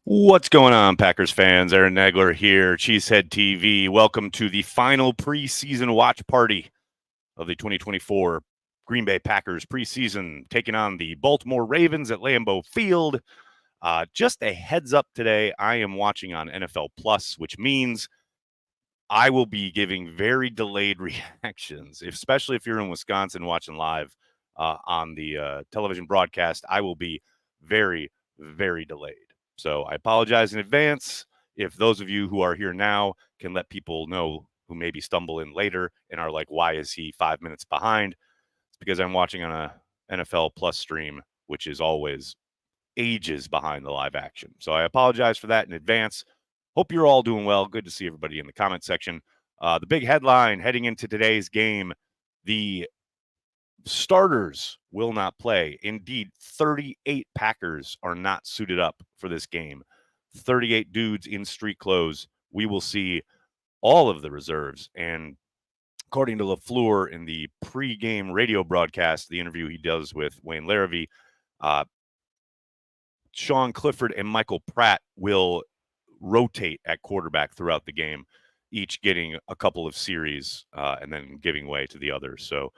What's going on, Packers fans? Aaron Nagler here, CHTV. Welcome to the final preseason watch party of the 2024 Green Bay Packers preseason, taking on the Baltimore Ravens at Lambeau Field. Just a heads up today, I am watching on NFL Plus, which means I will be giving very delayed reactions, especially if you're in Wisconsin watching live on the television broadcast. I will be very, very delayed. So I apologize in advance. If those of you who are here now can let people know who maybe stumble in later and are like, why is he 5 minutes behind? It's because I'm watching on a NFL Plus stream, which is always ages behind the live action. So I apologize for that in advance. Hope you're all doing well. Good to see everybody in the comment section. The big headline heading into today's game, the starters will not play. Indeed, 38 Packers are not suited up for this game. 38 dudes in street clothes. We will see all of the reserves. And according to LaFleur in the pregame radio broadcast, the interview he does with Wayne Larrivee, Sean Clifford and Michael Pratt will rotate at quarterback throughout the game, each getting a couple of series and then giving way to the others. So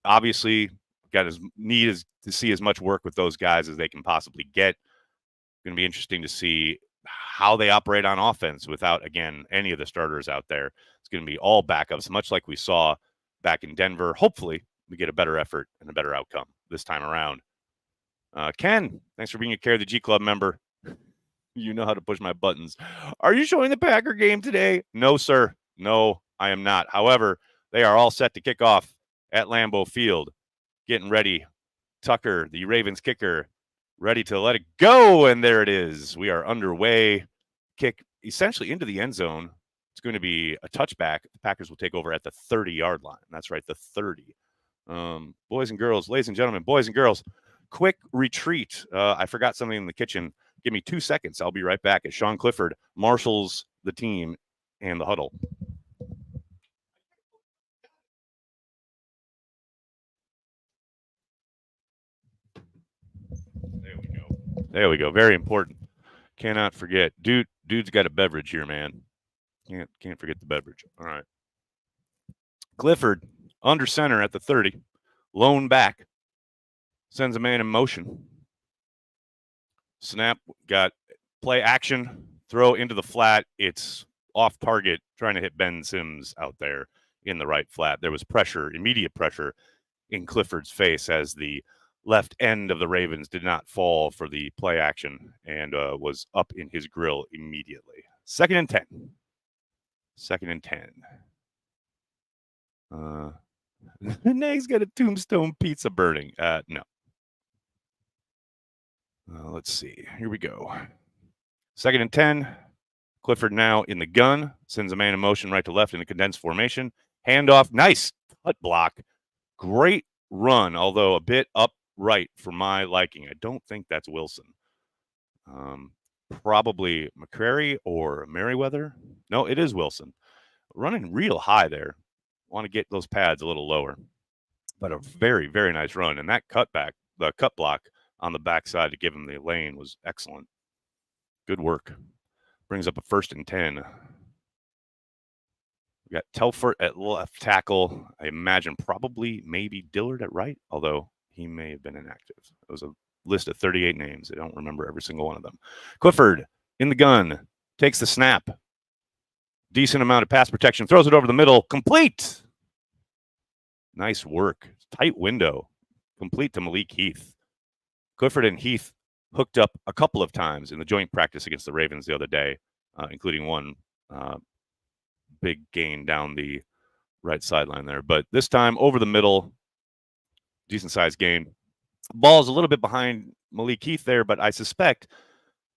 obviously got as need as to see as much work with those guys as they can possibly get. Going to be interesting to see how they operate on offense without, again, any of the starters out there. It's going to be all backups, much like we saw back in Denver. Hopefully we get a better effort and a better outcome this time around. Ken, thanks for being a Care of the G Club member. You know how to push my buttons. Are you showing the Packer game today? No, sir. No, I am not. However, they are all set to kick off at Lambeau Field, getting ready. Tucker, the Ravens kicker, ready to let it go, and there it is. We are underway. Kick essentially into the end zone. It's going to be a touchback. The Packers will take over at the 30-yard line. That's right, the 30. Boys and girls, ladies and gentlemen, boys and girls, quick retreat. I forgot something in the kitchen. Give me 2 seconds. I'll be right back as Sean Clifford marshals the team and the huddle. There we go. Very important. Cannot forget. Dude's got a beverage here, man. Can't forget the beverage. All right. Clifford under center at the 30. Lone back. Sends a man in motion. Snap. Got play action. Throw into the flat. It's off target. Trying to hit Ben Sims out there in the right flat. There was pressure, immediate pressure in Clifford's face as the left end of the Ravens did not fall for the play action and was up in his grill immediately. 2nd and 10. 2nd and 10. Nag's got a tombstone pizza burning. No. Let's see. Here we go. 2nd and 10. Clifford now in the gun. Sends a man in motion right to left in a condensed formation. Handoff. Nice cut block. Great run, although a bit upright for my liking. I don't think that's Wilson. Probably McCrary or Merriweather. No, it is Wilson. Running real high there. Want to get those pads a little lower. But a very, very nice run. And that the cut block on the backside to give him the lane was excellent. Good work. Brings up a 1st and 10. We got Telfort at left tackle. I imagine probably maybe Dillard at right, although he may have been inactive. It was a list of 38 names. I don't remember every single one of them. Clifford in the gun. Takes the snap. Decent amount of pass protection. Throws it over the middle. Complete. Nice work. Tight window. Complete to Malik Heath. Clifford and Heath hooked up a couple of times in the joint practice against the Ravens the other day, including one big gain down the right sideline there. But this time over the middle, decent-sized gain. Ball's a little bit behind Malik Heath there, but I suspect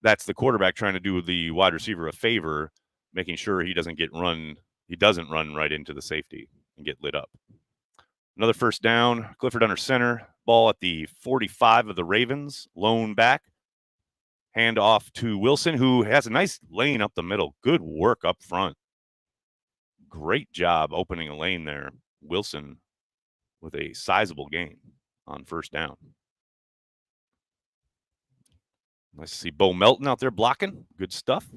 that's the quarterback trying to do the wide receiver a favor, making sure he doesn't run right into the safety and get lit up. Another 1st down. Clifford under center. Ball at the 45 of the Ravens. Lone back. Hand off to Wilson, who has a nice lane up the middle. Good work up front. Great job opening a lane there. Wilson with a sizable gain on 1st down. Nice to see Bo Melton out there blocking. Good stuff.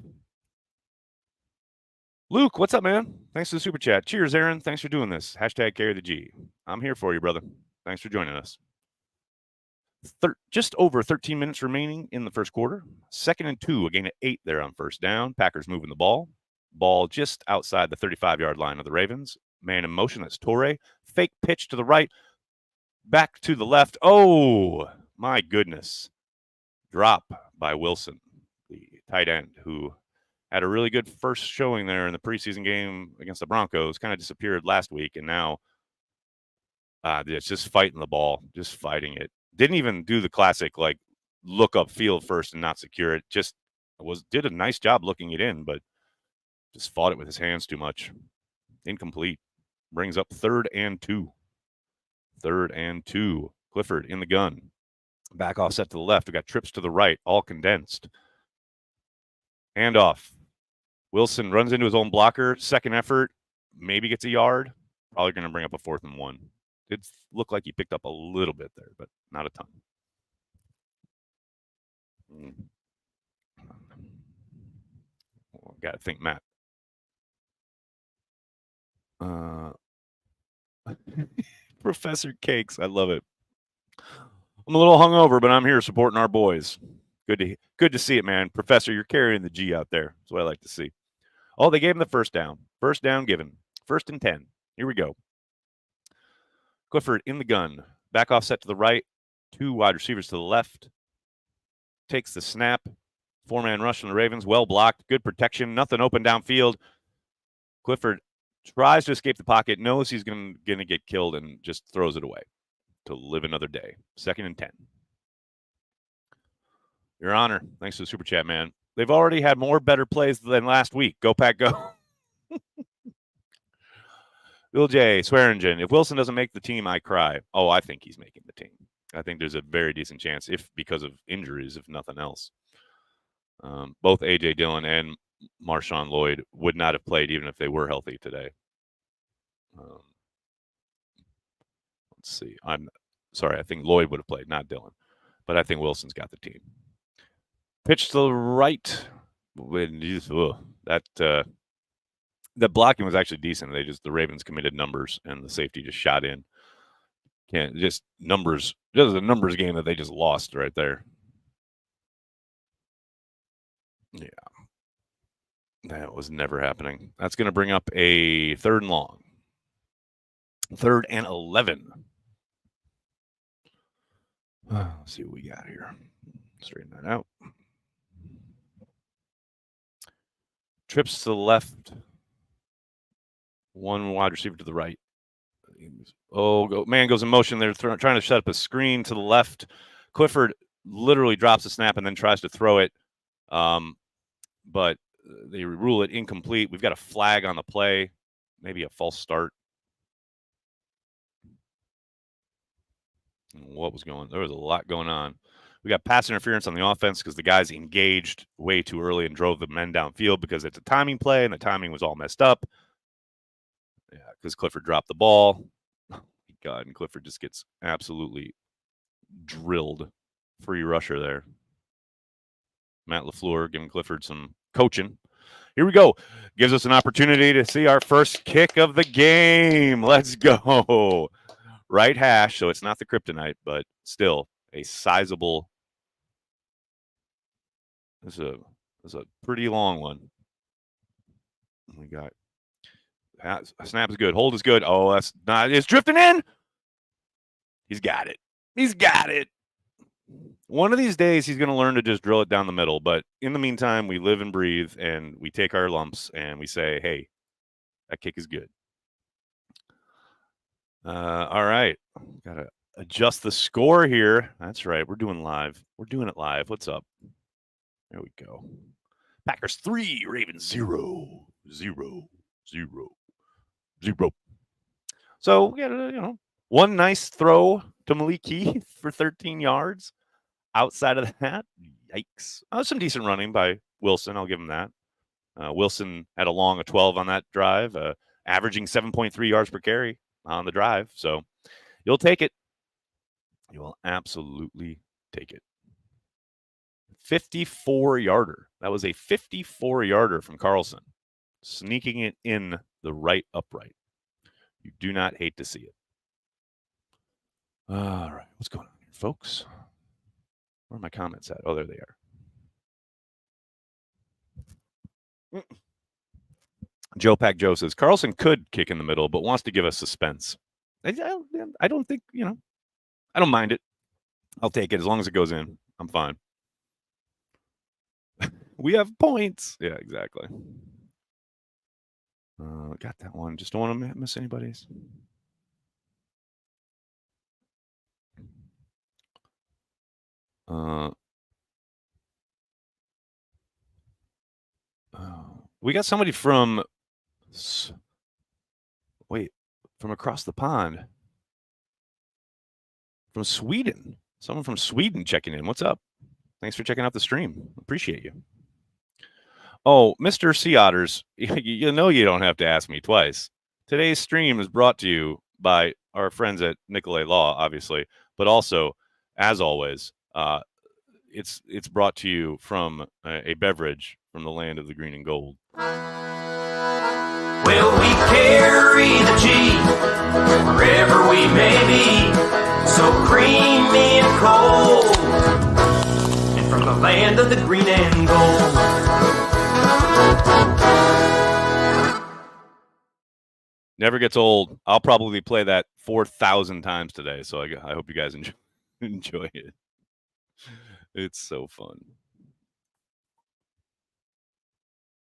Luke, what's up, man? Thanks for the super chat. Cheers, Aaron. Thanks for doing this. Hashtag carry the G. I'm here for you, brother. Thanks for joining us. Just over 13 minutes remaining in the first quarter. 2nd and 2, a gain of 8 there on first down. Packers moving the ball. Ball just outside the 35-yard line of the Ravens. Man in motion, that's Torrey. Fake pitch to the right. Back to the left. Oh, my goodness. Drop by Wilson, the tight end, who had a really good first showing there in the preseason game against the Broncos. Kind of disappeared last week, and now it's just fighting the ball, just fighting it. Didn't even do the classic, like, look up field first and not secure it. Just did a nice job looking it in, but just fought it with his hands too much. Incomplete. Brings up 3rd and 2. 3rd and 2. Clifford in the gun. Back offset to the left. We got trips to the right, all condensed. Handoff. Wilson runs into his own blocker. Second effort. Maybe gets a yard. Probably going to bring up a 4th and 1. It looked like he picked up a little bit there, but not a ton. Well, got to think, Matt. Professor Cakes, I love it. I'm a little hungover, but I'm here supporting our boys. Good to see it, man. Professor, you're carrying the G out there. That's what I like to see. Oh, they gave him the first down. First down given. 1st and 10. Here we go. Clifford in the gun. Back offset to the right. 2 wide receivers to the left. Takes the snap. 4-man rush from the Ravens. Well blocked. Good protection. Nothing open downfield. Clifford tries to escape the pocket. Knows he's going to get killed and just throws it away to live another day. 2nd and 10. Your Honor. Thanks for the super chat, man. They've already had more better plays than last week. Go, Pack, go. Bill J. Swearingen. If Wilson doesn't make the team, I cry. Oh, I think he's making the team. I think there's a very decent chance, if because of injuries, if nothing else. Both A.J. Dillon and Marshawn Lloyd would not have played even if they were healthy today. Let's see. I'm sorry. I think Lloyd would have played, not Dillon. But I think Wilson's got the team. Pitch to the right. The blocking was actually decent. The Ravens committed numbers, and the safety just shot in. Just numbers. Just a numbers game that they just lost right there. Yeah. That was never happening. That's going to bring up a 3rd and long. 3rd and 11. Let's see what we got here. Straighten that out. Trips to the left. 1 wide receiver to the right. Man goes in motion. They're trying to set up a screen to the left. Clifford literally drops the snap and then tries to throw it. But they rule it incomplete. We've got a flag on the play. Maybe a false start. What was going on? There was a lot going on. We got pass interference on the offense because the guys engaged way too early and drove the men downfield because it's a timing play, and the timing was all messed up. Yeah, because Clifford dropped the ball. Oh, God, and Clifford just gets absolutely drilled. Free rusher there. Matt LaFleur giving Clifford some coaching. Here we go. Gives us an opportunity to see our first kick of the game. Let's go. Right hash, so it's not the kryptonite, but still a sizable. This is a pretty long one. We got snap is good. Hold is good. Oh, that's not. It's drifting in. He's got it. He's got it. One of these days, he's going to learn to just drill it down the middle. But in the meantime, we live and breathe, and we take our lumps, and we say, hey, that kick is good. All right. Got to adjust the score here. That's right. We're doing live. We're doing it live. What's up? There we go. Packers 3, Ravens 0. So we got one nice throw to Malik Heath for 13 yards. Outside of that, yikes. Some decent running by Wilson. I'll give him that. Wilson had a long 12 on that drive, averaging 7.3 yards per carry on the drive. So you'll take it. You will absolutely take it. 54-yarder. That was a 54-yarder from Carlson, sneaking it in the right upright. You do not hate to see it. All right, what's going on here, folks? Where are my comments at? Oh, there they are. Joe Pack Joe says, Carlson could kick in the middle, but wants to give us suspense. I don't think, I don't mind it. I'll take it as long as it goes in. I'm fine. We have points. Yeah, exactly. Got that one. Just don't want to miss anybody's. We got somebody from across the pond. From Sweden. Someone from Sweden checking in. What's up? Thanks for checking out the stream. Appreciate you. Oh, Mr. Sea Otters, you know you don't have to ask me twice. Today's stream is brought to you by our friends at Nicolay Law, obviously, but also, as always, it's brought to you from a beverage from the land of the green and gold. Well, we carry the G wherever we may be, so creamy and cold, and from the land of the green and gold. Never gets old. I'll probably play that 4,000 times today, so I hope you guys enjoy it. It's so fun.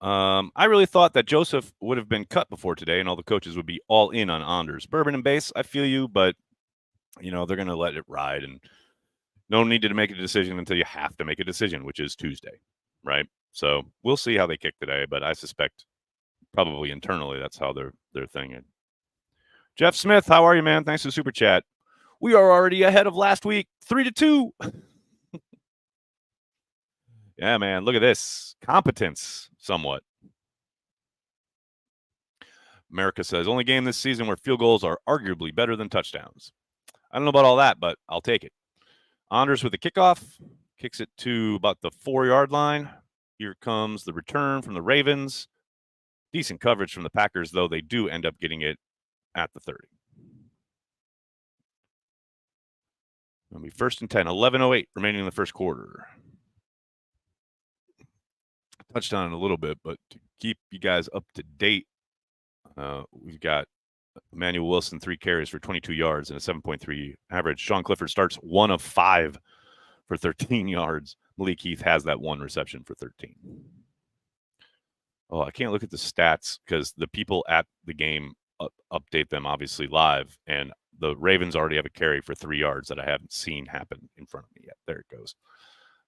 I really thought that Joseph would have been cut before today, and all the coaches would be all in on Anders. Bourbon and base, I feel you, but they're going to let it ride, and no need to make a decision until you have to make a decision, which is Tuesday, right? So we'll see how they kick today, but I suspect probably internally that's how they're thinking. Jeff Smith, how are you, man? Thanks for the super chat. We are already ahead of last week, 3-2. Yeah, man, look at this. Competence, somewhat. America says, only game this season where field goals are arguably better than touchdowns. I don't know about all that, but I'll take it. Anders with the kickoff. Kicks it to about the 4-yard line. Here comes the return from the Ravens. Decent coverage from the Packers, though they do end up getting it at the 30. It'll be 1st and 10, 11:08 remaining in the first quarter. Touched on it a little bit, but to keep you guys up to date, we've got Emmanuel Wilson, 3 carries for 22 yards and a 7.3 average. Sean Clifford starts 1 of 5 for 13 yards. Malik Heath has that 1 reception for 13. Oh, I can't look at the stats because the people at the game update them obviously live, and the Ravens already have a carry for 3 yards that I haven't seen happen in front of me yet. There it goes.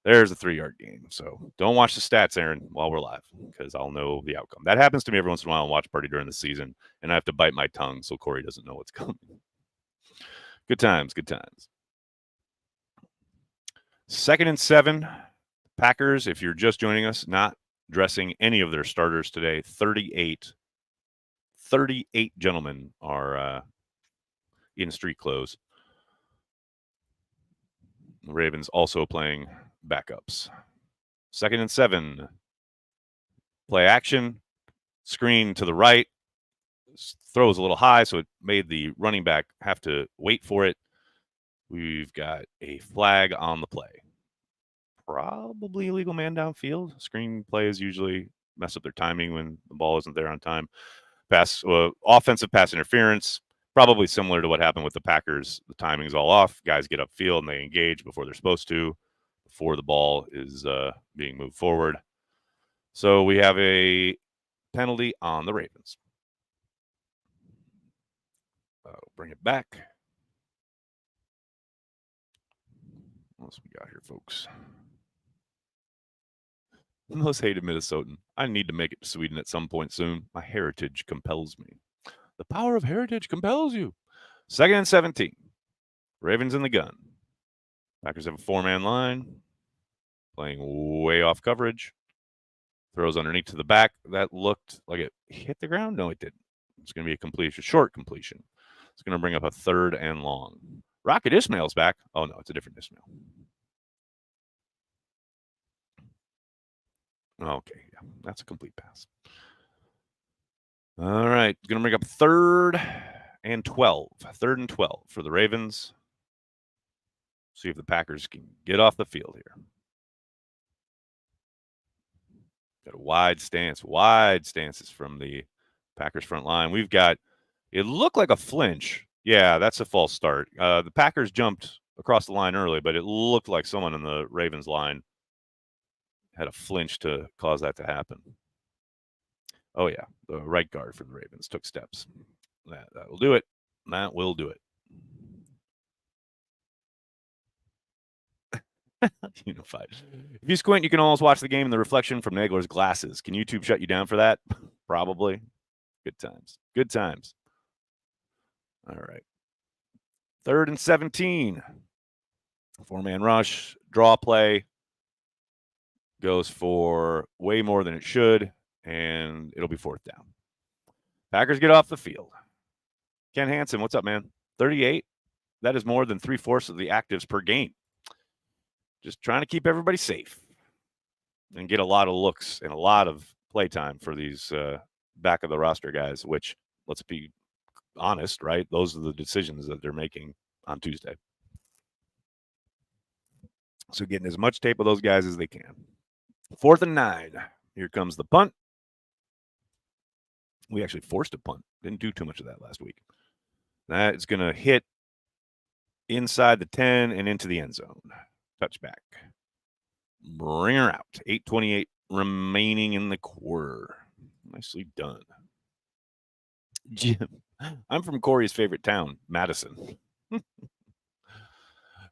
There's a 3-yard gain. So don't watch the stats, Aaron, while we're live, because I'll know the outcome. That happens to me every once in a while on Watch Party during the season, and I have to bite my tongue so Corey doesn't know what's coming. Good times, good times. 2nd and 7. Packers, if you're just joining us, not dressing any of their starters today. 38 gentlemen are in street clothes. The Ravens also playing backups. 2nd and 7. Play action. Screen to the right. Throws a little high, so it made the running back have to wait for it. We've got a flag on the play. Probably illegal man downfield. Screen plays usually mess up their timing when the ball isn't there on time. Offensive pass interference. Probably similar to what happened with the Packers. The timing's all off. Guys get upfield and they engage before they're supposed to, before the ball is being moved forward. So we have a penalty on the Ravens. Bring it back. What else we got here, folks? The most hated Minnesotan. I need to make it to Sweden at some point soon. My heritage compels me. The power of heritage compels you. 2nd and 17. Ravens in the gun. Packers have a 4-man line. Playing way off coverage. Throws underneath to the back. That looked like it hit the ground. No, it didn't. It's going to be a completion, short completion. It's going to bring up a 3rd and long. Rocket Ismail's back. Oh, no, it's a different Ismail. Okay, yeah, that's a complete pass. All right, going to bring up 3rd and 12. 3rd and 12 for the Ravens. See if the Packers can get off the field here. Got a wide stances from the Packers front line. We've got, it looked like a flinch. Yeah, that's a false start. The Packers jumped across the line early, but it looked like someone in the Ravens line had a flinch to cause that to happen. Oh, yeah, the right guard for the Ravens took steps. That will do it. That will do it. Unified. If you squint, you can almost watch the game in the reflection from Nagler's glasses. Can YouTube shut you down for that? Probably. Good times. Good times. All right. 3rd and 17. 4-man rush. Draw play. Goes for way more than it should, and it'll be 4th down. Packers get off the field. Ken Hansen, what's up, man? 38. That is more than 3/4 of the actives per game. Just trying to keep everybody safe and get a lot of looks and a lot of play time for these back of the roster guys, which, let's be honest, right? Those are the decisions that they're making on Tuesday. So getting as much tape of those guys as they can. 4th and 9. Here comes the punt. We actually forced a punt. Didn't do too much of that last week. That is going to hit inside the 10 and into the end zone. Touchback. Bring her out. 8:28 remaining in the quarter. Nicely done. Jim, I'm from Corey's favorite town, Madison.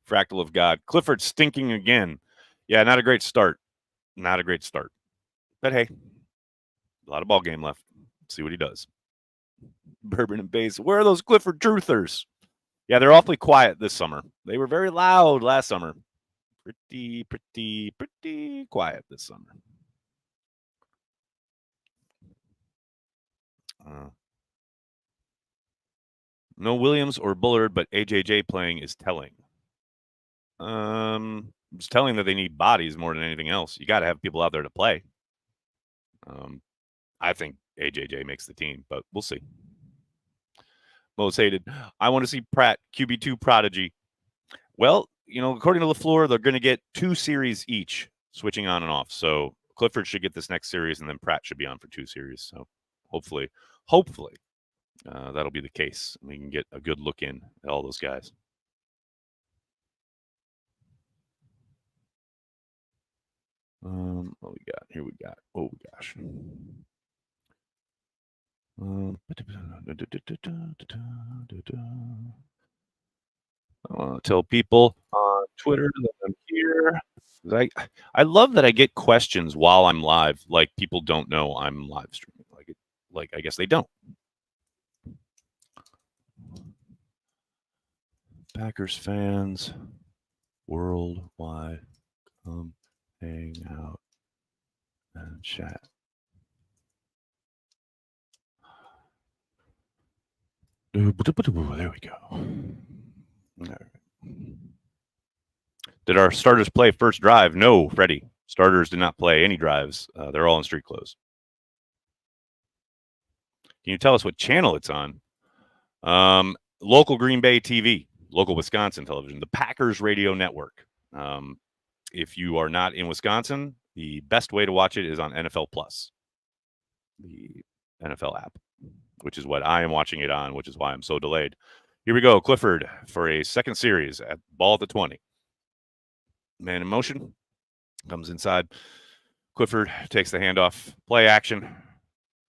Fractal of God. Clifford stinking again. Yeah, not a great start. Not a great start. But hey, a lot of ball game left. Let's see what he does. Bourbon and Base. Where are those Clifford truthers? Yeah, they're awfully quiet this summer. They were very loud last summer. Pretty quiet this summer. No Williams or Bullard, but AJJ playing is telling. It's telling that they need bodies more than anything else. You got to have people out there to play. I think AJJ makes the team, but we'll see. Most hated. I want to see Pratt, QB2 prodigy. Well, according to LaFleur, they're going to get 2 series each, switching on and off. So Clifford should get this next series, and then Pratt should be on for 2 series. So hopefully, that'll be the case. We can get a good look in at all those guys. What we got? Here we got. Oh, gosh. I want to tell people on Twitter that I'm here. I love that I get questions while I'm live. Like, people don't know I'm live streaming. Like I guess they don't. Packers fans worldwide, come hang out and chat. There we go. All right. Did our starters play first drive? No, Freddie. Starters did not play any drives. They're all in street clothes. Can you tell us what channel it's on? Local Green Bay TV, local Wisconsin television, the Packers Radio Network. If you are not in Wisconsin, the best way to watch it is on NFL Plus, the NFL app, which is what I am watching it on, which is why I'm so delayed. Here we go. Clifford for a second series at ball at the 20. Man in motion. Comes inside. Clifford takes the handoff. Play action.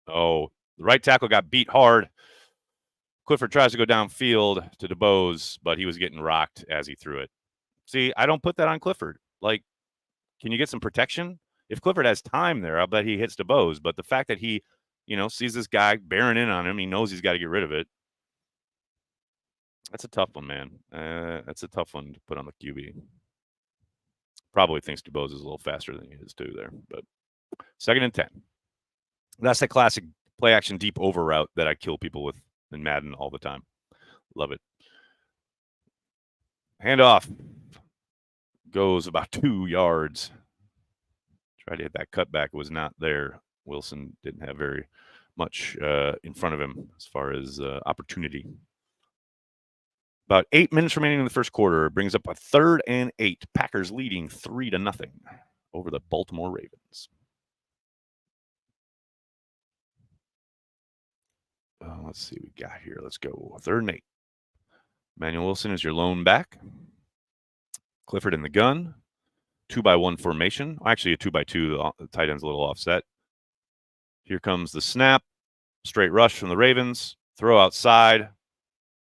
Oh, the right tackle got beat hard. Clifford tries to go downfield to DeBose, but he was getting rocked as he threw it. See, I don't put that on Clifford. Like, can you get some protection? If Clifford has time there, I'll bet he hits DeBose. But the fact that he, sees this guy bearing in on him, he knows he's got to get rid of it. That's a tough one, man. That's a tough one to put on the QB. Probably thinks DeBose is a little faster than he is too there. But 2nd and 10. That's the classic play action deep over route that I kill people with in Madden all the time. Love it. Handoff goes about 2 yards. Tried to hit that cutback. It was not there. Wilson didn't have very much in front of him as far as opportunity. About 8 minutes remaining in the first quarter. Brings up a 3rd and 8. Packers leading 3-0 over the Baltimore Ravens. Let's see what we got here. Let's go. 3rd and 8. Manuel Wilson is your lone back. Clifford in the gun. 2-by-1 formation. Actually, a 2-by-2. The tight end's a little offset. Here comes the snap. Straight rush from the Ravens. Throw outside.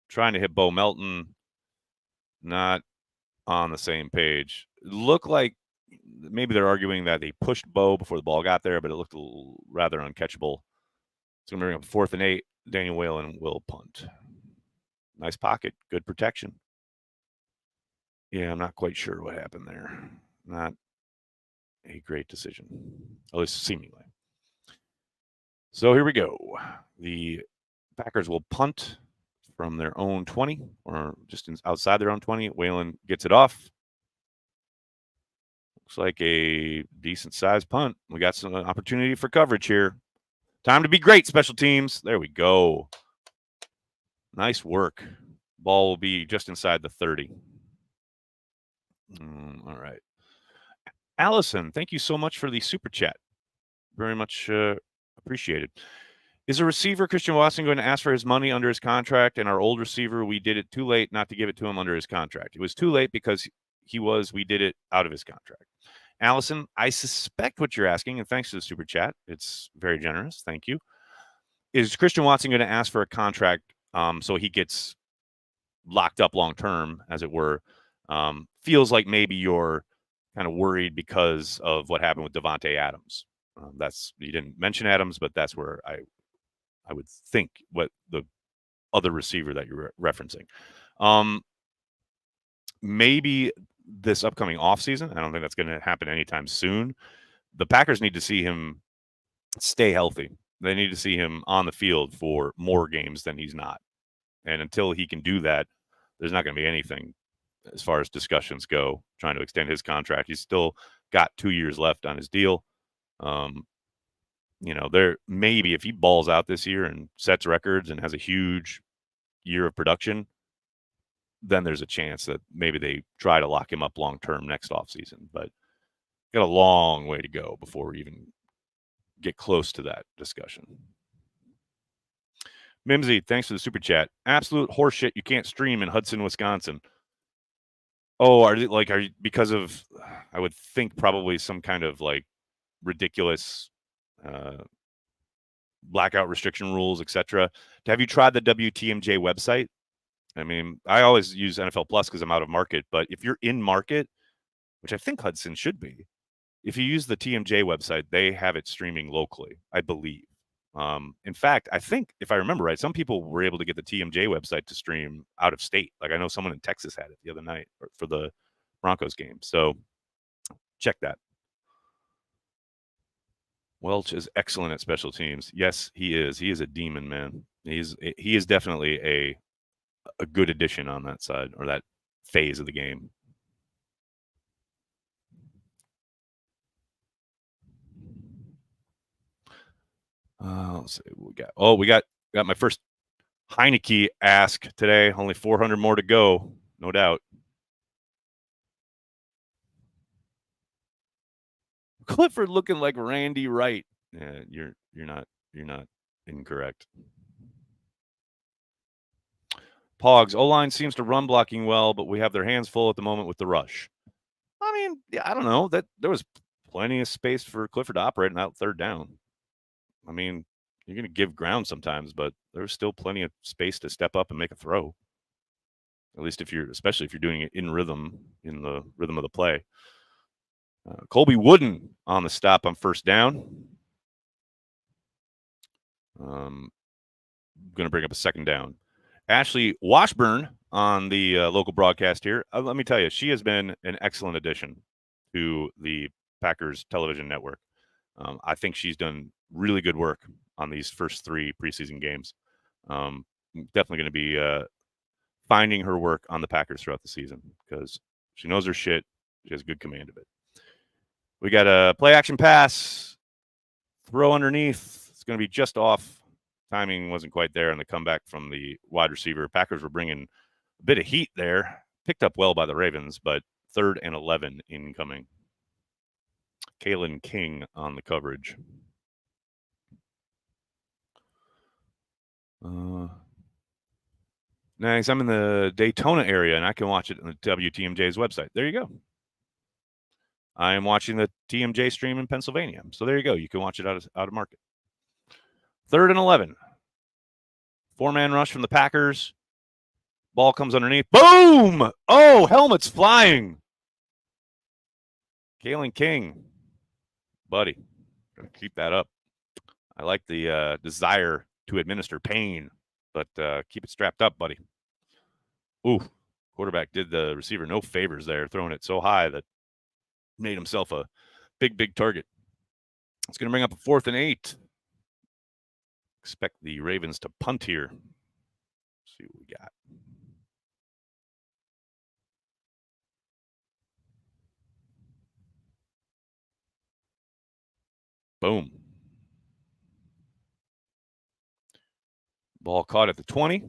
Trying to hit Bo Melton. Not on the same page. Looked like maybe they're arguing that they pushed Bo before the ball got there, but it looked rather uncatchable. It's going to bring up 4th and 8. Daniel Whalen will punt. Nice pocket. Good protection. Yeah, I'm not quite sure what happened there. Not a great decision, at least seemingly. So here we go. The Packers will punt from their own 20 or just outside their own 20. Whalen gets it off. Looks like a decent-sized punt. We got some opportunity for coverage here. Time to be great, special teams. There we go. Nice work. Ball will be just inside the 30. All right. Allison, thank you so much for the super chat. Very much appreciated. Is a receiver, Christian Watson, going to ask for his money under his contract? And our old receiver, we did it too late not to give it to him under his contract. It was too late because we did it out of his contract. Allison, I suspect what you're asking, and thanks to the super chat. It's very generous. Thank you. Is Christian Watson going to ask for a contract so he gets locked up long term, as it were? Feels like maybe you're kind of worried because of what happened with Davante Adams. You didn't mention Adams, but that's where I would think what the other receiver that you're referencing. Maybe this upcoming offseason. I don't think that's going to happen anytime soon. The Packers need to see him stay healthy. They need to see him on the field for more games than he's not. And until he can do that, there's not going to be anything as far as discussions go, trying to extend his contract. He's still got 2 years left on his deal. There maybe if he balls out this year and sets records and has a huge year of production, then there's a chance that maybe they try to lock him up long-term next offseason. But got a long way to go before we even get close to that discussion. Mimsy, thanks for the super chat. Absolute horseshit you can't stream in Hudson, Wisconsin. Oh, are you because of, I would think probably some kind of ridiculous blackout restriction rules, etc. Have you tried the WTMJ website? I mean, I always use NFL Plus because I'm out of market, but if you're in market, which I think Hudson should be, if you use the TMJ website, they have it streaming locally, I believe. In fact, I think if I remember right, some people were able to get the TMJ website to stream out of state. Like I know someone in Texas had it the other night for the Broncos game. So check that. Welch is excellent at special teams. Yes, he is. He is a demon, man. He is definitely a good addition on that side or that phase of the game. Let's see what we got. Oh, we got my first Heineke ask today. Only 400 more to go, no doubt. Clifford looking like Randy Wright. Yeah, you're not incorrect. Pogs, O-line seems to run blocking well, but we have their hands full at the moment with the rush. I mean, yeah, I don't know. That there was plenty of space for Clifford to operate in that third down. I mean, you're going to give ground sometimes, but there's still plenty of space to step up and make a throw. At least especially if you're doing it in the rhythm of the play. Colby Wooden on the stop on first down. Going to bring up a second down. Ashley Washburn on the local broadcast here. Let me tell you, she has been an excellent addition to the Packers television network. I think she's done really good work on these first 3 preseason games. Definitely going to be finding her work on the Packers throughout the season because she knows her shit. She has good command of it. We got a play action pass, throw underneath. It's going to be just off. Timing wasn't quite there on the comeback from the wide receiver. Packers were bringing a bit of heat there. Picked up well by the Ravens, but 3rd and 11 incoming. Kalen King on the coverage. Nice. I'm in the Daytona area, and I can watch it on the WTMJ's website. There you go. I am watching the TMJ stream in Pennsylvania. So there you go. You can watch it out of market. 3rd and 11. 4-man rush from the Packers. Ball comes underneath. Boom! Oh, helmet's flying. Kalen King. Buddy, gotta keep that up. I like the desire to administer pain, but keep it strapped up, buddy. Ooh, quarterback did the receiver no favors there, throwing it so high that made himself a big target. It's going to bring up a 4th and 8. Expect the Ravens to punt here. Let's see what we got. Boom. Ball caught at the 20.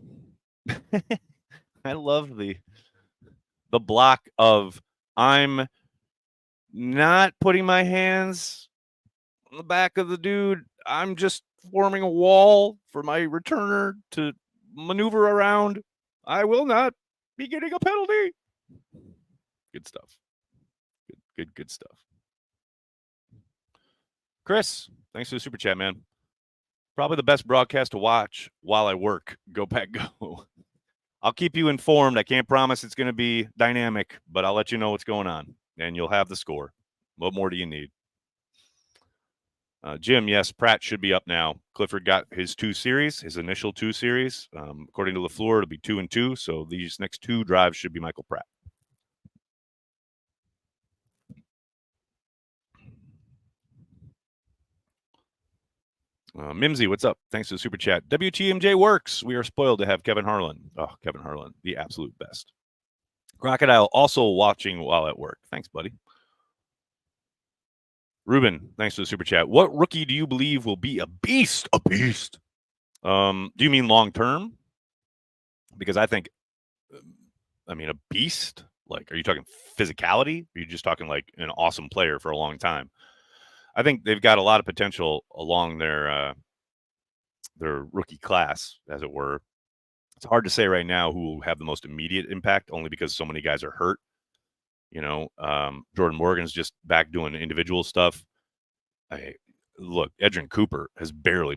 I love the block of I'm not putting my hands on the back of the dude. I'm just forming a wall for my returner to maneuver around. I will not be getting a penalty. Good stuff. Good stuff. Chris, thanks for the super chat, man. Probably the best broadcast to watch while I work. Go Pack Go. I'll keep you informed. I can't promise it's going to be dynamic, but I'll let you know what's going on, and you'll have the score. What more do you need? Jim, yes, Pratt should be up now. Clifford got his initial 2 series. According to LaFleur, it'll be 2 and 2, so these next 2 drives should be Michael Pratt. Mimsy, what's up? Thanks for the super chat. WTMJ works. We are spoiled to have Kevin Harlan. Oh, Kevin Harlan, the absolute best. Crocodile also watching while at work. Thanks, buddy. Ruben, thanks for the super chat. What rookie do you believe will be a beast? A beast. Do you mean long term? Because I think, a beast? Like, are you talking physicality? Or are you just talking like an awesome player for a long time? I think they've got a lot of potential along their rookie class, as it were. It's hard to say right now who will have the most immediate impact, only because so many guys are hurt. Jordan Morgan's just back doing individual stuff. Look, Edrin Cooper has barely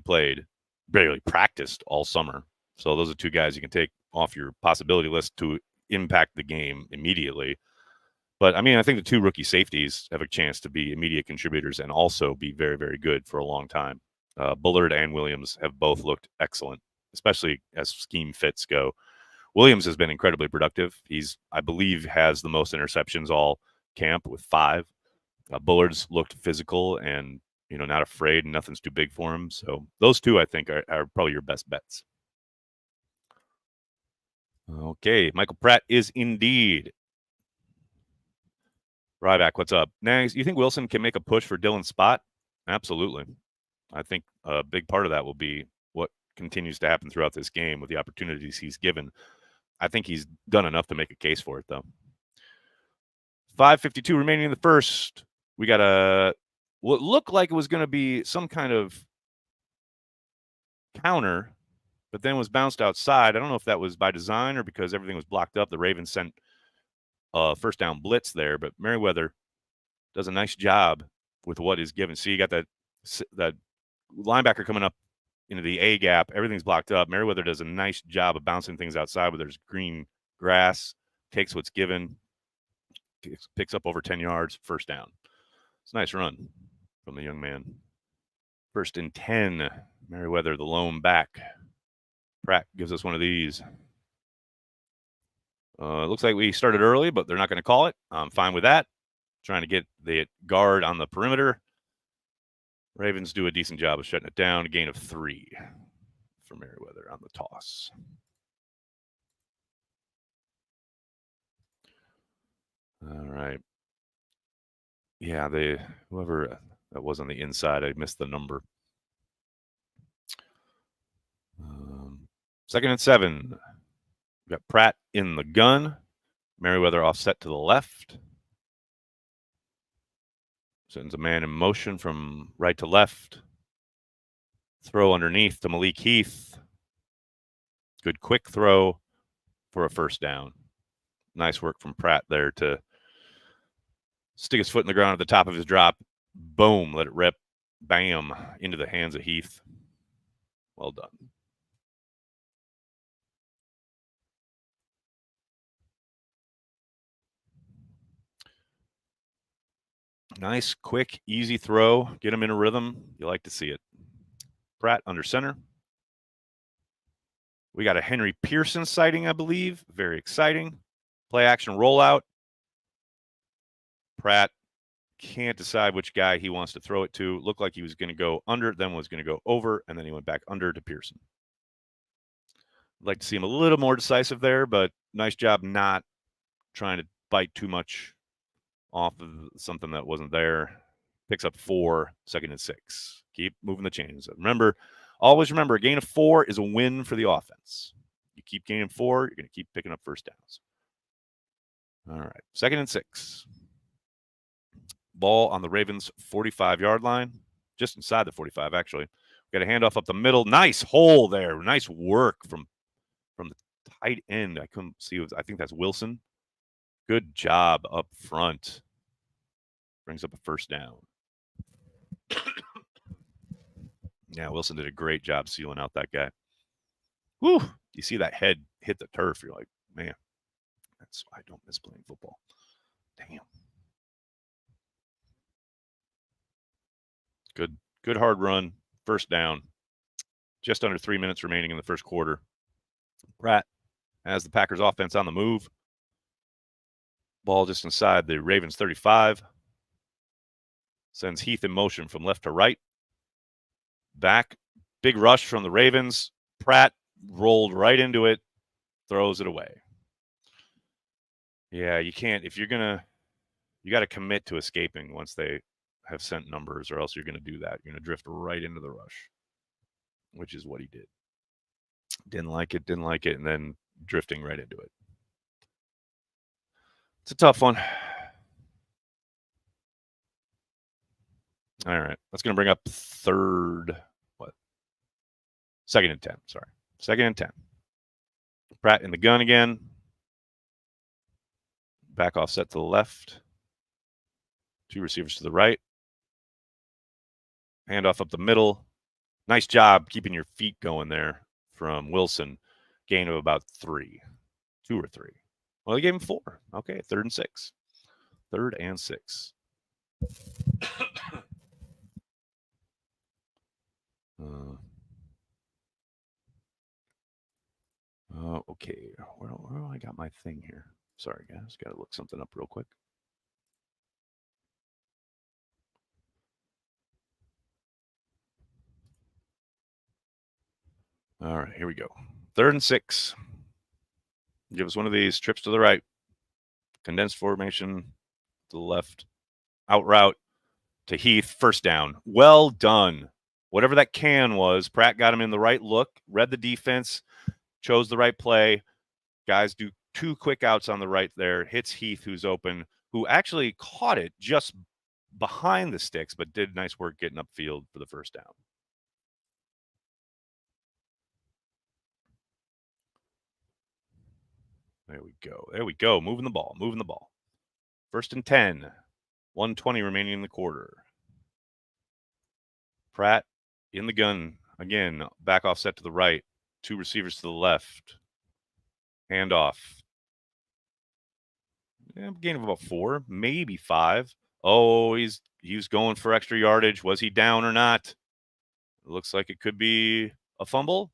practiced all summer. So those are 2 guys you can take off your possibility list to impact the game immediately. But, I think the 2 rookie safeties have a chance to be immediate contributors and also be very, very good for a long time. Bullard and Williams have both looked excellent, especially as scheme fits go. Williams has been incredibly productive. I believe, has the most interceptions all camp with 5. Bullard's looked physical and, not afraid, and nothing's too big for him. So those 2, I think, are probably your best bets. Okay, Michael Pratt is indeed. Ryback, what's up? Nags, you think Wilson can make a push for Dylan's spot? Absolutely. I think a big part of that will be what continues to happen throughout this game with the opportunities he's given. I think he's done enough to make a case for it, though. 5:52 remaining in the first. We got what looked like it was going to be some kind of counter, but then was bounced outside. I don't know if that was by design or because everything was blocked up. The Ravens sent first down blitz there, but Merriweather does a nice job with what is given. See, you got that linebacker coming up into the A gap. Everything's blocked up. Merriweather does a nice job of bouncing things outside where there's green grass, takes what's given, picks up over 10 yards, first down. It's a nice run from the young man. 1st and 10. Merriweather, the lone back. Pratt gives us one of these. It looks like we started early, but they're not going to call it. I'm fine with that. Trying to get the guard on the perimeter. Ravens do a decent job of shutting it down. A gain of 3 for Merriweather on the toss. All right. Yeah, whoever that was on the inside, I missed the number. 2nd and 7. We've got Pratt in the gun. Merriweather offset to the left. Sends a man in motion from right to left. Throw underneath to Malik Heath. Good quick throw for a first down. Nice work from Pratt there to stick his foot in the ground at the top of his drop. Boom, let it rip. Bam, into the hands of Heath. Well done. Nice, quick, easy throw. Get him in a rhythm. You like to see it. Pratt under center. We got a Henry Pearson sighting, I believe. Very exciting. Play action rollout. Pratt can't decide which guy he wants to throw it to. Looked like he was going to go under, then was going to go over, and then he went back under to Pearson. I'd like to see him a little more decisive there, but nice job not trying to bite too much off of something that wasn't there. Picks up 4, 2nd and 6. Keep moving the chains. Always remember, a gain of 4 is a win for the offense. You keep gaining 4, you're going to keep picking up first downs. All right, 2nd and 6. Ball on the Ravens' 45-yard line, just inside the 45, actually. Got a handoff up the middle. Nice hole there. Nice work from the tight end. I couldn't see. I think that's Wilson. Good job up front. Brings up a first down. Yeah, Wilson did a great job sealing out that guy. Whew. You see that head hit the turf. You're like, man, that's why I don't miss playing football. Damn. Good hard run. First down. Just under 3 minutes remaining in the first quarter. Pratt has the Packers offense on the move. Ball just inside the Ravens 35. Sends Heath in motion from left to right. Back. Big rush from the Ravens. Pratt rolled right into it. Throws it away. Yeah, you can't. If you're going to, you got to commit to escaping once they have sent numbers, or else you're going to do that. You're going to drift right into the rush, which is what he did. Didn't like it, and then drifting right into it. It's a tough one. All right, that's going to bring up 2nd and 10. Sorry, 2nd and 10. Pratt in the gun again. Back offset to the left. 2 receivers to the right. Handoff up the middle. Nice job keeping your feet going there from Wilson. Gain of about 3. 2 or 3. Well, they gave him 4. Okay, 3rd and 6. 3rd and 6. Okay. Where do I got my thing here? Sorry, guys. Got to look something up real quick. All right, here we go. 3rd and 6. Give us one of these. Trips to the right. Condensed formation to the left. Out route to Heath. First down. Well done. Whatever that can was, Pratt got him in the right look, read the defense, chose the right play. Guys do 2 quick outs on the right there. Hits Heath, who's open, who actually caught it just behind the sticks, but did nice work getting upfield for the first down. There we go. There we go. Moving the ball. 1st and 10. 1:20 remaining in the quarter. Pratt in the gun. Again, back offset to the right. 2 receivers to the left. Handoff. Gain of about 4, maybe 5. Oh, he's going for extra yardage. Was he down or not? It looks like it could be a fumble.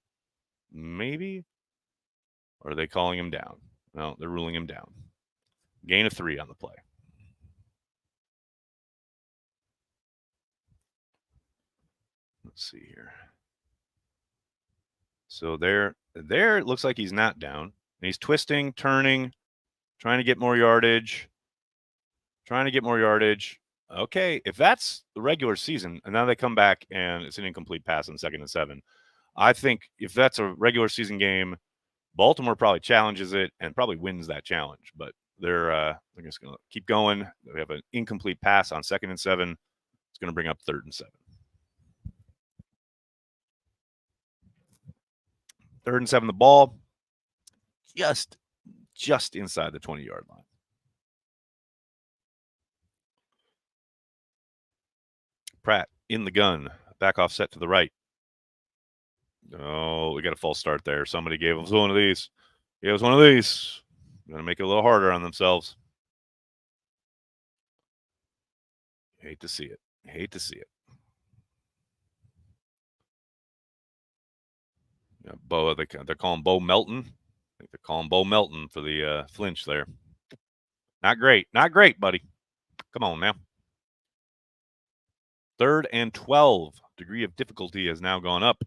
Maybe. Or are they calling him down? No, they're ruling him down. Gain of 3 on the play. Let's see here. So there it looks like he's not down. And he's twisting, turning, trying to get more yardage. Okay, if that's the regular season, and now they come back and it's an incomplete pass on 2nd and 7, I think if that's a regular season game, Baltimore probably challenges it and probably wins that challenge. But they're just going to keep going. We have an incomplete pass on 2nd and 7. It's going to bring up 3rd and 7. 3rd and 7, the ball just inside the 20-yard line. Pratt in the gun, back offset to the right. Oh, we got a false start there. Somebody gave us one of these. Gave us one of these. Going to make it a little harder on themselves. Hate to see it. Hate to see it. Yeah, Bo, they're calling Bo Melton. I think they're calling Bo Melton for the flinch there. Not great. Not great, buddy. Come on now. 3rd and 12. Degree of difficulty has now gone up.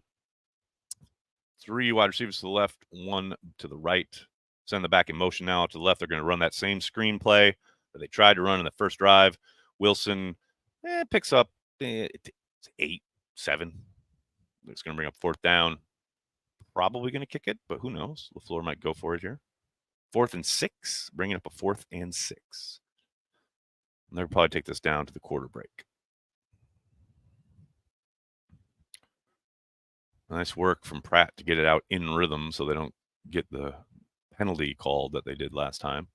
3 wide receivers to the left, 1 to the right. Send the back in motion now to the left. They're going to run that same screen play that they tried to run in the first drive. Wilson picks up 8, 7. It's going to bring up 4th down. Probably going to kick it, but who knows? LaFleur might go for it here. 4th and 6, bringing up a 4th and 6. And they'll probably take this down to the quarter break. Nice work from Pratt to get it out in rhythm so they don't get the penalty called that they did last time.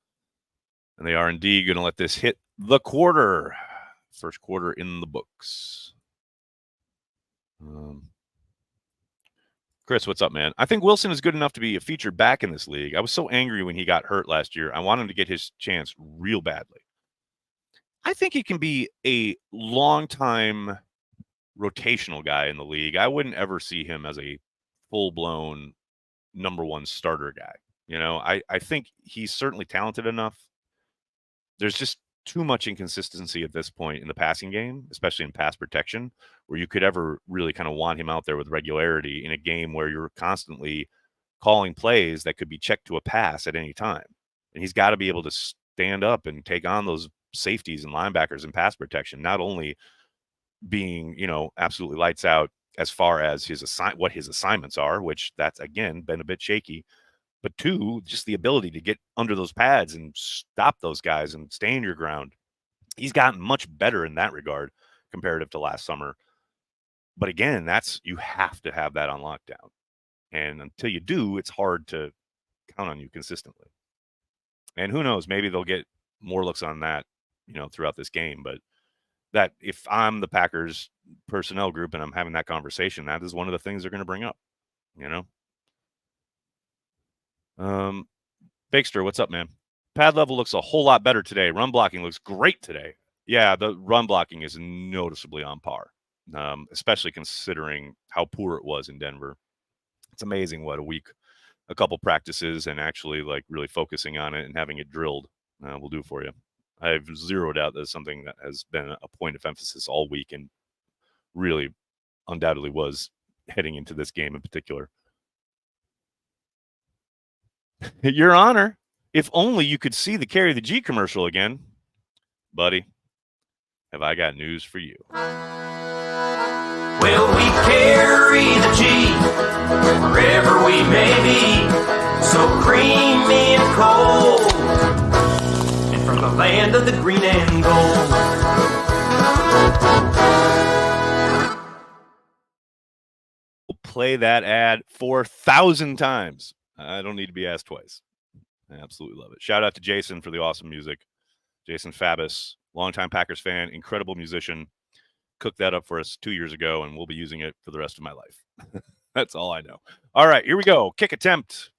And they are indeed going to let this hit the quarter. First quarter in the books. Chris, what's up, man? I think Wilson is good enough to be a featured back in this league. I was so angry when he got hurt last year. I want him to get his chance real badly. I think he can be a long-time rotational guy in the league. I wouldn't ever see him as a full-blown number 1 starter guy. You know, I think he's certainly talented enough. There's just too much inconsistency at this point in the passing game, especially in pass protection, where you could ever really kind of want him out there with regularity in a game where you're constantly calling plays that could be checked to a pass at any time. And he's got to be able to stand up and take on those safeties and linebackers in pass protection, not only being, absolutely lights out as far as what his assignments are, which that's, again, been a bit shaky. But 2, just the ability to get under those pads and stop those guys and stand your ground. He's gotten much better in that regard comparative to last summer. But again, you have to have that on lockdown. And until you do, it's hard to count on you consistently. And who knows, maybe they'll get more looks on that, throughout this game. But that if I'm the Packers personnel group and I'm having that conversation, that is one of the things they're going to bring up, Bakester, what's up, man? Pad level looks a whole lot better today. Run blocking looks great today. Yeah, the run blocking is noticeably on par, especially considering how poor it was in Denver. It's amazing what a couple practices and actually really focusing on it and having it drilled will do for you. I have zero doubt that's something that has been a point of emphasis all week and really undoubtedly was heading into this game in particular. Your Honor, if only you could see the Carry the G commercial again. Buddy, have I got news for you. Well, we carry the G wherever we may be, so creamy and cold, and from the land of the green and gold. We'll play that ad 4,000 times. I don't need to be asked twice. I absolutely love it. Shout out to Jason for the awesome music. Jason Fabus, longtime Packers fan, incredible musician. Cooked that up for us 2 years ago, and we'll be using it for the rest of my life. That's all I know. All right, here we go. Kick attempt.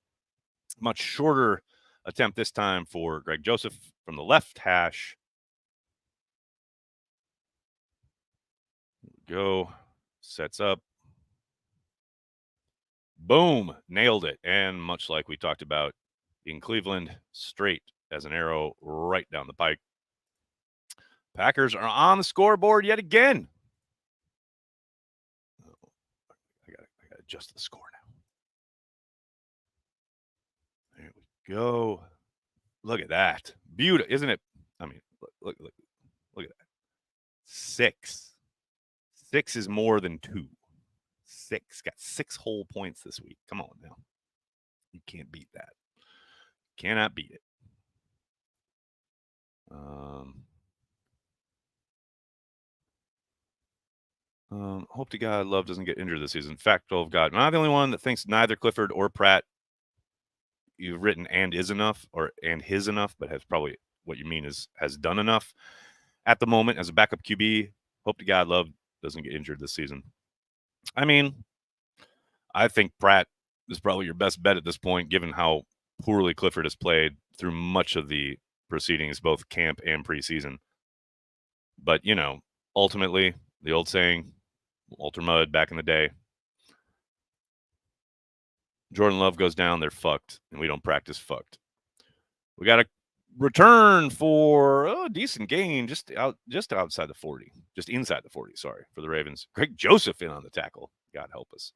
Much shorter attempt this time for Greg Joseph from the left hash. Here we go. Sets up. Boom, nailed it. And much like we talked about in Cleveland, straight as an arrow right down the pike. Packers are on the scoreboard yet again. Oh, I got to adjust the score now. There we go. Look at that. Beautiful, isn't it? I mean, look at that. 6. 6 is more than 2. 6. Got 6 whole points this week. Come on now. You can't beat that. Cannot beat it. Hope to God Love doesn't get injured this season. Fact of God. Am I the only one that thinks neither Clifford or Pratt, you've written and is enough or and his enough, but has probably what you mean is has done enough at the moment as a backup QB? Hope to God Love doesn't get injured this season. I mean, I think Pratt is probably your best bet at this point, given how poorly Clifford has played through much of the proceedings, both camp and preseason. But, you know, ultimately, the old saying, Walter Mudd back in the day, Jordan Love goes down, they're fucked, and we don't practice fucked. We got a return for a decent gain, just outside the 40, just inside the 40, sorry, for the Ravens. Greg Joseph in on the tackle. God help us.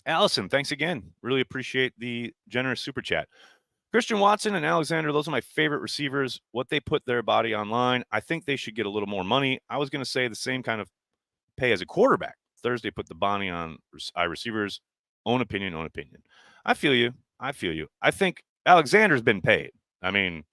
Allison, thanks again. Really appreciate the generous super chat. Christian Watson and Alexander, those are my favorite receivers. What they put their body online, I think they should get a little more money. I was going to say the same kind of pay as a quarterback. Thursday put the body on receivers. Own opinion. I feel you. I think Alexander's been paid. I mean,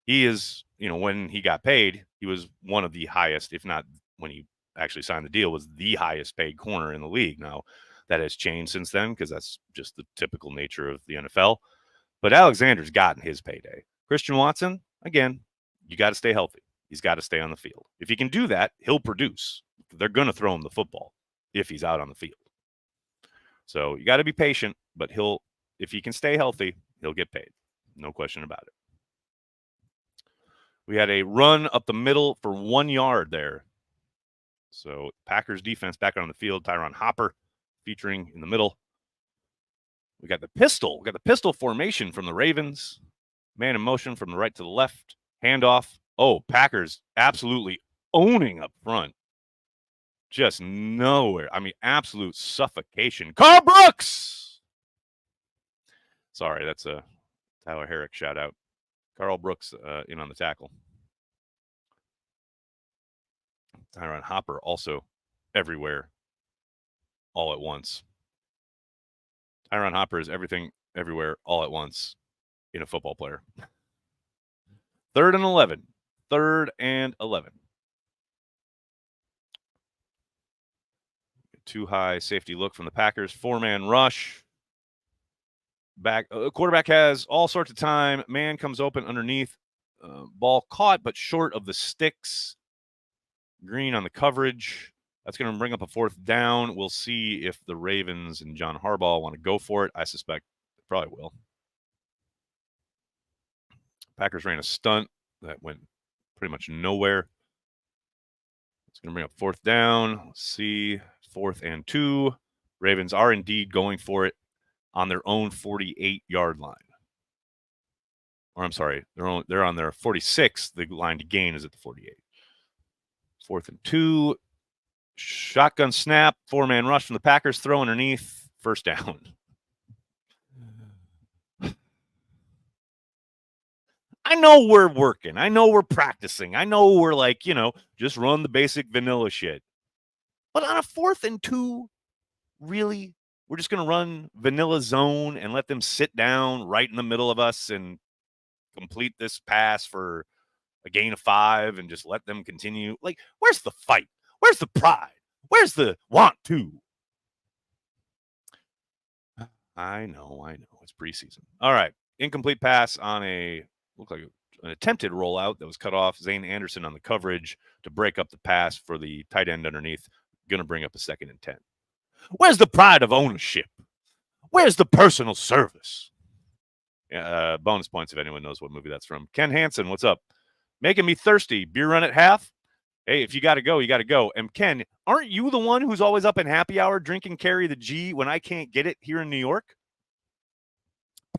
he is, when he got paid, he was one of the highest, if not when he actually signed the deal, was the highest paid corner in the league. Now, that has changed since then because that's just the typical nature of the NFL. But Alexander's gotten his payday. Christian Watson, again, you got to stay healthy. He's got to stay on the field. If he can do that, he'll produce. They're going to throw him the football if he's out on the field. So you got to be patient, but if he can stay healthy, he'll get paid. No question about it. We had a run up the middle for 1 yard there. So Packers defense back on the field. Tyron Hopper featuring in the middle. We got the pistol. We got the pistol formation from the Ravens. Man in motion from the right to the left. Handoff. Oh, Packers absolutely owning up front. Just nowhere. I mean, absolute suffocation. Carl Brooks! Sorry, that's a Tyler Herrick shout out. Carl Brooks in on the tackle. Tyron Hopper also everywhere all at once. Tyron Hopper is everything, everywhere, all at once in a football player. 3rd and 11. 3rd and 11. Too high safety look from the Packers. 4-man rush. Quarterback has all sorts of time. Man comes open underneath. Ball caught, but short of the sticks. Green on the coverage. That's going to bring up a 4th down. We'll see if the Ravens and John Harbaugh want to go for it. I suspect they probably will. Packers ran a stunt that went pretty much nowhere. It's going to bring up 4th down. Let's see. 4th and 2. Ravens are indeed going for it on their own 48-yard line. Or I'm sorry, they're on their 46. The line to gain is at the 48. 4th and 2. Shotgun snap, 4-man rush from the Packers, throw underneath, 1st down. I know we're working. I know we're practicing. I know we're like, just run the basic vanilla shit. But on a 4th and 2, really? We're just going to run vanilla zone and let them sit down right in the middle of us and complete this pass for a gain of 5 and just let them continue? Like, where's the fight? Where's the pride? Where's the want to? I know. It's preseason. All right. Incomplete pass on looked like an attempted rollout that was cut off. Zane Anderson on the coverage to break up the pass for the tight end underneath. Going to bring up a 2nd and 10. Where's the pride of ownership? Where's the personal service? Bonus points if anyone knows what movie that's from. Ken Hansen, what's up? Making me thirsty. Beer run at half? Hey, if you got to go, you got to go. And Ken, aren't you the one who's always up in happy hour drinking Carry the G when I can't get it here in New York?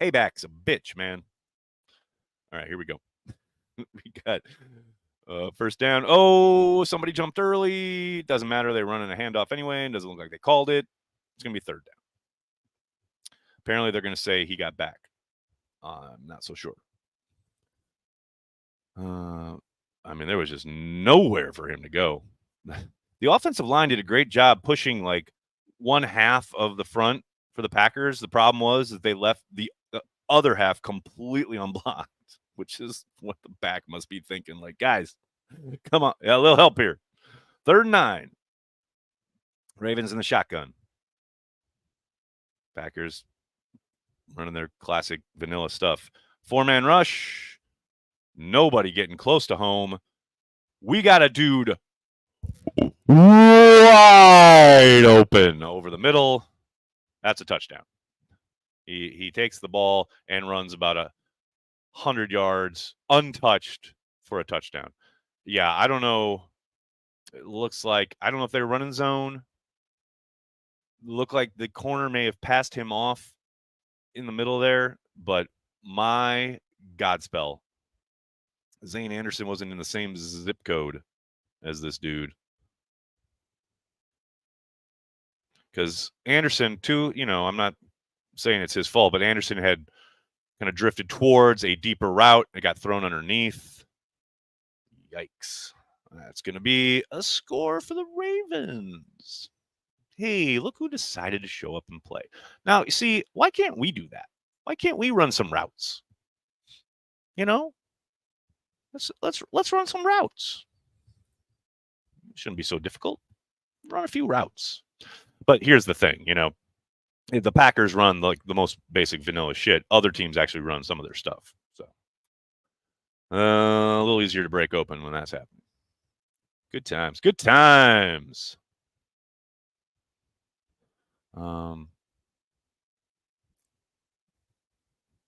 Payback's a bitch, man. All right, here we go. We got 1st down. Oh, somebody jumped early. Doesn't matter. They're running a handoff anyway. Doesn't look like they called it. It's going to be 3rd down. Apparently, they're going to say he got back. I'm not so sure. I mean, there was just nowhere for him to go. The offensive line did a great job pushing like one half of the front for the Packers. The problem was that they left the other half completely unblocked, which is what the back must be thinking. Like, guys, come on. Yeah, a little help here. 3rd and 9. Ravens in the shotgun. Packers running their classic vanilla stuff. 4-man rush. Nobody getting close to home. We got a dude wide open over the middle. That's a touchdown. He takes the ball and runs about 100 yards untouched for a touchdown. Yeah, I don't know. It looks like, I don't know if they're running zone. Looked like the corner may have passed him off in the middle there, but my Godspell, Zane Anderson wasn't in the same zip code as this dude. Because Anderson, too, you know, I'm not saying it's his fault, but Anderson had kind of drifted towards a deeper route. It got thrown underneath. Yikes. That's going to be a score for the Ravens. Hey, look who decided to show up and play. Now, you see, why can't we do that? Why can't we run some routes? You know? Let's run some routes. It shouldn't be so difficult. Run a few routes. But here's the thing, you know, the Packers run like the most basic vanilla shit. Other teams actually run some of their stuff. So a little easier to break open when that's happening. Good times. Good times.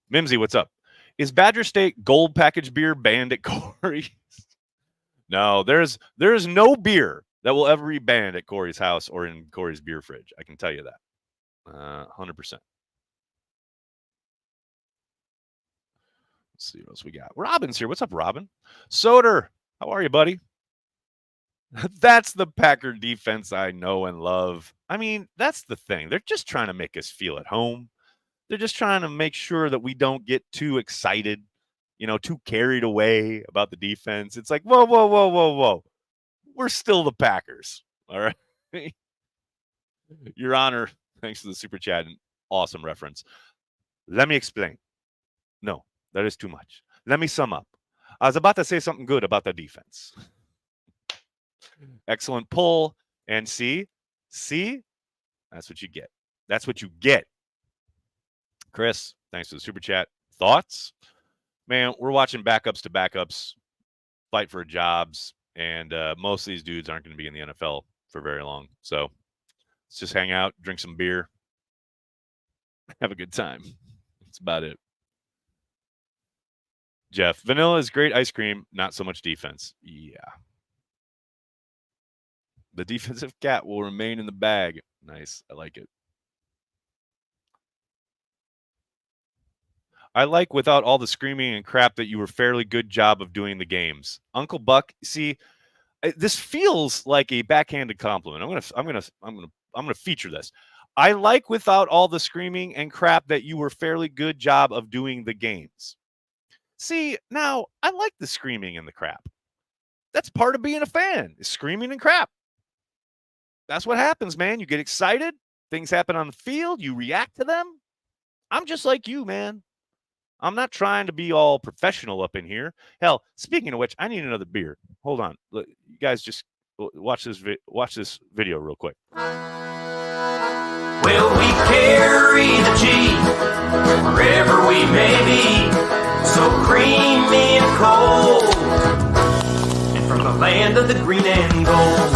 Mimsy, what's up? Is Badger State gold package beer banned at Corey's? No, there's no beer that will ever be banned at Corey's house or in Corey's beer fridge. I can tell you that. 100%. Let's see what else we got. Robin's here. What's up, Robin? Soder, how are you, buddy? That's the Packer defense I know and love. I mean, that's the thing. They're just trying to make us feel at home. They're just trying to make sure that we don't get too excited, you know, too carried away about the defense. It's like, whoa, whoa, whoa, whoa, whoa. We're still the Packers. All right. Your Honor, thanks for the super chat and awesome reference. Let me explain. No, that is too much. Let me sum up. I was about to say something good about the defense. Excellent pull. And see, that's what you get. That's what you get. Chris, thanks for the super chat. Thoughts? Man, we're watching backups to backups fight for jobs, and most of these dudes aren't going to be in the NFL for very long. So let's just hang out, drink some beer, have a good time. That's about it. Jeff, vanilla is great ice cream, not so much defense. Yeah. The defensive cat will remain in the bag. Nice. I like it. I like without all the screaming and crap that you were fairly good job of doing the games. Uncle Buck, see, this feels like a backhanded compliment. I'm gonna feature this. I like without all the screaming and crap that you were fairly good job of doing the games. See, now I like the screaming and the crap. That's part of being a fan, is screaming and crap. That's what happens, man. You get excited. Things happen on the field. You react to them. I'm just like you, man. I'm not trying to be all professional up in here. Hell, speaking of which, I need another beer. Hold on. Look, you guys just watch this video real quick. Well, we carry the G wherever we may be, so creamy and cold, and from the land of the green and gold.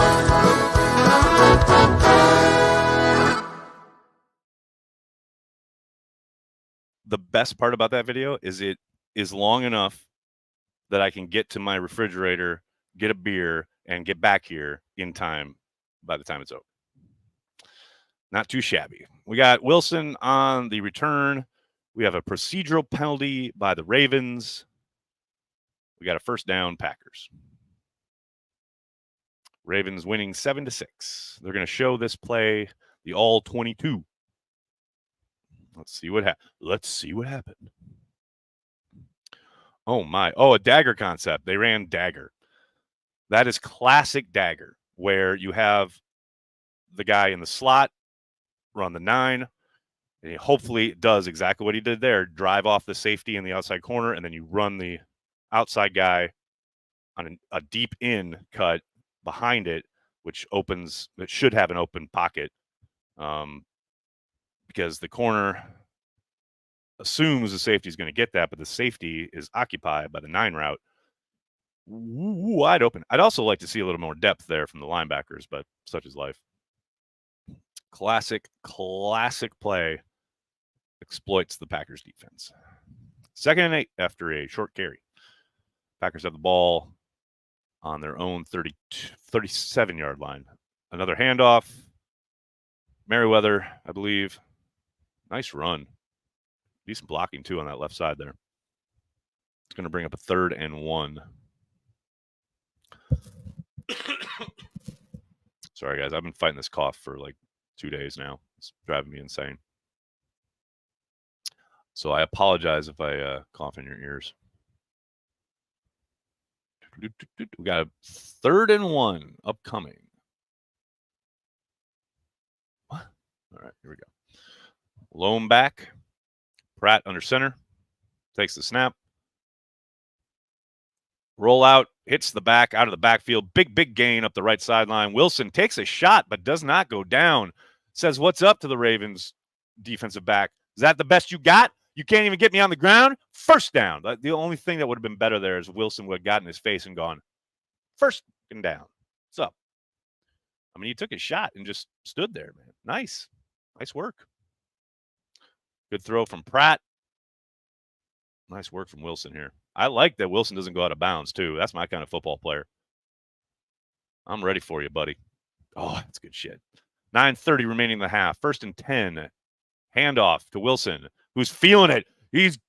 The best part about that video is it is long enough that I can get to my refrigerator, get a beer, and get back here in time by the time it's over. Not too shabby. We got Wilson on the return. We have a procedural penalty by the Ravens. We got a first down, Packers. Ravens winning 7-6. They're going to show this play, the all 22. Let's see what happened. Oh, my. Oh, a dagger concept. They ran dagger. That is classic dagger, where you have the guy in the slot run the 9, and he hopefully does exactly what he did there, drive off the safety in the outside corner, and then you run the outside guy on a deep in cut behind it, which opens, it should have an open pocket, because the corner assumes the safety is going to get that, but the safety is occupied by the 9 route. Wide open. I'd also like to see a little more depth there from the linebackers, but such is life. Classic play exploits the Packers defense. 2nd and 8 after a short carry. Packers have the ball on their own 37-yard line. Another handoff. Merriweather, I believe. Nice run. Decent blocking, too, on that left side there. It's going to bring up a 3rd and 1. Sorry, guys. I've been fighting this cough for like 2 days now. It's driving me insane. So I apologize if I cough in your ears. We got a 3rd and 1 upcoming. What? All right, here we go. Lone back. Pratt under center. Takes the snap. Roll out. Hits the back out of the backfield. Big gain up the right sideline. Wilson takes a shot but does not go down. Says, "What's up?" to the Ravens defensive back. "Is that the best you got? You can't even get me on the ground?" 1st down. The only thing that would have been better there is Wilson would have gotten his face and gone, "First and down. What's up?" I mean, he took a shot and just stood there, man. Nice work. Good throw from Pratt. Nice work from Wilson here. I like that Wilson doesn't go out of bounds, too. That's my kind of football player. I'm ready for you, buddy. Oh, that's good shit. 9:30 remaining in the half. 1st and 10. Handoff to Wilson, who's feeling it. He's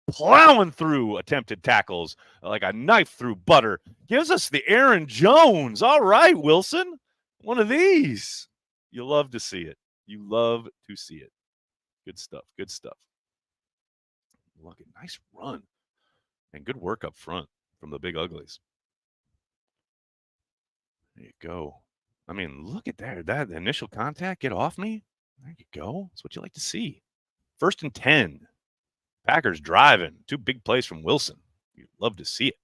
plowing through attempted tackles like a knife through butter. Gives us the Aaron Jones. All right, Wilson. One of these. You love to see it. You love to see it. Good stuff. Look at nice run. And good work up front from the Big Uglies. There you go. I mean, look at there. That initial contact, get off me. There you go. That's what you like to see. 1st and 10. Packers driving. 2 big plays from Wilson. You'd love to see it.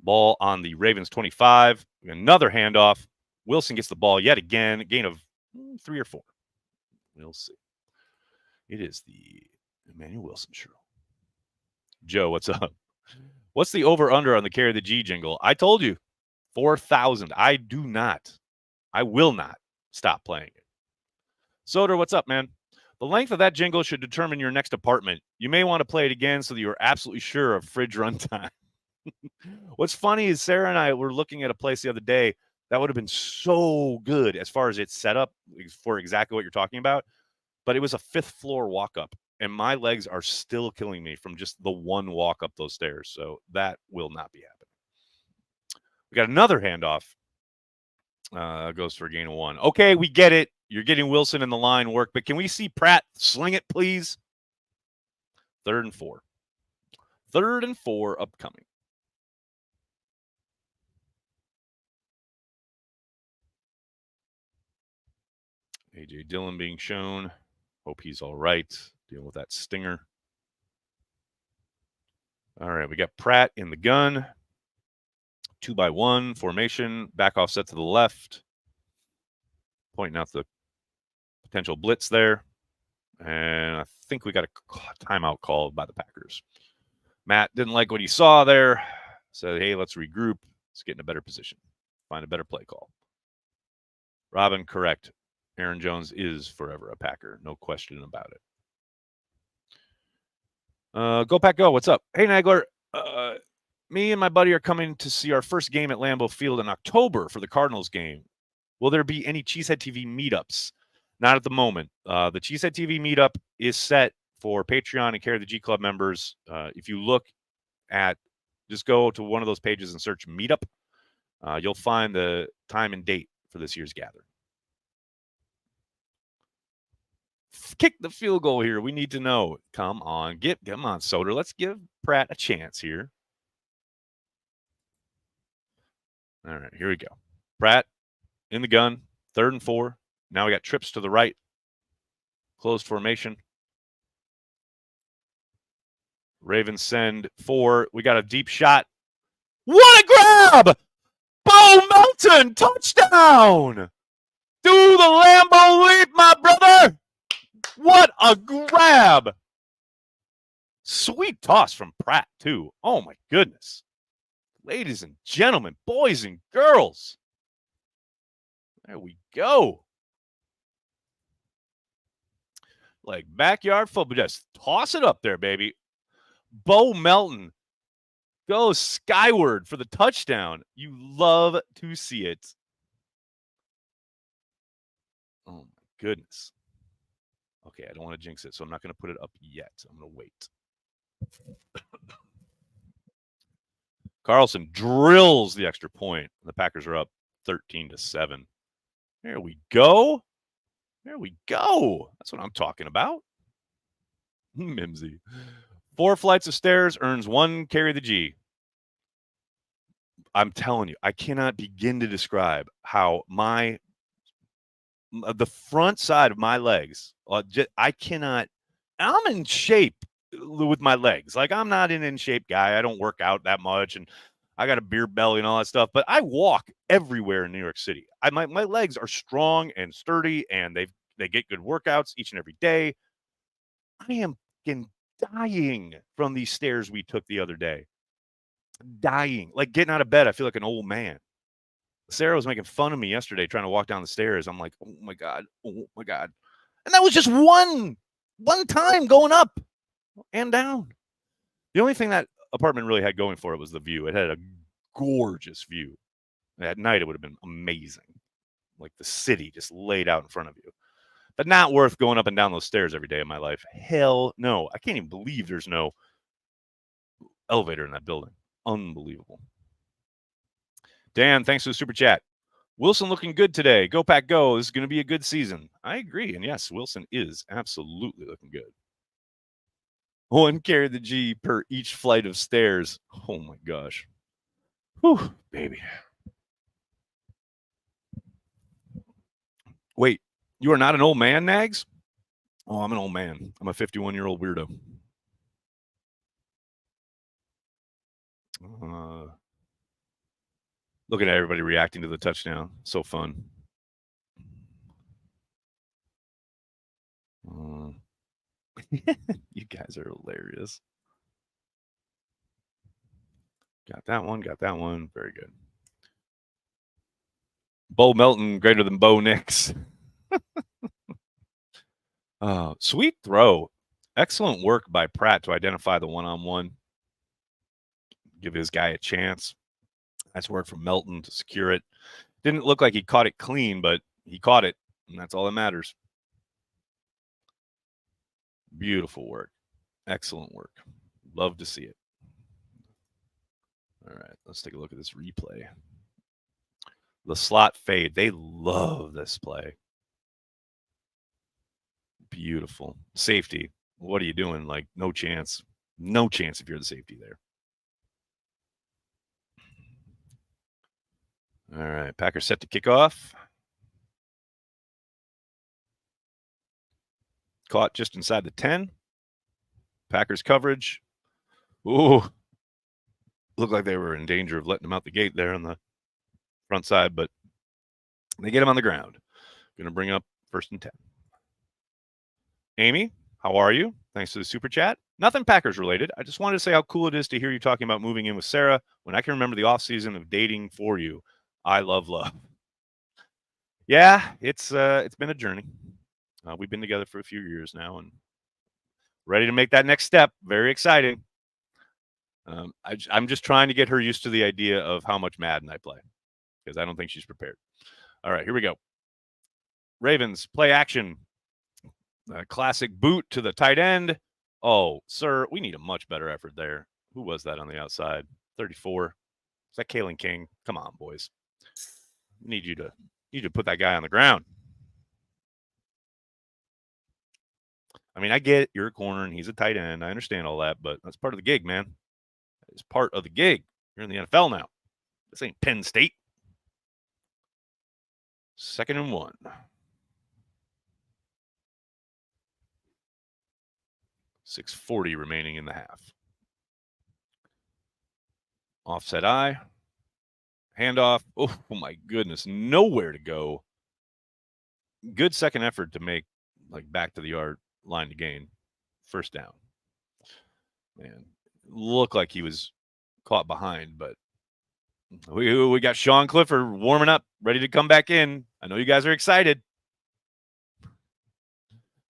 Ball on the Ravens 25. Another handoff. Wilson gets the ball yet again. A gain of 3 or 4. We'll see. It is the Emmanuel Wilson show. Joe, what's up? What's the over-under on the Carry the G jingle? I told you, 4,000. I will not stop playing it. Soder, what's up, man? The length of that jingle should determine your next apartment. You may want to play it again so that you're absolutely sure of fridge runtime. What's funny is Sarah and I were looking at a place the other day that would have been so good as far as its setup for exactly what you're talking about, but it was a 5th floor walk-up. And my legs are still killing me from just the one walk up those stairs. So that will not be happening. We got another handoff. Goes for a gain of 1. Okay, we get it. You're getting Wilson in the line work, but can we see Pratt sling it, please? 3rd and 4. 3rd and 4 upcoming. A.J. Dillon being shown. Hope he's all right. Dealing with that stinger. All right, we got Pratt in the gun. 2-by-1 formation. Back offset to the left. Pointing out the potential blitz there. And I think we got a timeout called by the Packers. Matt didn't like what he saw there. Said, hey, let's regroup. Let's get in a better position. Find a better play call. Robin, correct. Aaron Jones is forever a Packer. No question about it. Go Pack Go. What's up? Hey, Nagler. Me and my buddy are coming to see our first game at Lambeau Field in October for the Cardinals game. Will there be any Cheesehead TV meetups? Not at the moment. The Cheesehead TV meetup is set for Patreon and Carry the G Club members. If you look at, just go to one of those pages and search meetup. You'll find the time and date for this year's gathering. Kick the field goal here. We need to know. Come on, come on, Soder. Let's give Pratt a chance here. All right, here we go. Pratt in the gun, 3rd and 4. Now we got trips to the right. Closed formation. Ravens send 4. We got a deep shot. What a grab! Bo Melton, touchdown! Do the Lambeau leap, my brother! What a grab! Sweet toss from Pratt, too. Oh, my goodness. Ladies and gentlemen, boys and girls. There we go. Like backyard football. Just toss it up there, baby. Bo Melton goes skyward for the touchdown. You love to see it. Oh, my goodness. Okay, I don't want to jinx it, so I'm not going to put it up yet. I'm going to wait. Carlson drills the extra point. The Packers are up 13-7. There we go. There we go. That's what I'm talking about. Mimsy. 4 flights of stairs earns 1 carry the G. I'm telling you, I cannot begin to describe how the front side of my legs, I cannot, I'm in shape with my legs. Like, I'm not an in-shape guy. I don't work out that much, and I got a beer belly and all that stuff, but I walk everywhere in New York City. My legs are strong and sturdy, and they get good workouts each and every day. I am dying from these stairs we took the other day. Dying. Like, getting out of bed, I feel like an old man. Sarah was making fun of me yesterday trying to walk down the stairs. I'm like, oh my God. And that was just one time going up and down. The only thing that apartment really had going for it was the view. It had a gorgeous view. At night, it would have been amazing. Like the city just laid out in front of you. But not worth going up and down those stairs every day of my life. Hell no. I can't even believe there's no elevator in that building. Unbelievable. Dan, thanks for the super chat. Wilson looking good today. Go Pack Go. This is going to be a good season. I agree. And yes, Wilson is absolutely looking good. 1 carry the G per each flight of stairs. Oh my gosh. Whew, baby. Wait, you are not an old man, Nags? Oh, I'm an old man. I'm a 51-year-old weirdo. Looking at everybody reacting to the touchdown. So fun. You guys are hilarious. Got that one. Very good. Bo Melton greater than Bo Nix. Sweet throw. Excellent work by Pratt to identify the one-on-one. Give his guy a chance. Nice work from Melton to secure it. Didn't look like he caught it clean, but he caught it, and that's all that matters. Beautiful work. Excellent work. Love to see it. All right, let's take a look at this replay. The slot fade. They love this play. Beautiful. Safety. What are you doing? Like, no chance. No chance if you're the safety there. All right, Packers set to kick off. Caught just inside the 10. Packers coverage. Ooh. Looked like they were in danger of letting him out the gate there on the front side, but they get him on the ground. Going to bring up 1st and 10. Amy, how are you? Thanks for the super chat. Nothing Packers related. I just wanted to say how cool it is to hear you talking about moving in with Sarah when I can remember the offseason of dating for you. I love. Yeah, it's been a journey. We've been together for a few years now and ready to make that next step. Very exciting. I'm just trying to get her used to the idea of how much Madden I play because I don't think she's prepared. All right, here we go. Ravens play action. Classic boot to the tight end. Oh, sir, we need a much better effort there. Who was that on the outside? 34. Is that Kalen King? Come on, boys. Need you to put that guy on the ground. I mean, I get it. You're a corner and he's a tight end. I understand all that, but that's part of the gig, man. It's part of the gig. You're in the NFL now. This ain't Penn State. 2nd and 1. .640 remaining in the half. Offset eye. Handoff. Oh, my goodness. Nowhere to go. Good second effort to make, like, back to the yard line to gain. 1st down. Man, looked like he was caught behind, but we got Sean Clifford warming up, ready to come back in. I know you guys are excited.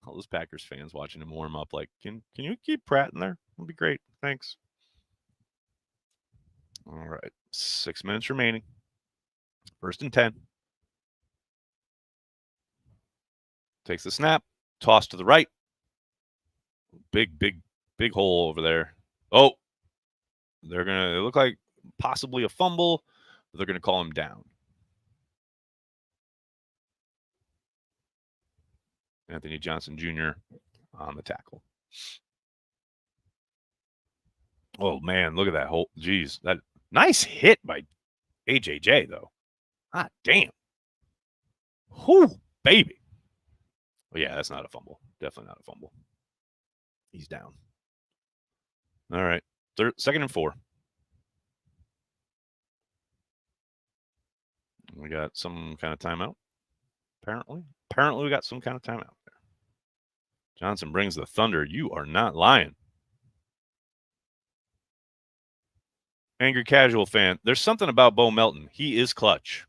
All those Packers fans watching him warm up, like, can you keep Pratt in there? That'd be great. Thanks. All right, 6 minutes remaining. 1st and 10. Takes the snap, toss to the right. Big hole over there. Oh, it look like possibly a fumble, but they're gonna call him down. Anthony Johnson Jr. on the tackle. Oh man, look at that hole. Jeez, that nice hit by AJJ though. Ah, damn. Whoo, baby. Well, yeah, that's not a fumble. Definitely not a fumble. He's down. All right, 2nd and 4. We got some kind of timeout. Apparently we got some kind of timeout there. Johnson brings the thunder. You are not lying. Angry casual fan. There's something about Bo Melton. He is clutch.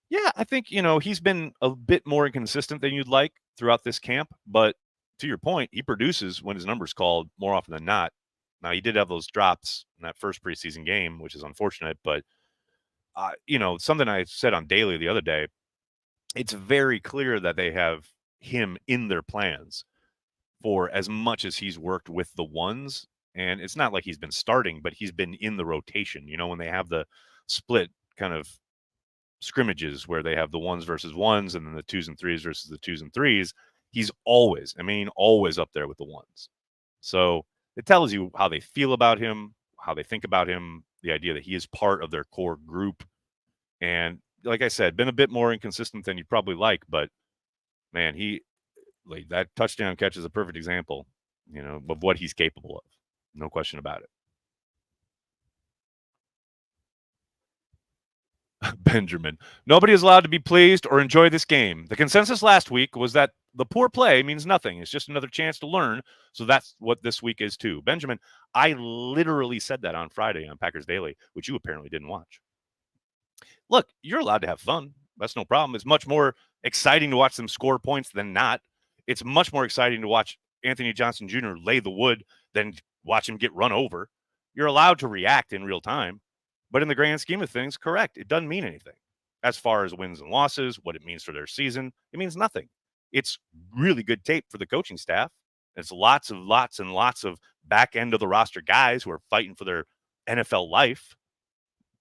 Yeah, I think, he's been a bit more inconsistent than you'd like throughout this camp. But to your point, he produces when his number's called more often than not. Now, he did have those drops in that first preseason game, which is unfortunate. But, something I said on Daily the other day, it's very clear that they have him in their plans for as much as he's worked with the ones. And it's not like he's been starting, but he's been in the rotation. When they have the split kind of scrimmages where they have the 1s versus 1s and then the 2s and 3s versus the 2s and 3s, he's always up there with the 1s. So it tells you how they feel about him, how they think about him, the idea that he is part of their core group. And like I said, been a bit more inconsistent than you'd probably like, but man, that touchdown catch is a perfect example, of what he's capable of. No question about it. Benjamin. Nobody is allowed to be pleased or enjoy this game. The consensus last week was that the poor play means nothing. It's just another chance to learn. So that's what this week is too. Benjamin, I literally said that on Friday on Packers Daily, which you apparently didn't watch. Look, you're allowed to have fun. That's no problem. It's much more exciting to watch them score points than not. It's much more exciting to watch Anthony Johnson Jr. lay the wood than watch him get run over. You're allowed to react in real time. But in the grand scheme of things, correct, it doesn't mean anything. As far as wins and losses, what it means for their season, it means nothing. It's really good tape for the coaching staff. It's lots and lots of back end of the roster guys who are fighting for their NFL life,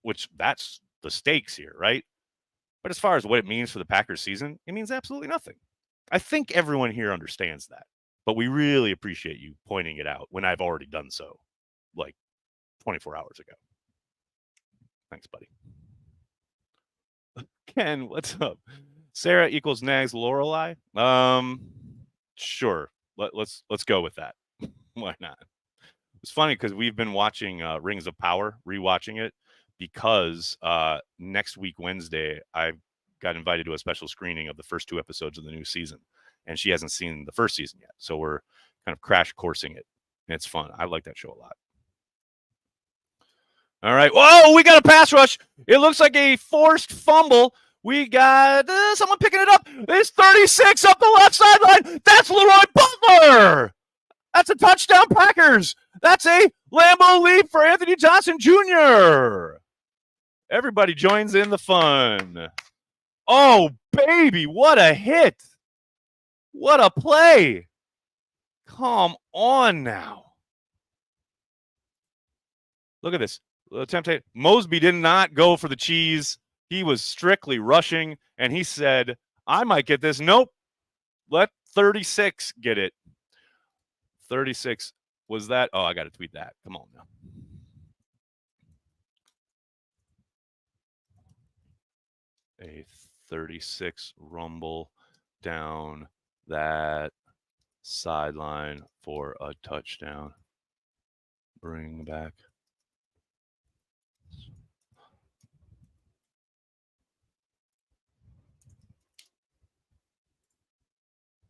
which that's the stakes here, right? But as far as what it means for the Packers season, it means absolutely nothing. I think everyone here understands that. But we really appreciate you pointing it out when I've already done so, like 24 hours ago. Thanks, buddy. Ken, what's up? Sarah equals Nags Lorelei. Sure. Let's go with that. Why not? It's funny because we've been watching Rings of Power, rewatching it, because next week, Wednesday, I got invited to a special screening of the first 2 episodes of the new season, and she hasn't seen the first season yet. So we're kind of crash coursing it, and it's fun. I like that show a lot. All right. Whoa, we got a pass rush. It looks like a forced fumble. We got someone picking it up. It's 36 up the left sideline. That's Leroy Butler. That's a touchdown, Packers. That's a Lambeau lead for Anthony Johnson Jr. Everybody joins in the fun. Oh, baby, what a hit. What a play. Come on now. Look at this. Attempted. Mosby did not go for the cheese. He was strictly rushing, and he said, I might get this. Nope. Let 36 get it. 36. Was that? Oh, I got to tweet that. Come on now. A 36 rumble down that sideline for a touchdown. Bring back.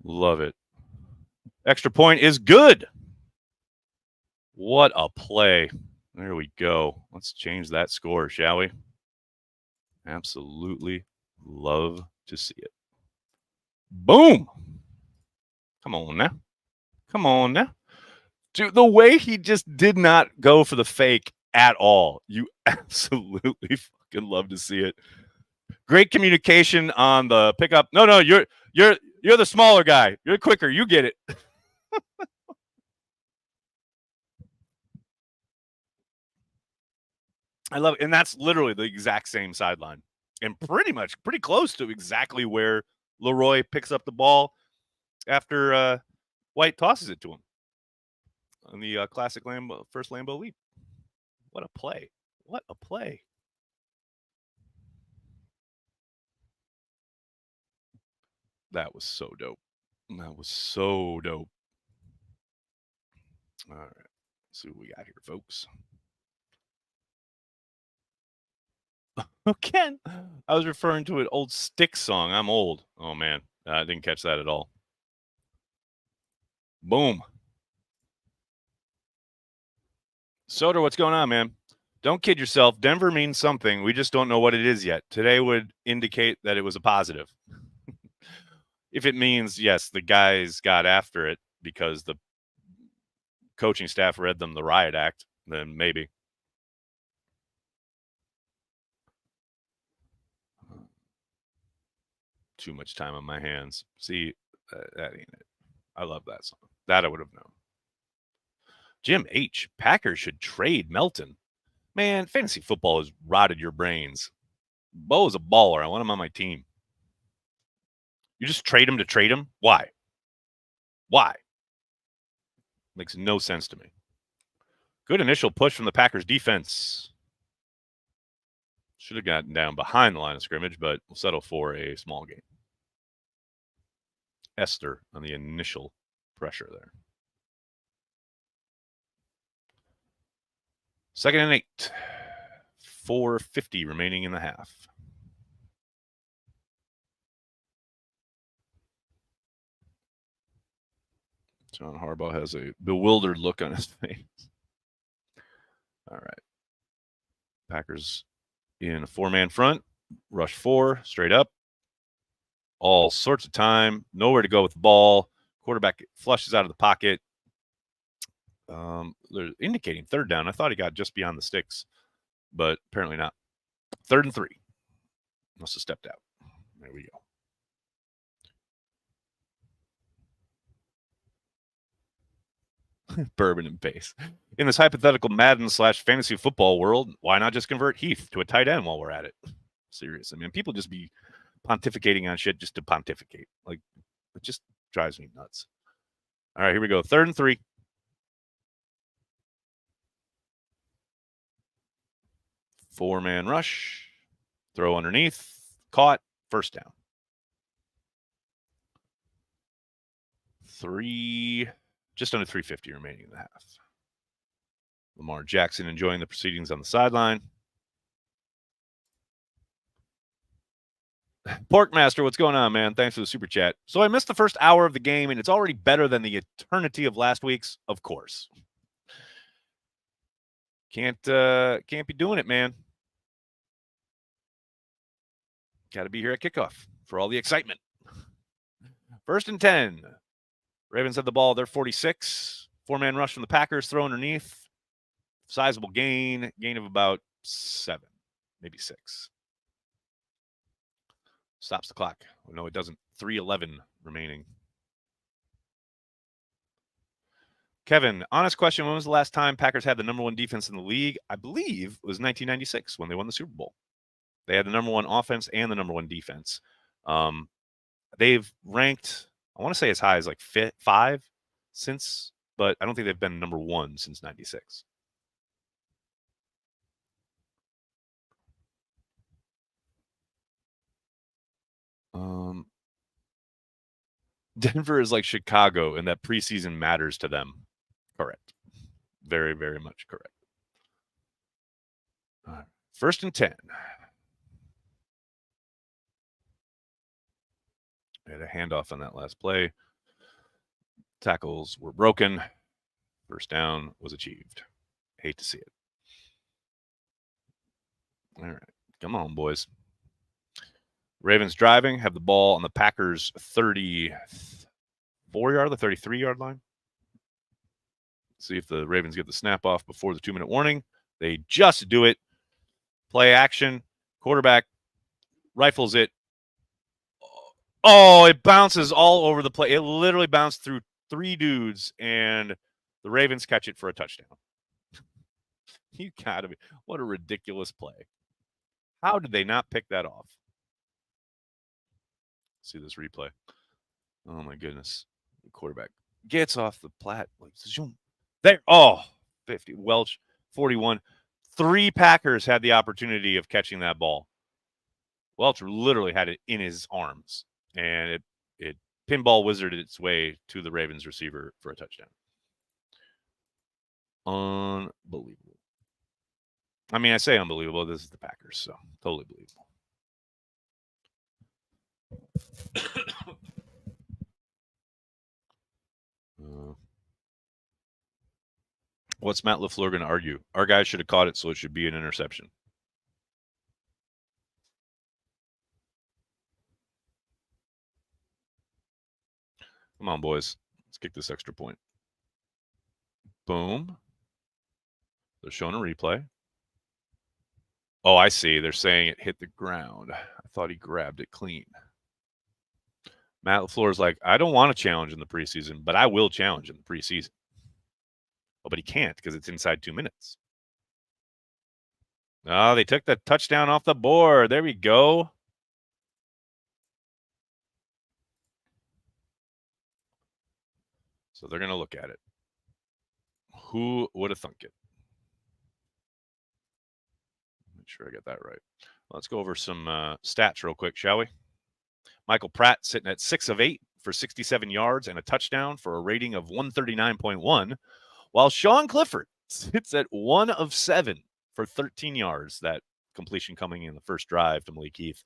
Love it. Extra point is good. What a play. There we go. Let's change that score, shall we? Absolutely love to see it. Boom. Come on now. Come on now. Dude, the way he just did not go for the fake at all. You absolutely fucking love to see it. Great communication on the pickup. No, you're the smaller guy. You're quicker. You get it. I love it. And that's literally the exact same sideline. And pretty close to exactly where Leroy picks up the ball after White tosses it to him on the classic first Lambeau leap. What a play. What a play. That was so dope. That was so dope. All right. Let's see what we got here, folks. Ken, I was referring to an old Styx song. I'm old. Oh, man. I didn't catch that at all. Boom. Soder, what's going on, man? Don't kid yourself. Denver means something. We just don't know what it is yet. Today would indicate that it was a positive. If it means, yes, the guys got after it because the coaching staff read them the riot act, then maybe. Too much time on my hands. See, that ain't it. I love that song. That I would have known. Jim H. Packers should trade Melton. Man, fantasy football has rotted your brains. Bo's a baller. I want him on my team. You just trade him to trade him? Why? Why? Makes no sense to me. Good initial push from the Packers defense. Should have gotten down behind the line of scrimmage, but we'll settle for a small gain. Esther on the initial pressure there. 2nd and 8. 4:50 remaining in the half. John Harbaugh has a bewildered look on his face. All right. Packers in a 4-man front. Rush 4, straight up. All sorts of time. Nowhere to go with the ball. Quarterback flushes out of the pocket. They're indicating 3rd down. I thought he got just beyond the sticks, but apparently not. 3rd and 3. Must have stepped out. There we go. Bourbon and pace. In this hypothetical Madden / fantasy football world, why not just convert Heath to a tight end while we're at it? Seriously, man. People just be pontificating on shit just to pontificate. Like, it just drives me nuts. All right, here we go. 3rd and 3. Four-man rush. Throw underneath. Caught. 1st down. 3. Just under 3:50 remaining in the half. Lamar Jackson enjoying the proceedings on the sideline. Porkmaster, what's going on, man? Thanks for the super chat. So I missed the first hour of the game, and it's already better than the eternity of last week's, of course. Can't be doing it, man. Got to be here at kickoff for all the excitement. 1st and 10. Ravens have the ball. They're 46. 4-man rush from the Packers. Throw underneath. Sizable gain. Gain of about 7, maybe 6. Stops the clock. No, it doesn't. 3:11 remaining. Kevin, honest question. When was the last time Packers had the number 1 defense in the league? I believe it was 1996 when they won the Super Bowl. They had the number 1 offense and the number 1 defense. They've ranked, I want to say as high as like 5 since, but I don't think they've been number 1 since 96. Denver is like Chicago in that preseason matters to them. Correct. Very, very much correct. All right. 1st and 10. Had a handoff on that last play. Tackles were broken. 1st down was achieved. Hate to see it. All right. Come on, boys. Ravens driving, have the ball on the Packers 34-yard, the 33-yard line. See if the Ravens get the snap off before the 2-minute warning. They just do it. Play action. Quarterback rifles it. Oh, it bounces all over the play. It literally bounced through 3 dudes, and the Ravens catch it for a touchdown. You gotta be. What a ridiculous play. How did they not pick that off? See this replay. Oh, my goodness. The quarterback gets off the plat. There. Oh, 50. Welch, 41. 3 Packers had the opportunity of catching that ball. Welch literally had it in his arms, and it pinball wizarded its way to the Ravens receiver for a touchdown. Unbelievable. I mean, I say unbelievable. This is the Packers, so totally believable. What's Matt LaFleur going to argue? Our guy should have caught it, so it should be an interception. Come on, boys. Let's kick this extra point. Boom. They're showing a replay. Oh, I see. They're saying it hit the ground. I thought he grabbed it clean. Matt LaFleur's like, I don't want to challenge in the preseason, but I will challenge in the preseason. Oh, but he can't because it's inside 2 minutes. Oh, they took the touchdown off the board. There we go. So they're going to look at it. Who would have thunk it? Make sure I get that right. Let's go over some stats real quick, shall we? Michael Pratt sitting at 6 of 8 for 67 yards and a touchdown for a rating of 139.1, while Sean Clifford sits at 1 of 7 for 13 yards. That completion coming in the first drive to Malik Heath.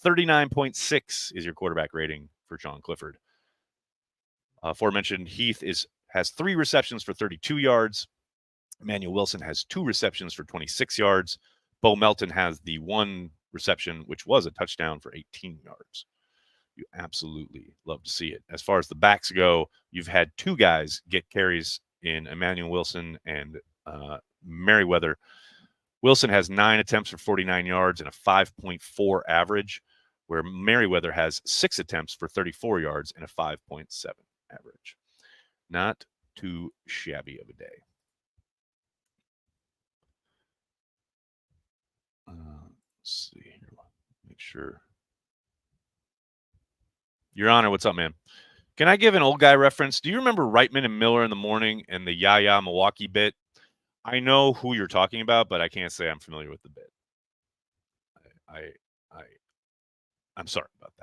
39.6 is your quarterback rating for Sean Clifford. Aforementioned Heath has 3 receptions for 32 yards. Emmanuel Wilson has 2 receptions for 26 yards. Bo Melton has the 1 reception, which was a touchdown for 18 yards. You absolutely love to see it. As far as the backs go, you've had 2 guys get carries in Emmanuel Wilson and Merriweather. Wilson has 9 attempts for 49 yards and a 5.4 average, where Merriweather has 6 attempts for 34 yards and a 5.7 average. Not too shabby of a day. Let's see here. Make sure. Your Honor, what's up, man? Can I give an old guy reference? Do you remember Reitman and Miller in the Morning and the Yaya Milwaukee bit? I know who you're talking about, but I can't say I'm familiar with the bit. I'm sorry about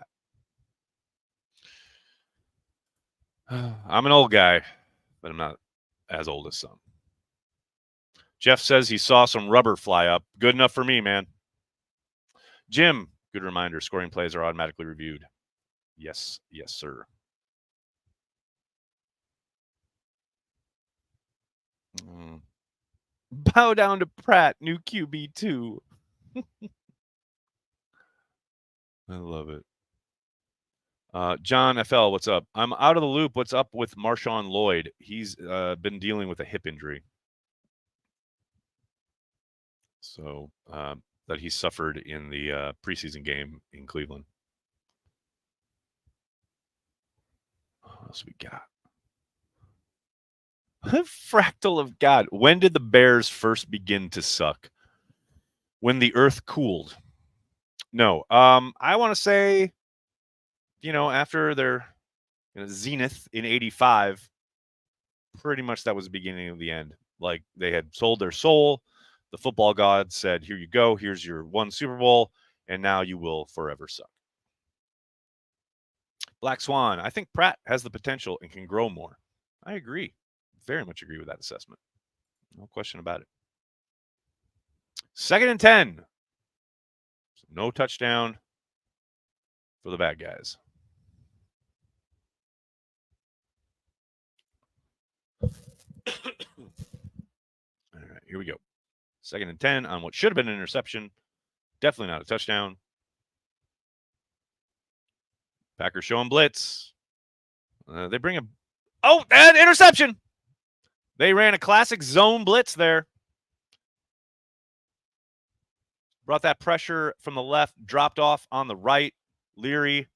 that. I'm an old guy, but I'm not as old as some. Jeff says he saw some rubber fly up. Good enough for me, man. Jim, good reminder, scoring plays are automatically reviewed. Yes, sir. Bow down to Pratt, new QB2. I love it. John FL, what's up? I'm out of the loop. What's up with Marshawn Lloyd? He's been dealing with a hip injury. So that he suffered in the preseason game in Cleveland. What else we got? Fractal of God. When did the Bears first begin to suck? When the earth cooled. No. I want to say, after their zenith in 85, pretty much that was the beginning of the end. Like, they had sold their soul. The football god said, here you go. Here's your 1 Super Bowl. And now you will forever suck. Black Swan, I think Pratt has the potential and can grow more. I agree. Very much agree with that assessment. No question about it. 2nd and 10. No touchdown for the bad guys. All right, here we go. 2nd and 10 on what should have been an interception. Definitely not a touchdown. Packers showing blitz. They bring a... Oh, and interception! They ran a classic zone blitz there. Brought that pressure from the left, dropped off on the right. Leary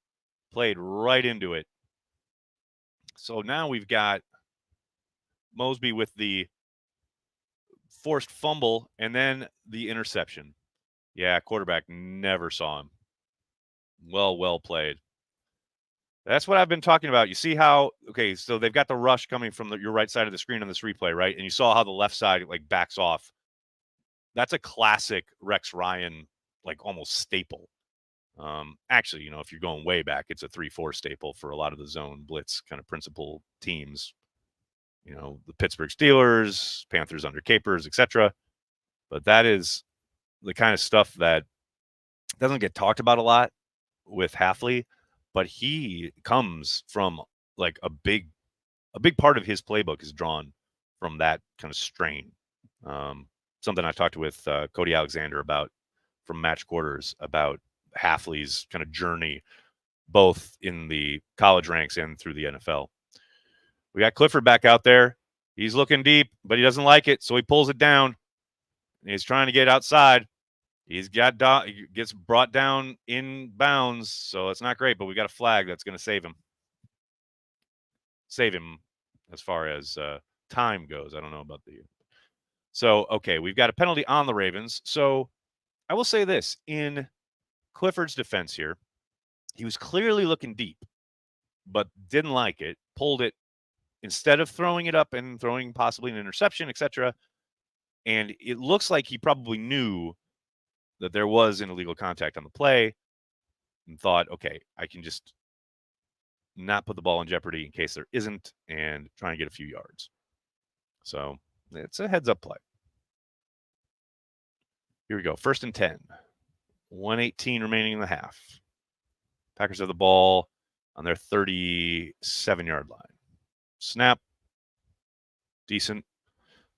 played right into it. So now we've got Mosby with the forced fumble and then the interception. Yeah, quarterback never saw him. Well played. That's what I've been talking about. You see how, okay, so they've got the rush coming from your right side of the screen on this replay, right? And you saw how the left side like backs off. That's a classic Rex Ryan, like almost staple. Actually, if you're going way back, it's a 3-4 staple for a lot of the zone blitz kind of principal teams. The Pittsburgh Steelers, Panthers under Capers, etc. But that is the kind of stuff that doesn't get talked about a lot with Hafley, but he comes from like a big part of his playbook is drawn from that kind of strain. Something I talked with Cody Alexander about from Match Quarters about Hafley's kind of journey, both in the college ranks and through the NFL. We got Clifford back out there. He's looking deep, but he doesn't like it, so he pulls it down. He's trying to get outside. He gets brought down in bounds, so it's not great, but we got a flag that's going to save him. Save him as far as time goes. I don't know about the... So, okay, we've got a penalty on the Ravens. So I will say this. In Clifford's defense here, he was clearly looking deep, but didn't like it, pulled it, instead of throwing it up and throwing possibly an interception, etc. And it looks like he probably knew that there was an illegal contact on the play and thought, okay, I can just not put the ball in jeopardy in case there isn't and try and get a few yards. So it's a heads-up play. Here we go. 1st and 10. 1:18 remaining in the half. Packers have the ball on their 37-yard line. Snap. Decent.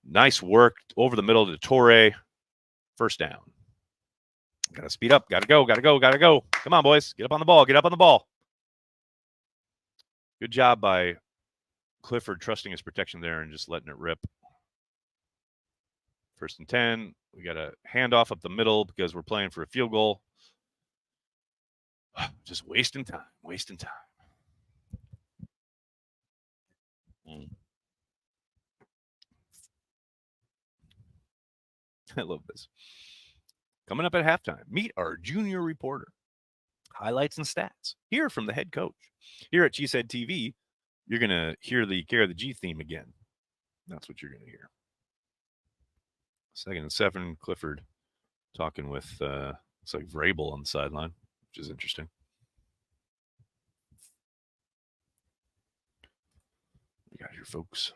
Nice work over the middle to Torre. 1st down. Got to speed up. Got to go. Come on, boys. Get up on the ball. Good job by Clifford trusting his protection there and just letting it rip. 1st and 10. We got a handoff up the middle because we're playing for a field goal. Just wasting time. I love this. Coming up at halftime, meet our junior reporter. Highlights and stats. Hear from the head coach. Here at CHTV, you're going to hear the Care of the G theme again. That's what you're going to hear. 2nd and 7, Clifford talking with, looks like Vrabel on the sideline, which is interesting. We got here, folks.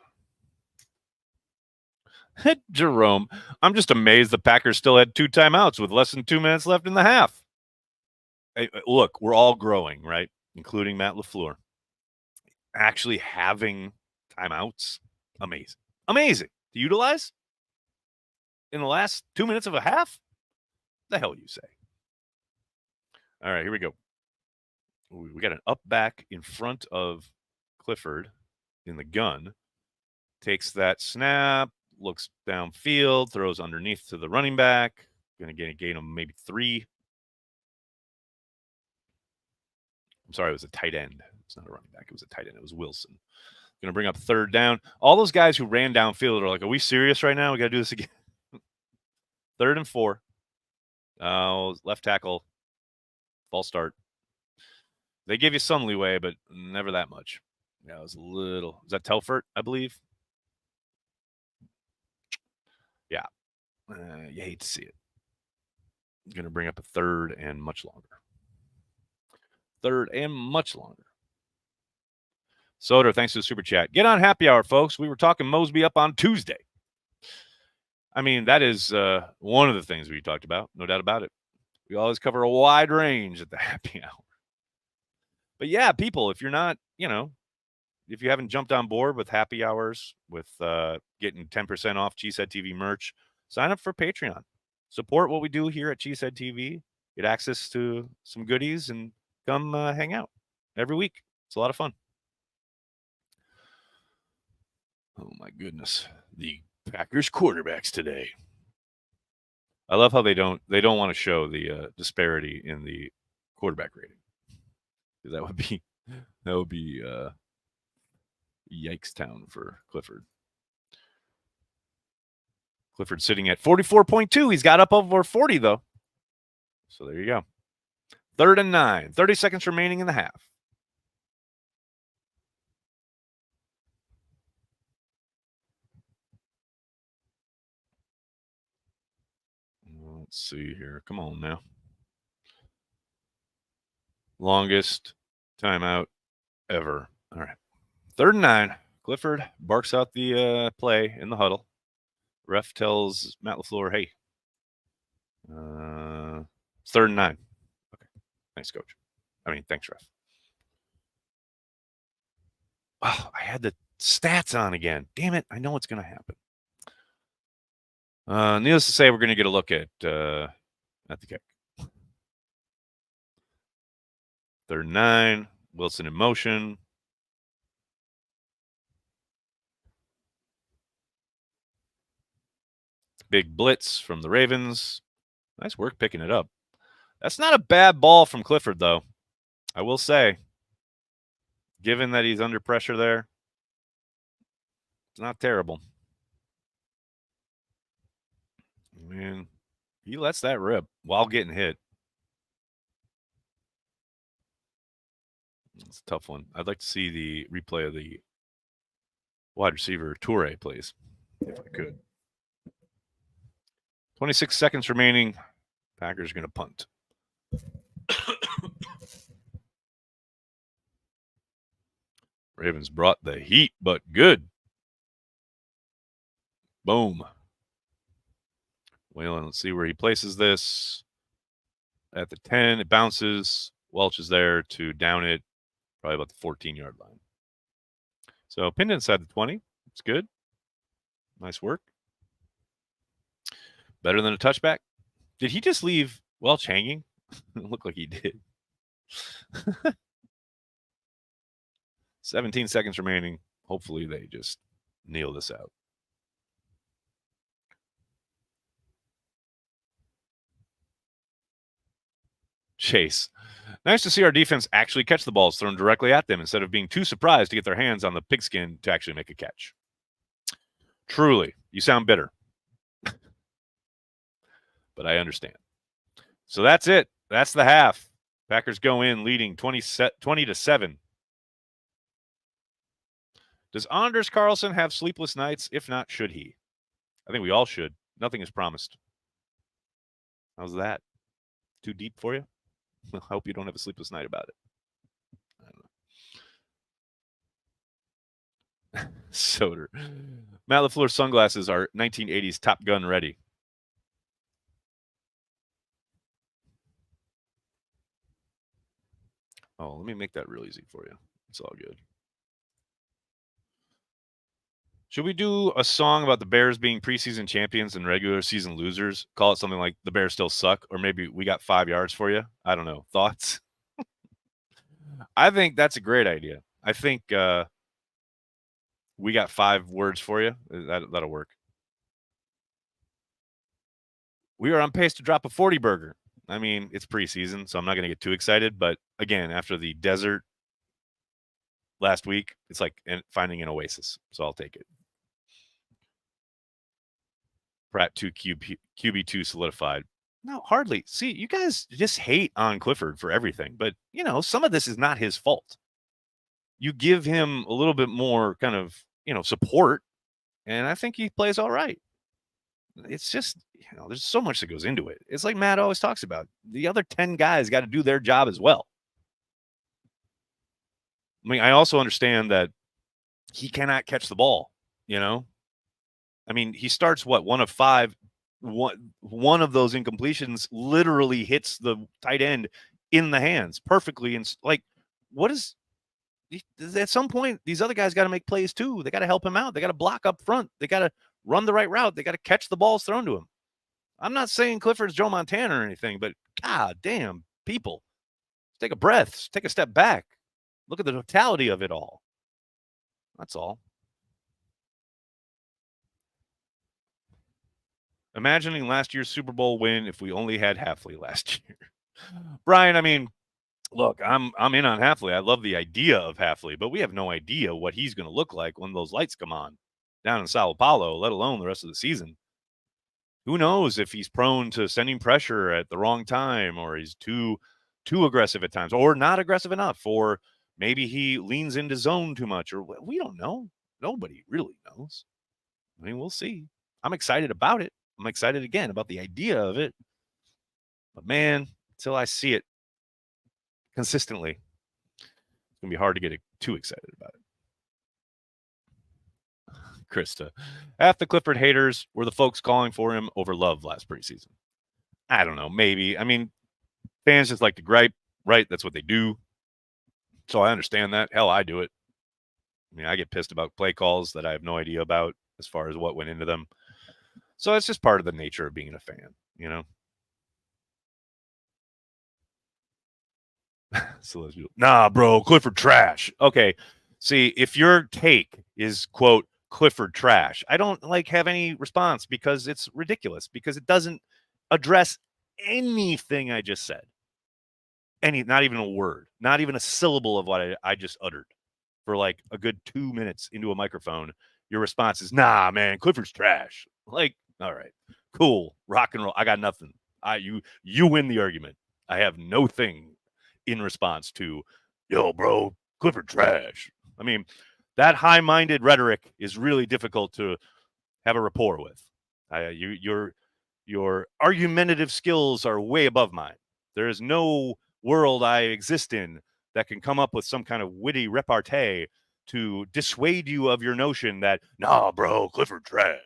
Jerome, I'm just amazed the Packers still had 2 timeouts with less than 2 minutes left in the half. Hey, look, we're all growing, right? Including Matt LaFleur. Actually having timeouts, amazing to utilize in the last 2 minutes of a half. The hell you say? All right, here we go. We got an up back in front of Clifford in the gun. Takes that snap, looks downfield, throws underneath to the running back. Going to get a gain of maybe 3. I'm sorry, it was a tight end. It's not a running back. It was a tight end. It was Wilson. Going to bring up 3rd down. All those guys who ran downfield are like, are we serious right now? We got to do this again. 3rd and 4. Left tackle. False start. They give you some leeway, but never that much. Yeah, it was a little. Is that Telford, I believe? Yeah. You hate to see it. Going to bring up a 3rd and much longer. 3rd and much longer. Soder, thanks to the super chat. Get on happy hour, folks. We were talking Mosby up on Tuesday. I mean, that is one of the things we talked about, no doubt about it. We always cover a wide range at the happy hour. But yeah, people, if you're not, if you haven't jumped on board with happy hours, with getting 10% off Cheesehead TV merch, sign up for Patreon. Support what we do here at Cheesehead TV. Get access to some goodies and come hang out every week. It's a lot of fun. Oh, my goodness. The Packers quarterbacks today. I love how they don't want to show the disparity in the quarterback rating. That would be yikes town for Clifford. Clifford sitting at 44.2. He's got up over 40, though. So there you go. 3rd and 9. 30 seconds remaining in the half. Let's see here. Come on now. Longest timeout ever. All right. 3rd and 9. Clifford barks out the play in the huddle. Ref tells Matt LaFleur, hey, 3rd and 9. Okay. Thanks, coach. Thanks, ref. Oh, I had the stats on again. Damn it. I know what's going to happen. Needless to say, we're going to get a look at the kick. 3rd and 9. Wilson in motion. Big blitz from the Ravens. Nice work picking it up. That's not a bad ball from Clifford, though. I will say, given that he's under pressure there, it's not terrible. Man, he lets that rip while getting hit. It's a tough one. I'd like to see the replay of the wide receiver Toure, please, if I could. 26 seconds remaining. Packers are going to punt. Ravens brought the heat, but good. Boom. Whalen, let's see where he places this. At the 10, it bounces. Welch is there to down it, probably about the 14-yard line. So pinned inside the 20. It's good. Nice work. Better than a touchback. Did he just leave Welch hanging? It looked like he did. 17 seconds remaining. Hopefully they just nail this out. Chase. Nice to see our defense actually catch the balls thrown directly at them instead of being too surprised to get their hands on the pigskin to actually make a catch. Truly, you sound bitter. But I understand. So that's it. That's the half. Packers go in leading 20-7. Does Anders Carlson have sleepless nights? If not, should he? I think we all should. Nothing is promised. How's that? Too deep for you? I hope you don't have a sleepless night about it. I don't know. Soder. Matt LaFleur's sunglasses are 1980s Top Gun ready. Oh, let me make that real easy for you. It's all good. Should we do a song about the Bears being preseason champions and regular season losers? Call it something like The Bears Still Suck, or maybe We Got 5 Yards for You? I don't know. Thoughts? I think that's a great idea. I think We Got 5 words for you. That'll work. We are on pace to drop a 40 burger. I mean, it's preseason, so I'm not going to get too excited. But again, after the desert last week, it's like finding an oasis. So I'll take it. Pratt 2 QB2 solidified. No, hardly. See, you guys just hate on Clifford for everything. But, some of this is not his fault. You give him a little bit more kind of, support, and I think he plays all right. It's just, there's so much that goes into it. It's like Matt always talks about. The other 10 guys got to do their job as well. I mean, I also understand that he cannot catch the ball, I mean, he starts one of five. One of those incompletions literally hits the tight end in the hands perfectly. And what is at some point, these other guys got to make plays too. They got to help him out. They got to block up front. They got to run the right route. They got to catch the balls thrown to him. I'm not saying Clifford's Joe Montana or anything, but God damn, people, take a breath, take a step back. Look at the totality of it all. That's all. Imagining last year's Super Bowl win if we only had Hafley last year. Brian, I mean, look, I'm in on Hafley. I love the idea of Hafley, but we have no idea what he's going to look like when those lights come on down in Sao Paulo, let alone the rest of the season. Who knows if he's prone to sending pressure at the wrong time, or he's too aggressive at times, or not aggressive enough, or maybe he leans into zone too much, or we don't know. Nobody really knows. I mean, we'll see. I'm excited about it. I'm excited again about the idea of it. But man, until I see it consistently, it's going to be hard to get too excited about it. Krista, half the Clifford haters were the folks calling for him over Love last preseason. I don't know, maybe. I mean, fans just like to gripe, right? That's what they do. So I understand that. Hell, I do it. I mean, I get pissed about play calls that I have no idea about as far as what went into them. So it's just part of the nature of being a fan, So nah, bro, Clifford trash. Okay. See, if your take is, quote, Clifford trash, I don't have any response because it's ridiculous, because it doesn't address anything I just said. Not even a word, not even a syllable of what I just uttered for a good 2 minutes into a microphone. Your response is, nah, man, Clifford's trash. All right, cool, rock and roll. I got nothing. You win the argument. I have no thing in response to, yo, bro, Clifford trash. I mean, that high-minded rhetoric is really difficult to have a rapport with. Your argumentative skills are way above mine. There is no world I exist in that can come up with some kind of witty repartee to dissuade you of your notion that, nah, bro, Clifford trash.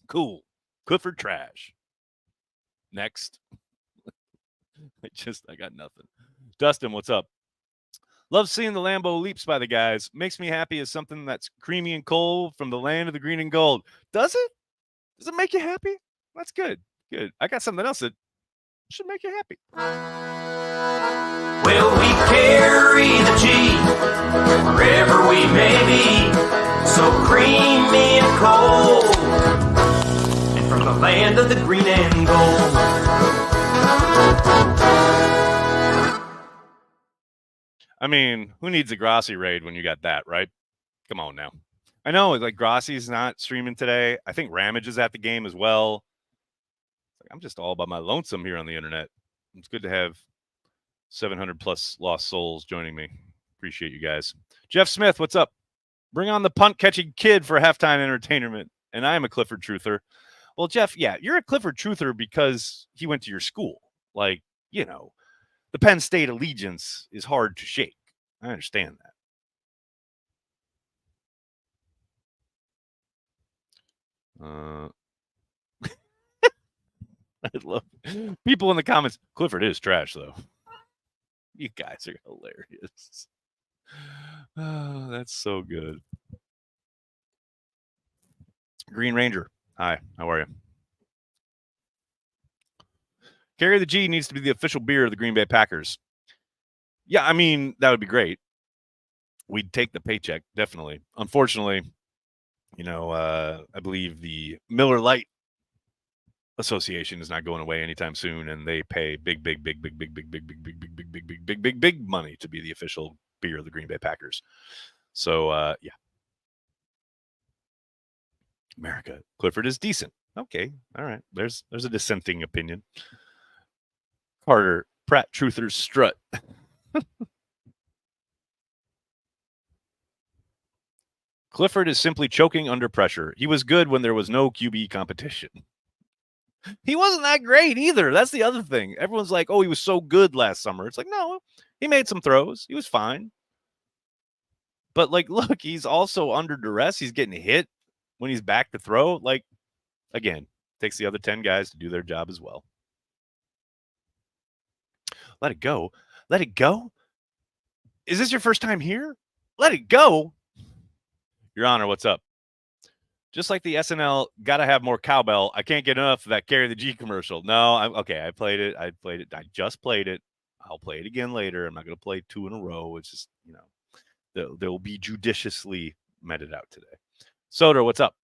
Cool. Clifford trash. Next. I got nothing. Dustin, what's up? Love seeing the Lambeau leaps by the guys. Makes me happy as something that's creamy and cold from the land of the green and gold. Does it? Does it make you happy? That's good. Good. I got something else that should make you happy. Well, we carry the G wherever we may be, so creamy and cold, and from the land of the green and gold. I mean, who needs a Grossi raid when you got that, right? Come on now. I know, Grossi's not streaming today. I think Ramage is at the game as well. I'm just all by my lonesome here on the internet. It's good to have 700 plus lost souls joining me. Appreciate you guys. Jeff Smith, what's up? Bring on the punt catching kid for halftime entertainment. And I am a Clifford truther. Well, Jeff, yeah, you're a Clifford truther because he went to your school. The Penn State allegiance is hard to shake. I understand that. I love people in the comments. Clifford is trash, though. You guys are hilarious. Oh, that's so good. Green Ranger. Hi, how are you? Carry the G needs to be the official beer of the Green Bay Packers. Yeah, I mean, that would be great. We'd take the paycheck, definitely. Unfortunately, I believe the Miller Lite Association is not going away anytime soon, and they pay big money to be the official beer of the Green Bay Packers. So, yeah. America, Clifford is decent. Okay, all right. There's a dissenting opinion. Carter, Pratt truthers strut. Clifford is simply choking under pressure. He was good when there was no QB competition. He wasn't that great either. That's the other thing. Everyone's like, oh, he was so good last summer. It's like, no, he made some throws. He was fine. But, like, look, he's also under duress. He's getting hit when he's back to throw. Like, again, takes the other 10 guys to do their job as well. Let it go. Let it go? Is this your first time here? Let it go. Your Honor, what's up? Just like the SNL, gotta have more cowbell. I can't get enough of that Carry the G commercial. No, okay. I played it. I just played it. I'll play it again later. I'm not going to play 2 in a row. It's just, they'll be judiciously meted out today. Soder, what's up?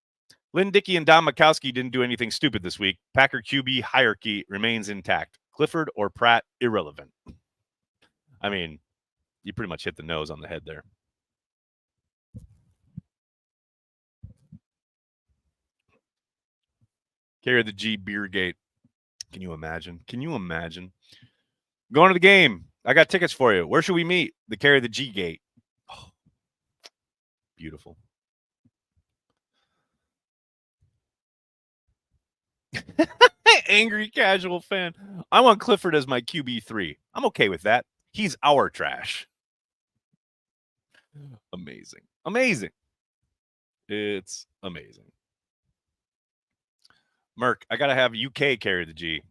Lynn Dickey and Don Mikowski didn't do anything stupid this week. Packer QB hierarchy remains intact. Clifford or Pratt, irrelevant. I mean, you pretty much hit the nose on the head there. Carry the G beer gate. Can you imagine? Going to the game. I got tickets for you. Where should we meet? The Carry the G gate. Oh, beautiful. Angry casual fan. I want Clifford as my QB3. I'm okay with that. He's our trash. Amazing. It's amazing. Merc, I got to have UK carry the G.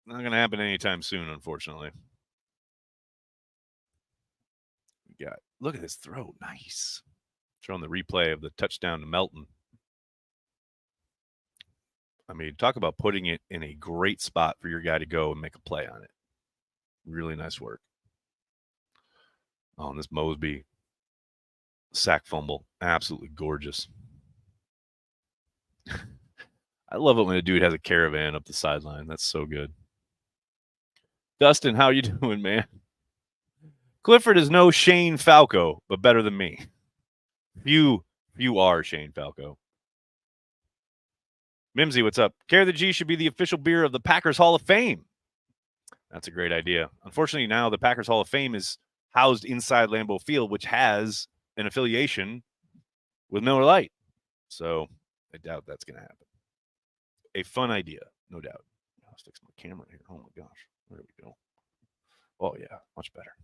Not going to happen anytime soon, unfortunately. Look at this throw. Nice. Showing the replay of the touchdown to Melton. I mean, talk about putting it in a great spot for your guy to go and make a play on it. Really nice work. Oh, and this Mosby sack fumble. Absolutely gorgeous. I love it when a dude has a caravan up the sideline. That's so good. Dustin, how you doing, man? Clifford is no Shane Falco, but better than me. You are Shane Falco. Mimsy, what's up? Carry the G should be the official beer of the Packers Hall of Fame. That's a great idea. Unfortunately, now the Packers Hall of Fame is housed inside Lambeau Field, which has an affiliation with Miller Lite. So I doubt that's going to happen. A fun idea, no doubt. Let's fix my camera here. Oh, my gosh. There we go. Oh, yeah, much better.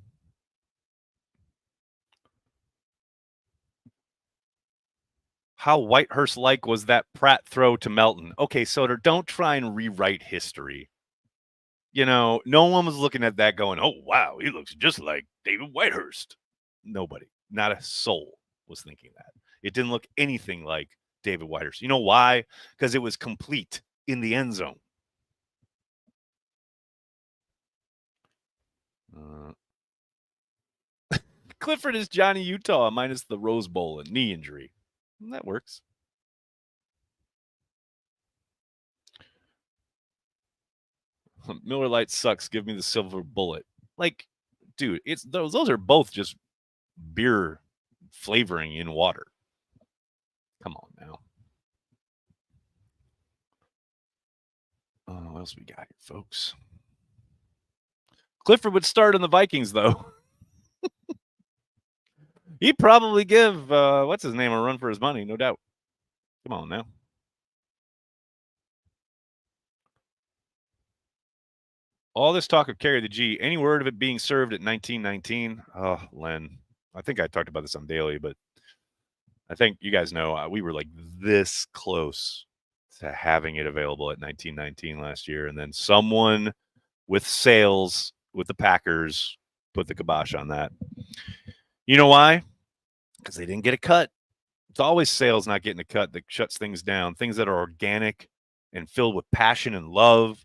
How Whitehurst-like was that Pratt throw to Melton? Okay, Soder, don't try and rewrite history. No one was looking at that going, oh, wow, he looks just like David Whitehurst. Nobody, not a soul was thinking that. It didn't look anything like David Whitehurst. You know why? Because it was complete in the end zone. Clifford is Johnny Utah minus the Rose Bowl and knee injury. That works. Miller Lite sucks. Give me the silver bullet. Like, dude, it's those are both just beer flavoring in water. Come on now. What else we got here, folks? Clifford would start on the Vikings, though. He'd probably give, what's his name, a run for his money, no doubt. Come on now. All this talk of Carry the G, any word of it being served at 1919? Oh, Len. I think I talked about this on Daily, but I think you guys know we were like this close to having it available at 1919 last year. And then someone with sales with the Packers put the kibosh on that. You know why? Because they didn't get a cut. It's always sales not getting a cut that shuts things down. Things that are organic and filled with passion and love.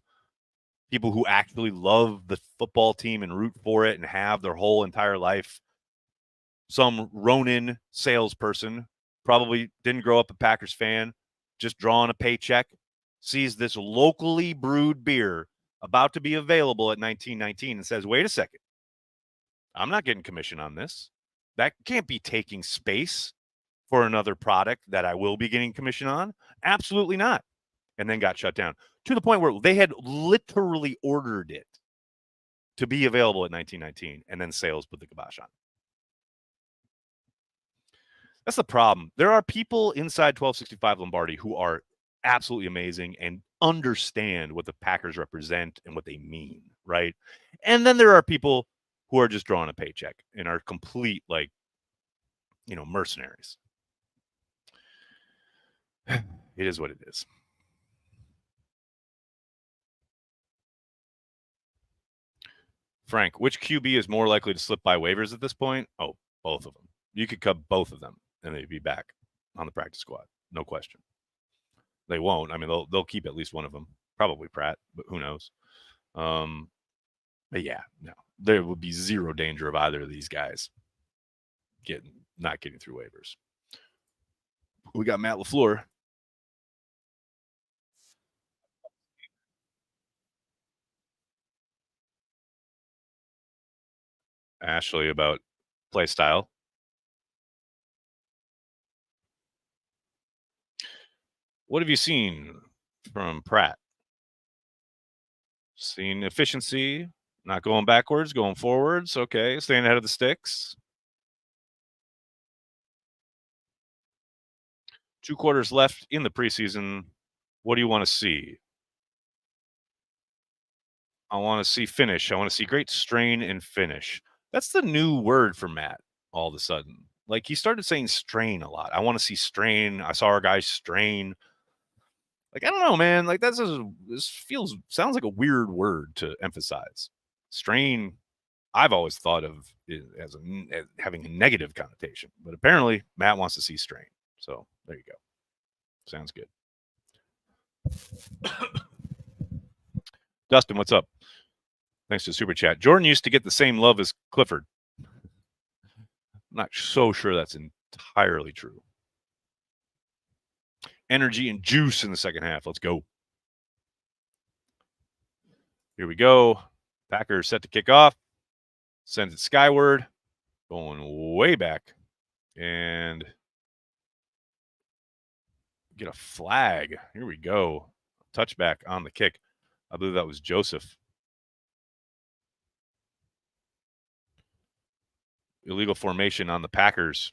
People who actually love the football team and root for it and have their whole entire life. Some Ronin salesperson probably didn't grow up a Packers fan, just drawing a paycheck, sees this locally brewed beer about to be available at 1919 and says, wait a second. I'm not getting commission on this. That can't be taking space for another product that I will be getting commission on. Absolutely not. And then got shut down to the point where they had literally ordered it to be available at 1919 and then sales put the kibosh on. That's the problem. There are people inside 1265 Lombardi who are absolutely amazing and understand what the Packers represent and what they mean, right? And then there are people who are just drawing a paycheck and are complete, like, mercenaries. It is what it is. Frank, which QB is more likely to slip by waivers at this point? Oh, both of them. You could cut both of them, and they'd be back on the practice squad. No question. They won't. I mean, they'll keep at least one of them. Probably Pratt, but who knows? But yeah, no. There would be zero danger of either of these guys not getting through waivers. We got Matt LaFleur. Ashley about play style. What have you seen from Pratt? Seen efficiency, not going backwards, going forwards. Okay, staying ahead of the sticks. 2 quarters left in the preseason. What do you want to see? I want to see finish. I want to see great strain and finish. That's the new word for Matt all of a sudden. Like, he started saying strain a lot. I want to see strain. I saw our guys strain. Like, I don't know, man. Like, this sounds like a weird word to emphasize. Strain, I've always thought of as having a negative connotation. But apparently, Matt wants to see strain. So, there you go. Sounds good. Dustin, what's up? Thanks to Super Chat. Jordan used to get the same love as Clifford. I'm not so sure that's entirely true. Energy and juice in the second half. Let's go. Here we go. Packers set to kick off. Sends it skyward. Going way back. And get a flag. Here we go. Touchback on the kick. I believe that was Joseph. Illegal formation on the Packers.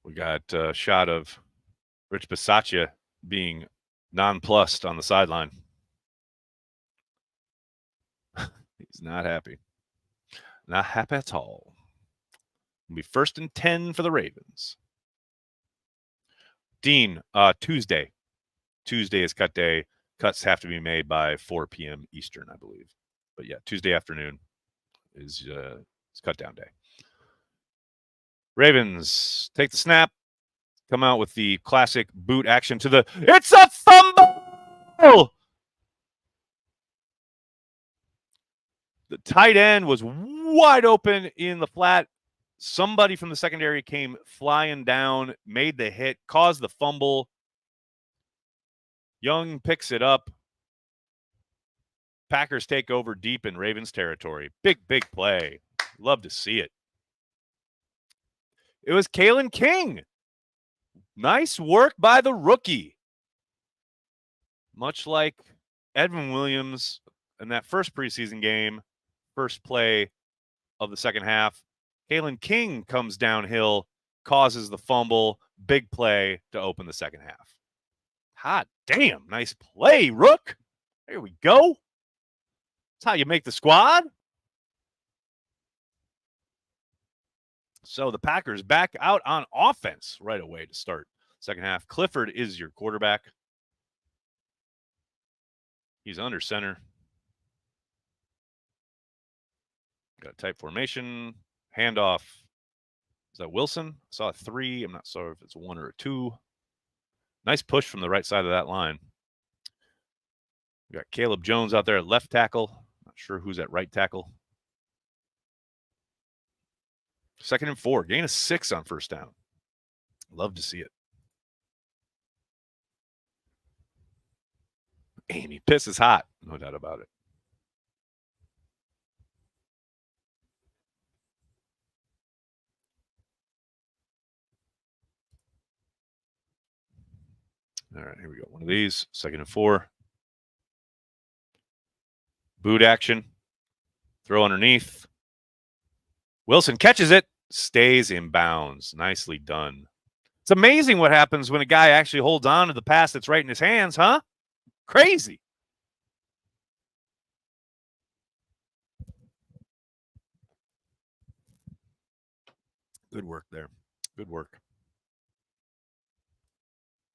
We got a shot of Rich Bisaccia being nonplussed on the sideline. He's not happy. Not happy at all. It'll be 1st and 10 for the Ravens. Dean, Tuesday. Tuesday is cut day. Cuts have to be made by 4 p.m. Eastern, I believe. But yeah, Tuesday afternoon is cut down day. Ravens take the snap, come out with the classic boot action to the, it's a fumble! The tight end was wide open in the flat. Somebody from the secondary came flying down, made the hit, caused the fumble. Young picks it up. Packers take over deep in Ravens territory. Big play. Love to see it. It was Kalen King. Nice work by the rookie. Much like Edwin Williams in that first preseason game, first play of the second half, Kalen King comes downhill, causes the fumble, big play to open the second half. Hot damn, nice play, Rook. There we go. That's how you make the squad. So the Packers back out on offense right away to start second half. Clifford is your quarterback. He's under center. Got a tight formation. Handoff. Is that Wilson? I saw a 3. I'm not sure if it's a 1 or a 2. Nice push from the right side of that line. We got Caleb Jones out there at left tackle. Not sure who's at right tackle. 2nd and 4. Gain of 6 on first down. Love to see it. Amy Piss is hot. No doubt about it. All right, here we go. One of these. 2nd and 4. Boot action. Throw underneath. Wilson catches it. Stays in bounds. Nicely done. It's amazing what happens when a guy actually holds on to the pass that's right in his hands, huh? Crazy. Good work there. Good work.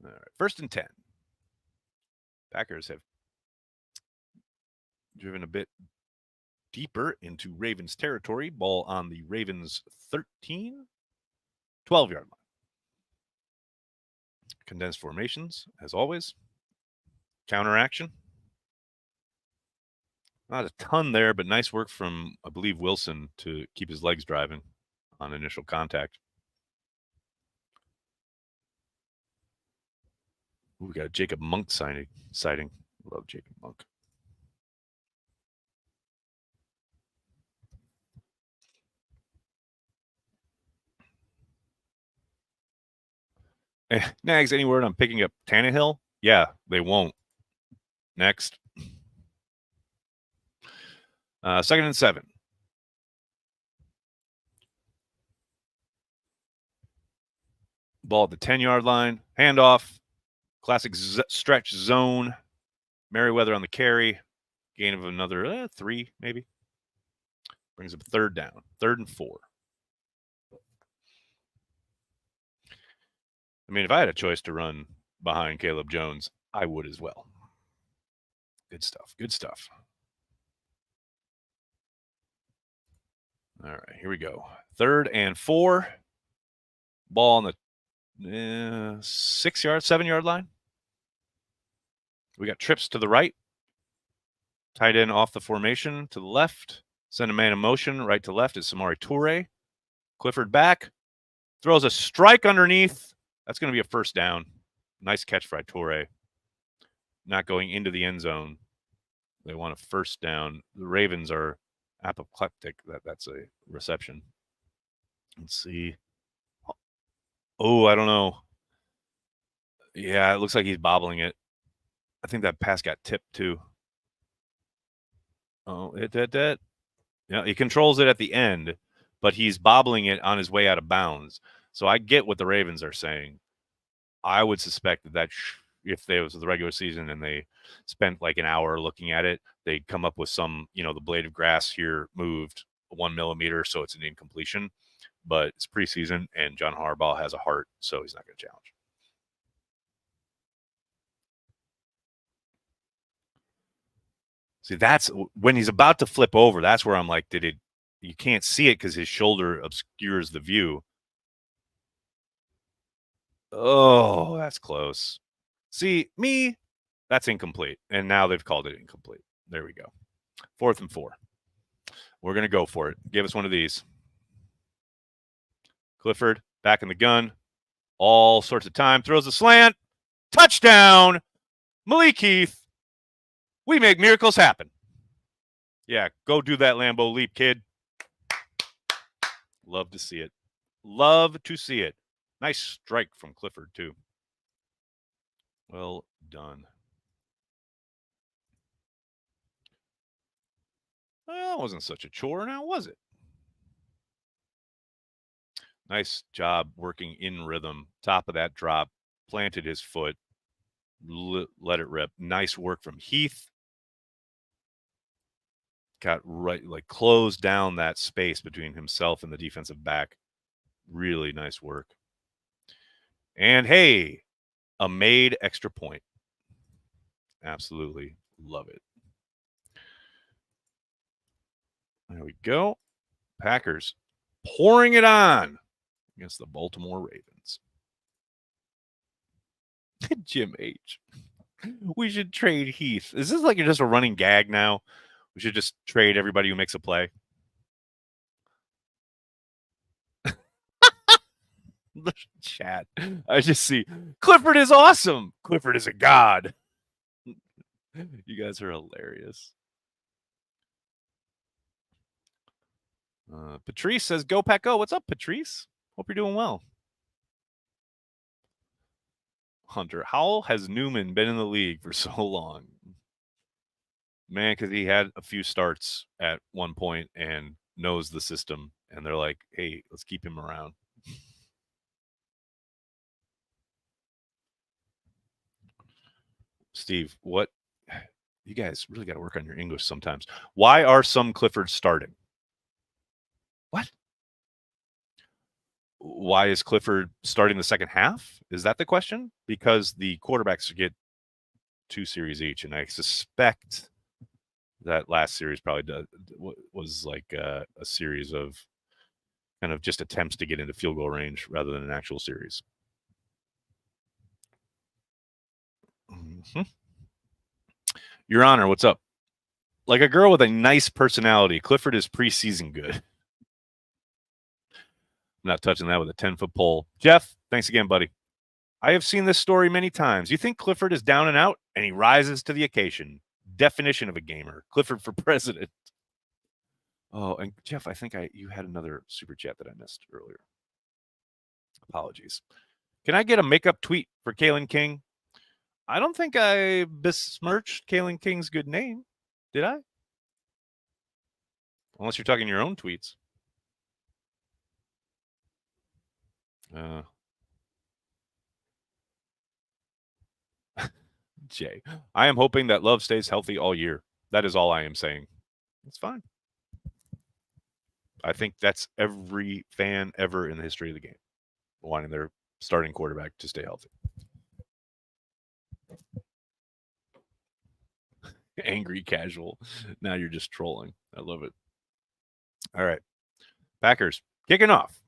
All right. 1st and 10. Packers have driven a bit deeper into Ravens territory. Ball on the Ravens 13, 12-yard line. Condensed formations, as always. Counter action. Not a ton there, but nice work from, I believe, Wilson to keep his legs driving on initial contact. Ooh, we got a Jacob Monk sighting. Love Jacob Monk. Nags, any word on picking up Tannehill? Yeah, they won't. Next. 2nd and 7. Ball at the 10-yard line. Handoff. Classic stretch zone. Merriweather on the carry. Gain of another 3, maybe. Brings up 3rd down. 3rd and 4. I mean, if I had a choice to run behind Caleb Jones, I would as well. Good stuff. Good stuff. All right, here we go. 3rd and 4. Ball on the 7-yard line. We got trips to the right. Tight end off the formation to the left. Send a man in motion. Right to left is Samori Toure. Clifford back. Throws a strike underneath. That's going to be a 1st down. Nice catch by Toure. Not going into the end zone. They want a 1st down. The Ravens are apoplectic. That's a reception. Let's see. Oh, I don't know. Yeah, it looks like he's bobbling it. I think that pass got tipped too. Oh, yeah, he controls it at the end, but he's bobbling it on his way out of bounds. So I get what the Ravens are saying. I would suspect that if there was the regular season and they spent like an hour looking at it, they'd come up with some, the blade of grass here moved 1 millimeter, so it's an incompletion. But it's preseason, and John Harbaugh has a heart, so he's not going to challenge. See, that's when he's about to flip over. That's where I'm like, you can't see it because his shoulder obscures the view. Oh, that's close. See, that's incomplete. And now they've called it incomplete. There we go. 4th and 4. We're going to go for it. Give us one of these. Clifford back in the gun. All sorts of time. Throws a slant. Touchdown. Malik Heath. We make miracles happen. Yeah, go do that Lambeau leap, kid. Love to see it. Love to see it. Nice strike from Clifford, too. Well done. Well, it wasn't such a chore now, was it? Nice job working in rhythm. Top of that drop. Planted his foot. Let it rip. Nice work from Heath. Got right, closed down that space between himself and the defensive back. Really nice work. And hey, a made extra point. Absolutely love it. There we go. Packers pouring it on against the Baltimore Ravens. Jim H. We should trade Heath. Is this like just a running gag now? We should just trade everybody who makes a play. The chat. I just see Clifford is awesome. Clifford is a god. You guys are hilarious. Patrice says, "Go Pack Go." What's up, Patrice? Hope you're doing well. Hunter, how has Newman been in the league for so long? Man, because he had a few starts at one point and knows the system. And they're like, hey, let's keep him around. Steve, what? You guys really got to work on your English sometimes. Why are some Cliffords starting? What? why is Clifford starting the second half? Is that the question? Because the quarterbacks get 2 series each, and I suspect that last series probably was like a series of kind of just attempts to get into field goal range rather than an actual series. Mm-hmm. Your Honor, what's up? Like a girl with a nice personality, Clifford is preseason good. I'm not touching that with a 10-foot pole. Jeff, thanks again, buddy. I have seen this story many times. You think Clifford is down and out, and he rises to the occasion. Definition of a gamer. Clifford for president. Oh, and Jeff, I think you had another super chat that I missed earlier. Apologies. Can I get a makeup tweet for Kalen King? I don't think I besmirched Kalen King's good name. Did I? Unless you're talking your own tweets. Jay, I am hoping that Love stays healthy all year. That is all I am saying. It's fine. I think that's every fan ever in the history of the game wanting their starting quarterback to stay healthy. Angry casual. Now you're just trolling. I love it. All right. Packers kicking off.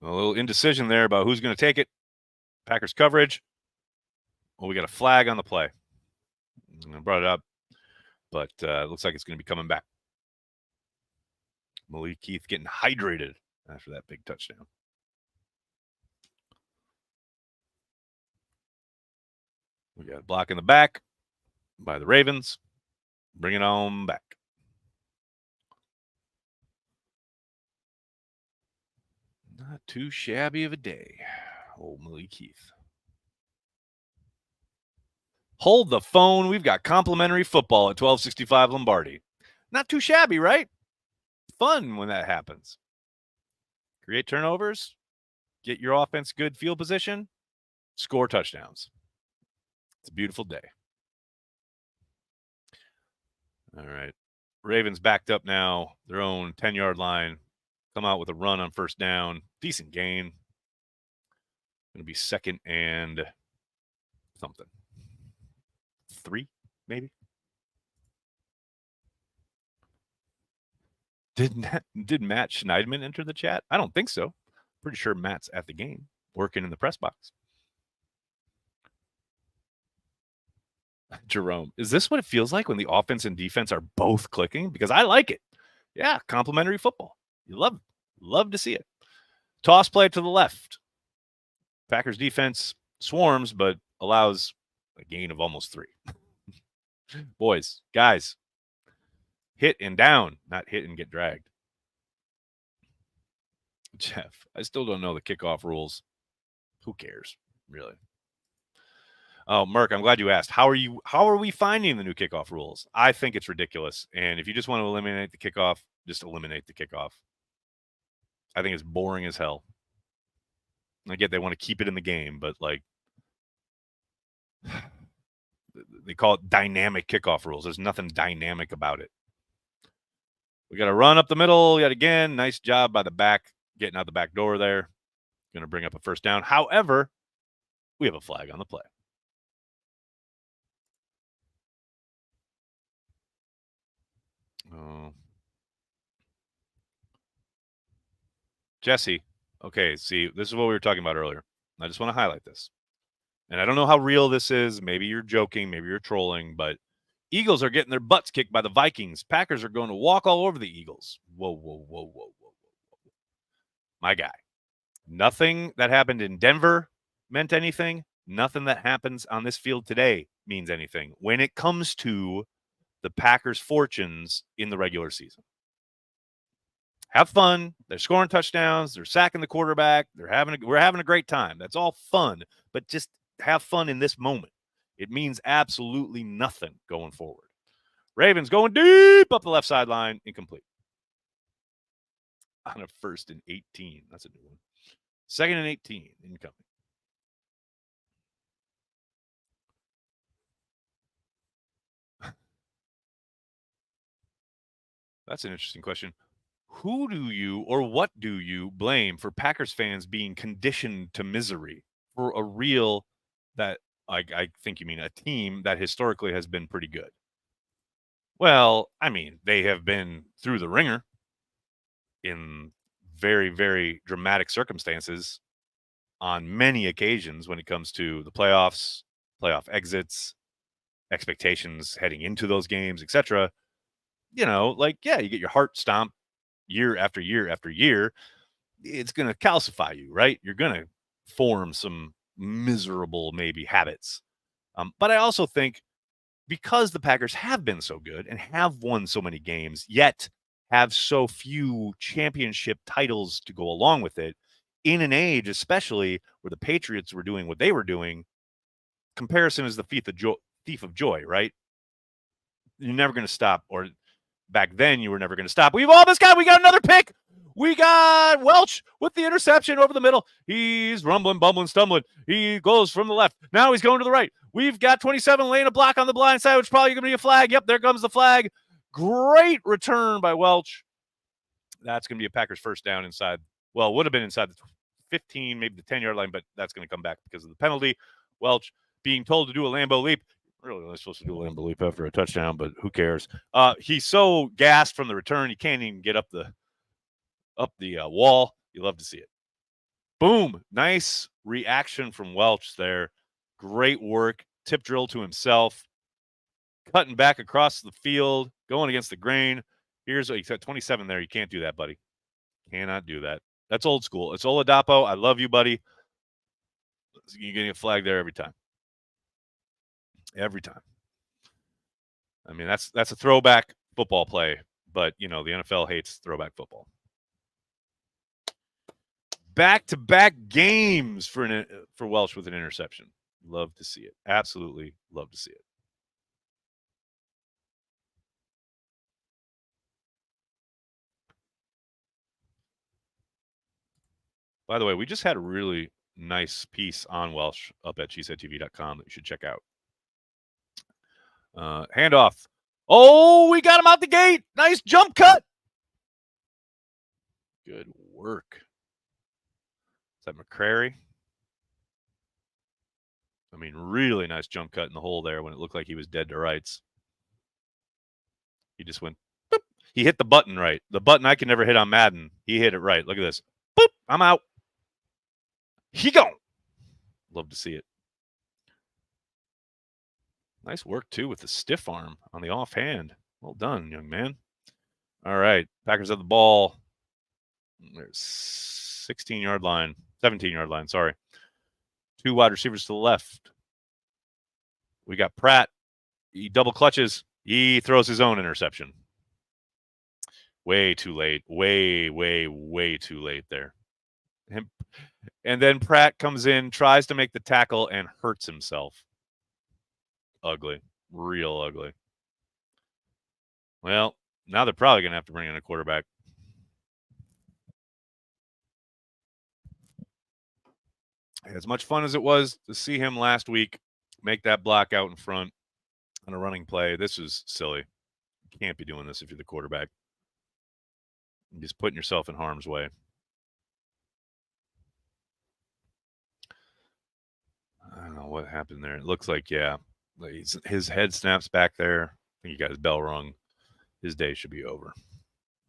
A little indecision there about who's going to take it. Packers coverage. Well, we got a flag on the play. I brought it up, but it looks like it's going to be coming back. Malik Heath getting hydrated after that big touchdown. We got a block in the back by the Ravens. Bring it on back. Not too shabby of a day. Old Malik Heath. Hold the phone. We've got complimentary football at 1265 Lombardi. Not too shabby, right? Fun when that happens. Create turnovers. Get your offense good field position. Score touchdowns. It's a beautiful day. All right. Ravens backed up now. Their own 10-yard line. Come out with a run on first down. Decent gain. Going to be second and something. 3, maybe. Did Matt Schneidman enter the chat? I don't think so. Pretty sure Matt's at the game, working in the press box. Jerome, is this what it feels like when the offense and defense are both clicking? Because I like it. Yeah, complimentary football. You love to see it. Toss play to the left. Packers defense swarms, but allows a gain of almost 3. Boys, guys, hit and down, not hit and get dragged. Jeff, I still don't know the kickoff rules. Who cares, really? Oh, Merk, I'm glad you asked. How are we finding the new kickoff rules? I think it's ridiculous. And if you just want to eliminate the kickoff, just eliminate the kickoff. I think it's boring as hell. I get they want to keep it in the game, but like they call it dynamic kickoff rules. There's nothing dynamic about it. We got to run up the middle yet again. Nice job by the back, getting out the back door there. Going to bring up a first down. However, we have a flag on the play. Oh. Jesse, okay, see, this is what we were talking about earlier. I just want to highlight this. And I don't know how real this is. Maybe you're joking. Maybe you're trolling. But Eagles are getting their butts kicked by the Vikings. Packers are going to walk all over the Eagles. Whoa. My guy. Nothing that happened in Denver meant anything. Nothing that happens on this field today means anything when it comes to the Packers' fortunes in the regular season. Have fun. They're scoring touchdowns. They're sacking the quarterback. We're having a great time. That's all fun, but just have fun in this moment. It means absolutely nothing going forward. Ravens going deep up the left sideline, incomplete. On a 1st and 18. That's a new one. 2nd and 18, incoming. That's an interesting question. who do you or what do you blame for Packers fans being conditioned to misery for a real that I think you mean a team that historically has been pretty good? Well, I mean, they have been through the ringer in very, very dramatic circumstances on many occasions when it comes to the playoffs, playoff exits, expectations heading into those games, etc. You know, like, yeah, you get your heart stomped year after year after year. It's going to calcify you, right? You're going to form some miserable, maybe, habits. But I also think because the Packers have been so good and have won so many games, yet have so few championship titles to go along with it, in an age, especially where the Patriots were doing what they were doing, comparison is the thief of joy, right? You're never going to stop, or back then you were never going to stop. We've all this guy. We got another pick. We got Welch with the interception over the middle. He's rumbling, bumbling, stumbling. He goes from the left. Now he's going to the right. We've got 27 laying a block on the blind side, which is probably going to be a flag. Yep, there comes the flag. Great return by Welch. That's going to be a Packers first down inside. Well, it would have been inside the 15, maybe the 10-yard line, but that's going to come back because of the penalty. Welch being told to do a Lambeau leap. Really only supposed to do a Lambeau leap after a touchdown, but who cares? He's so gassed from the return, he can't even get up the wall. You love to see it. Boom. Nice reaction from Welch there. Great work. Tip drill to himself. Cutting back across the field, going against the grain. He's got 27 there. You can't do that, buddy. Cannot do that. That's old school. It's Oladapo. I love you, buddy. You're getting a flag there every time. Every time. I mean, that's a throwback football play, but, you know, the NFL hates throwback football. Back-to-back games for Welch with an interception. Love to see it. Absolutely love to see it. By the way, we just had a really nice piece on Welch up at CHTV.com that you should check out. Handoff. Oh, we got him out the gate. Nice jump cut. Good work. Is that McCrary? I mean, really nice jump cut in the hole there when it looked like he was dead to rights. He just went, boop. He hit the button right. The button I can never hit on Madden. He hit it right. Look at this. Boop. I'm out. He gone. Love to see it. Nice work, too, with the stiff arm on the offhand. Well done, young man. All right. Packers have the ball. There's 16-yard line. 17-yard line, sorry. Two wide receivers to the left. We got Pratt. He double clutches. He throws his own interception. Way too late. Way, way, way too late there. And then Pratt comes in, tries to make the tackle, and hurts himself. Ugly. Real ugly. Well, now they're probably going to have to bring in a quarterback. As much fun as it was to see him last week make that block out in front on a running play, this is silly. You can't be doing this if you're the quarterback. You're just putting yourself in harm's way. I don't know what happened there. It looks like, yeah, his head snaps back there. I think he got his bell rung. His day should be over.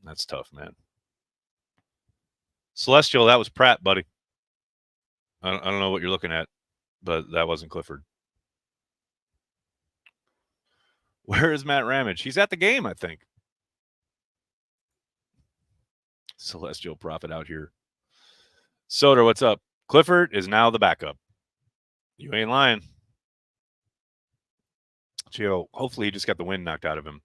That's tough, man. Celestial, that was Pratt, buddy. I don't know what you're looking at, but that wasn't Clifford. Where is Matt Ramage? He's at the game, I think. Celestial Prophet out here. Soder, what's up? Clifford is now the backup. You ain't lying. Gio, hopefully he just got the wind knocked out of him.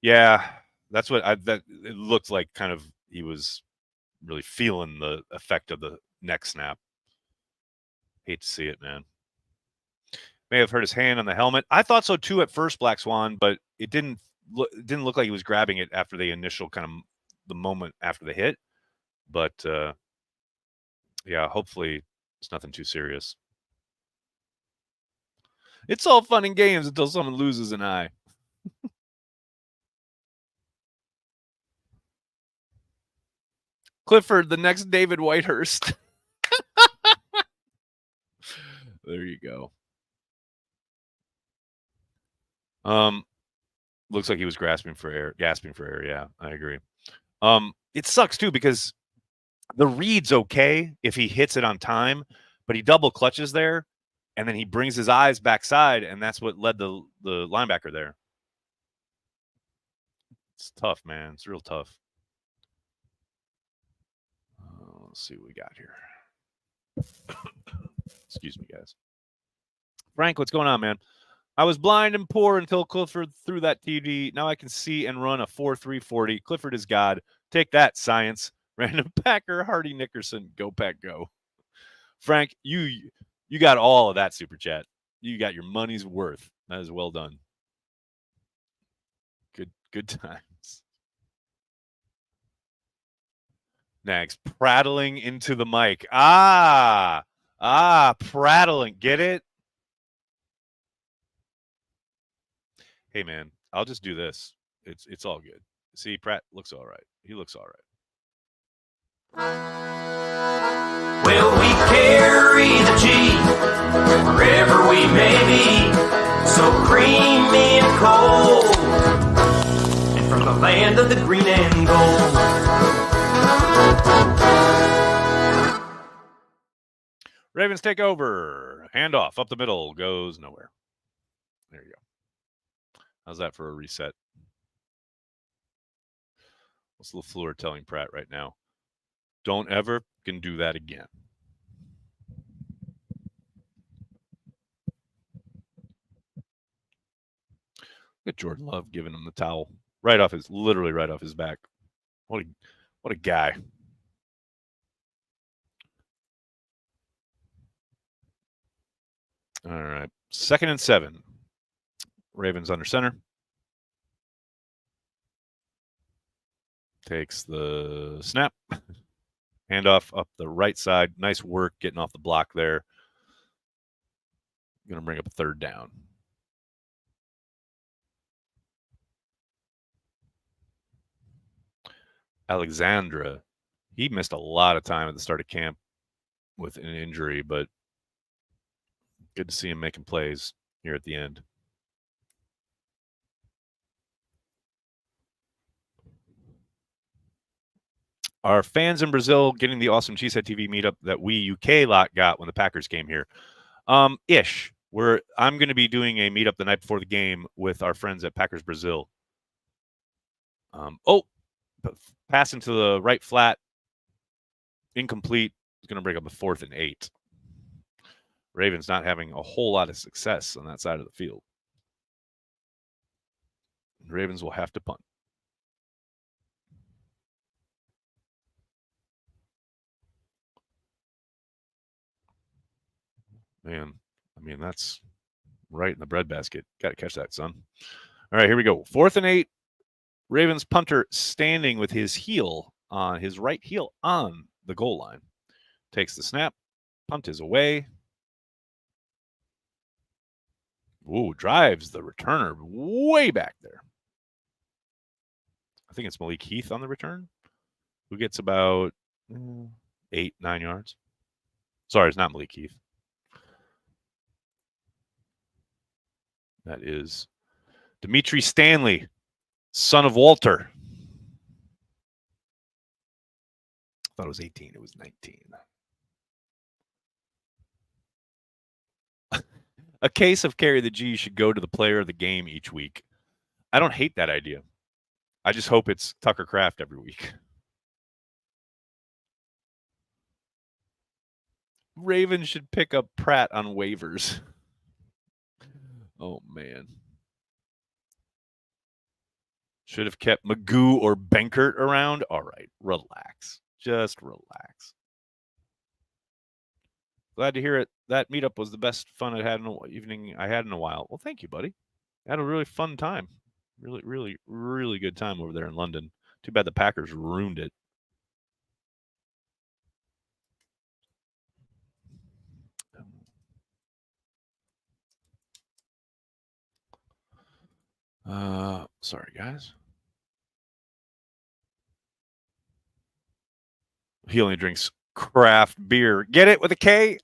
Yeah, that's what it looked like. Kind of, he was really feeling the effect of the neck snap. Hate to see it, man. May have hurt his hand on the helmet. I thought so too at first, Black Swan, but it didn't look like he was grabbing it after the initial kind of the moment after the hit. But yeah, hopefully it's nothing too serious. It's all fun and games until someone loses an eye. Clifford, the next David Whitehurst. There you go. Looks like he was gasping for air. Yeah, I agree. It sucks too because the read's okay if he hits it on time, but he double clutches there, and then he brings his eyes backside, and that's what led the linebacker there. It's tough, man. It's real tough. Let's see what we got here. Excuse me, guys. Frank, what's going on, man? I was blind and poor until Clifford threw that TD. Now I can see and run a 4.3 40. Clifford is God. Take that, science. Random Packer, Hardy Nickerson. Go, Pack, go. Frank, you got all of that super chat. You got your money's worth. That is well done. Good times. Nags prattling into the mic. Prattling. Get it? Hey man, I'll just do this. It's all good. See, Pratt looks all right. He looks all right. Well, we carry the G wherever we may be, so creamy and cold, and from the land of the green and gold. Ravens take over. Handoff up the middle, goes nowhere. There you go. How's that for a reset? What's LaFleur telling Pratt right now? Don't ever can do that again. Look at Jordan Love giving him the towel literally right off his back. What a guy. All right. 2nd and 7. Ravens under center. Takes the snap. Handoff up the right side. Nice work getting off the block there. Going to bring up a 3rd down. Alexandra, he missed a lot of time at the start of camp with an injury, but good to see him making plays here at the end. Are fans in Brazil getting the awesome Cheesehead TV meetup that we UK lot got when the Packers came here? Ish. I'm going to be doing a meetup the night before the game with our friends at Packers Brazil. Passing to the right flat. Incomplete. It's going to bring up a 4th and 8. Ravens not having a whole lot of success on that side of the field. Ravens will have to punt. Man, I mean, that's right in the breadbasket. Got to catch that, son. All right, here we go. 4th and 8. Ravens punter standing with his right heel on the goal line. Takes the snap. Punt is away. Ooh, drives the returner way back there. I think it's Malik Heath on the return, who gets about 8-9 yards. Sorry, it's not Malik Heath. That is Dimitri Stanley, son of Walter. I thought it was 18. It was 19. A case of Carry the G should go to the player of the game each week. I don't hate that idea. I just hope it's Tucker Kraft every week. Ravens should pick up Pratt on waivers. Oh, man. Should have kept Magoo or Benkert around. All right, relax. Just relax. Glad to hear it. That meetup was the best fun I had in a while. Well, thank you, buddy. I had a really fun time. Really, really, really good time over there in London. Too bad the Packers ruined it. Sorry, guys. He only drinks craft beer. Get it with a K?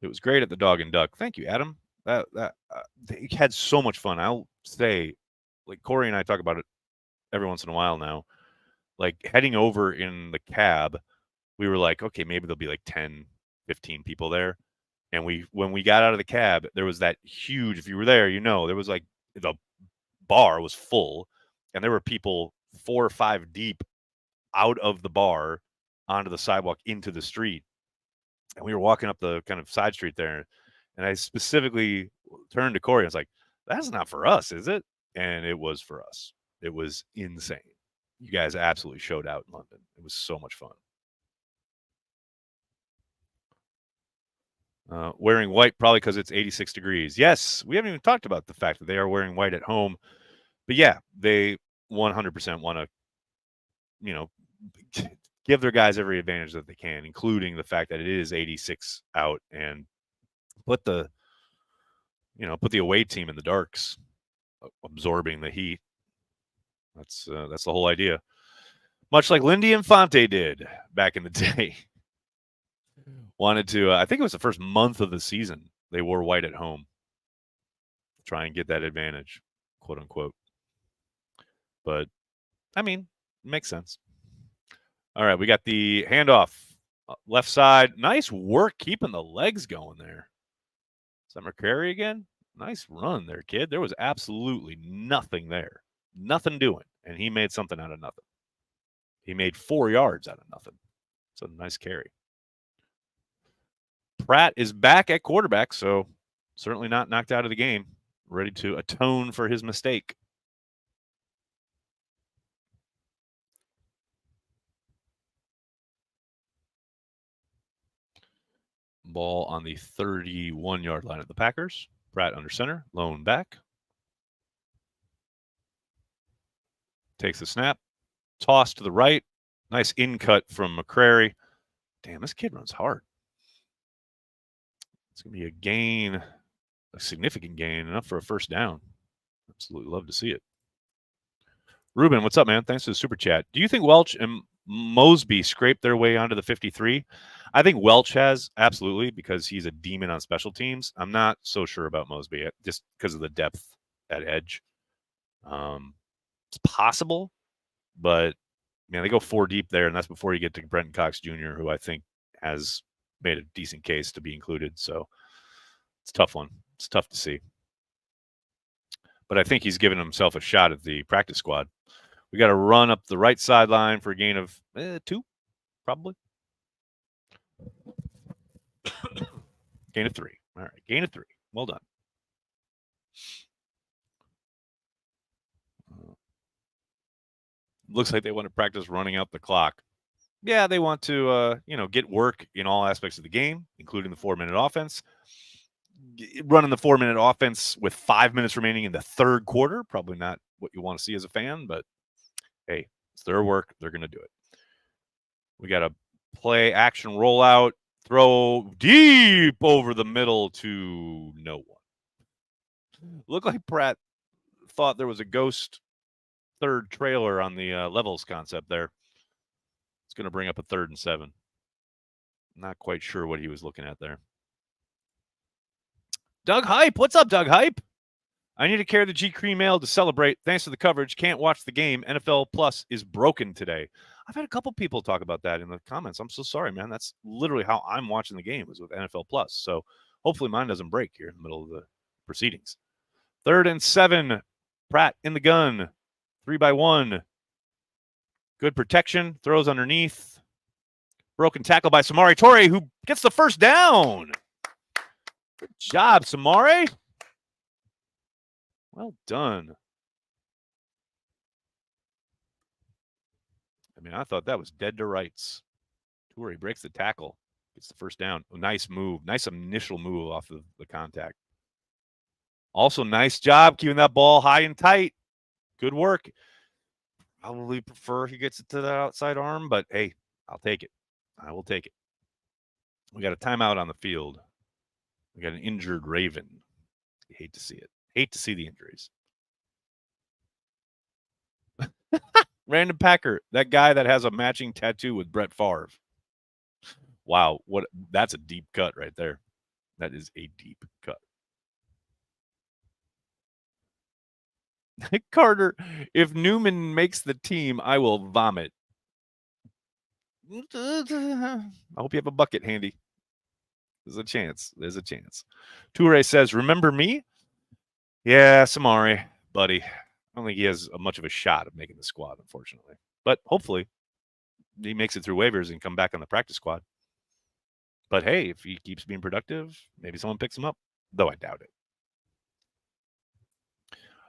It was great at the Dog and Duck. Thank you, Adam. They had so much fun. I'll say, like Corey and I talk about it every once in a while now. Like heading over in the cab, we were like, okay, maybe there'll be like 10, 15 people there. And when we got out of the cab, there was that huge, if you were there, there was like the bar was full and there were people 4 or 5 deep out of the bar onto the sidewalk into the street. And we were walking up the kind of side street there. And I specifically turned to Corey. I was like, that's not for us, is it? And it was for us. It was insane. You guys absolutely showed out in London. It was so much fun. Wearing white probably because it's 86 degrees. Yes, we haven't even talked about the fact that they are wearing white at home. But yeah, they 100% want to, give their guys every advantage that they can, including the fact that it is 86 out, and put the away team in the darks, absorbing the heat. That's the whole idea. Much like Lindy Infante did back in the day. Wanted to, I think it was the first month of the season, they wore white at home. Try and get that advantage, quote unquote. But, I mean, it makes sense. All right, we got the handoff. Left side. Nice work keeping the legs going there. Is that McCrary again? Nice run there, kid. There was absolutely nothing there. Nothing doing. And he made something out of nothing. He made 4 yards out of nothing. It's a nice carry. Pratt is back at quarterback, so certainly not knocked out of the game. Ready to atone for his mistake. Ball on the 31-yard line of the Packers. Pratt under center, lone back. Takes the snap. Toss to the right. Nice in-cut from McCrary. Damn, this kid runs hard. It's going to be a gain, a significant gain, enough for a first down. Absolutely love to see it. Ruben, what's up, man? Thanks for the super chat. Do you think Welch and Mosby scraped their way onto the 53? I think Welch has, absolutely, because he's a demon on special teams. I'm not so sure about Mosby, just because of the depth at edge. It's possible, but man, they go 4 deep there, and that's before you get to Brenton Cox Jr., who I think has made a decent case to be included. So it's a tough one. It's tough to see. But I think he's given himself a shot at the practice squad. We got to run up the right sideline for a gain of 2, probably. Gain of 3. All right, gain of 3. Well done. Looks like they want to practice running out the clock. Yeah, they want to, get work in all aspects of the game, including the 4-minute offense. Running the 4-minute offense with 5 minutes remaining in the third quarter, probably not what you want to see as a fan, but hey, it's their work. They're going to do it. We got a play action rollout, throw deep over the middle to no one. Looked like Pratt thought there was a ghost third trailer on the levels concept there. It's going to bring up a 3rd and 7. Not quite sure what he was looking at there. Doug Hype. What's up, Doug Hype? I need to carry the G Cream mail to celebrate. Thanks for the coverage. Can't watch the game. NFL Plus is broken today. I've had a couple people talk about that in the comments. I'm so sorry, man. That's literally how I'm watching the game, is with NFL Plus. So hopefully mine doesn't break here in the middle of the proceedings. 3rd and 7. Pratt in the gun. 3-by-1. Good protection. Throws underneath. Broken tackle by Samari Torre, who gets the first down. Good job, Samari. Well done. I mean, I thought that was dead to rights. Torre breaks the tackle. Gets the first down. Oh, nice move. Nice initial move off of the contact. Also, nice job keeping that ball high and tight. Good work. Probably prefer he gets it to the outside arm, but hey, I'll take it. I will take it. We got a timeout on the field. We got an injured Raven. You hate to see it. Hate to see the injuries. Random Packer, that guy that has a matching tattoo with Brett Favre. Wow, that's a deep cut right there. That is a deep cut. Carter, if Newman makes the team, I will vomit. I hope you have a bucket handy. There's a chance. There's a chance. Toure says, remember me? Yeah, Samari, buddy. I don't think he has much of a shot of making the squad, unfortunately. But hopefully he makes it through waivers and come back on the practice squad. But hey, if he keeps being productive, maybe someone picks him up, though I doubt it.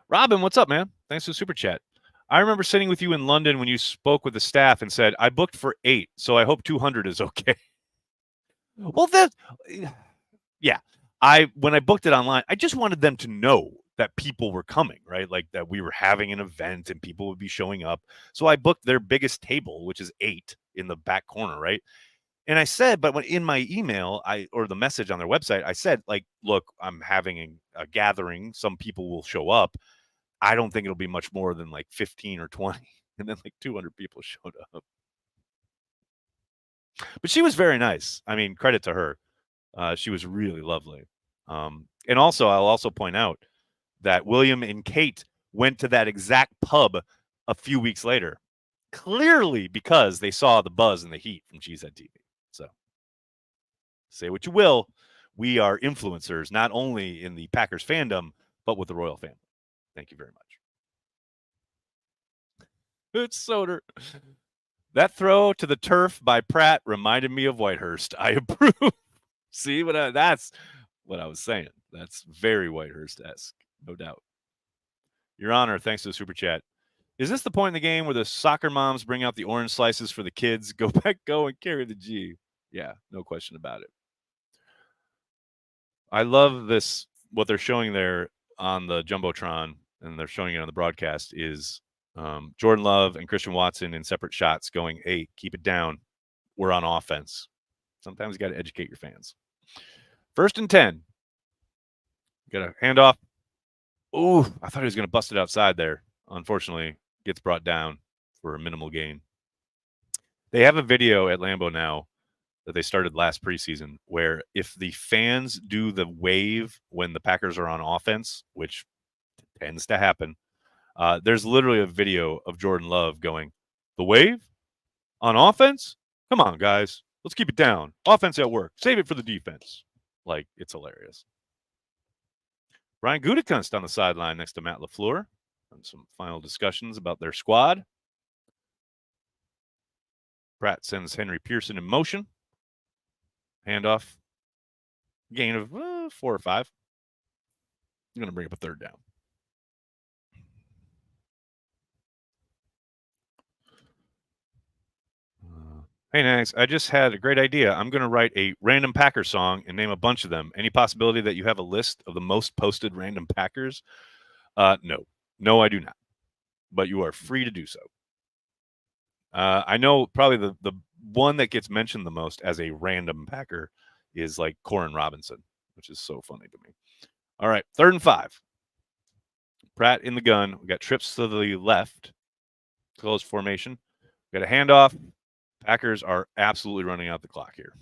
Robin, what's up, man? Thanks for the super chat. I remember sitting with you in London when you spoke with the staff and said, I booked for 8, so I hope 200 is okay. Well, yeah. When I booked it online, I just wanted them to know that people were coming, right? Like that we were having an event and people would be showing up. So I booked their biggest table, which is 8 in the back corner, right? And I said, but when in my email, or the message on their website, I said, like, look, I'm having a gathering. Some people will show up. I don't think it'll be much more than like 15 or 20. And then like 200 people showed up. But she was very nice. I mean, credit to her. She was really lovely. And also, I'll also point out that William and Kate went to that exact pub a few weeks later, clearly because they saw the buzz and the heat from Cheesehead TV. So say what you will. We are influencers, not only in the Packers fandom, but with the Royal family. Thank you very much. It's Soder. That throw to the turf by Pratt reminded me of Whitehurst. I approve. See, that's what I was saying. That's very Whitehurst-esque, no doubt. Your Honor, thanks to the super chat. Is this the point in the game where the soccer moms bring out the orange slices for the kids? Go back, go and carry the G. Yeah, no question about it. I love this. What they're showing there on the Jumbotron, and they're showing it on the broadcast, is Jordan Love and Christian Watson in separate shots going, hey, keep it down. We're on offense. Sometimes you got to educate your fans. 1st and 10. Got a handoff. Ooh, I thought he was going to bust it outside there. Unfortunately, gets brought down for a minimal gain. They have a video at Lambeau now that they started last preseason where if the fans do the wave when the Packers are on offense, which tends to happen, there's literally a video of Jordan Love going, the wave on offense? Come on, guys. Let's keep it down. Offense at work. Save it for the defense. Like, it's hilarious. Brian Gutekunst on the sideline next to Matt LaFleur. And some final discussions about their squad. Pratt sends Henry Pearson in motion. Handoff. Gain of 4 or 5. I'm going to bring up a 3rd down. Hey, Nags, I just had a great idea. I'm going to write a random Packer song and name a bunch of them. Any possibility that you have a list of the most posted random Packers? No. No, I do not. But you are free to do so. I know probably the one that gets mentioned the most as a random Packer is like Corin Robinson, which is so funny to me. All right, 3rd and 5. Pratt in the gun. We got trips to the left. Close formation. We got a handoff. Packers are absolutely running out the clock here.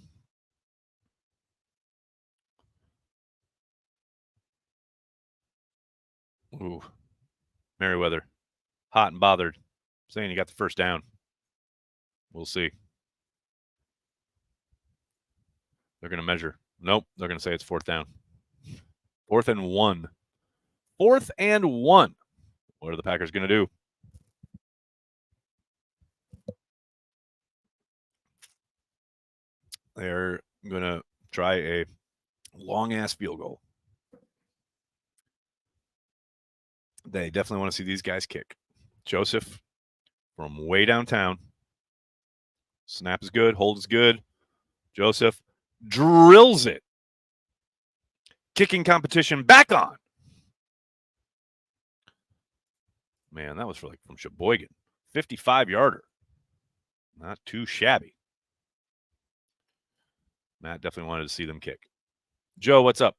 Ooh. Merriweather. Hot and bothered. Saying you got the 1st down. We'll see. They're going to measure. Nope. They're going to say it's 4th down. 4th and 1. 4th and 1. What are the Packers going to do? They're going to try a long-ass field goal. They definitely want to see these guys kick. Joseph from way downtown. Snap is good. Hold is good. Joseph drills it. Kicking competition back on. Man, that was from Sheboygan. 55-yarder. Not too shabby. Matt definitely wanted to see them kick. Joe, what's up?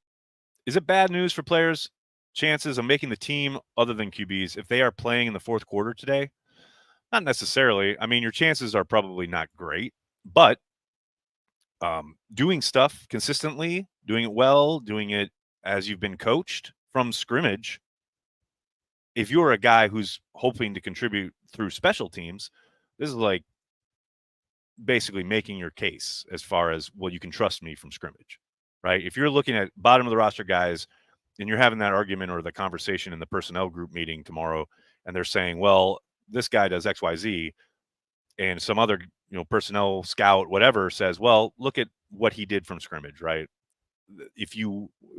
Is it bad news for players' chances of making the team other than QBs if they are playing in the 4th quarter today? Not necessarily. I mean, your chances are probably not great, but doing stuff consistently, doing it well, doing it as you've been coached from scrimmage. If you're a guy who's hoping to contribute through special teams, this is like basically making your case as far as, well, you can trust me from scrimmage, right? If you're looking at bottom of the roster guys and you're having that argument or the conversation in the personnel group meeting tomorrow, and they're saying, well, this guy does XYZ, and some other, personnel scout, whatever, says, well, look at what he did from scrimmage, right? If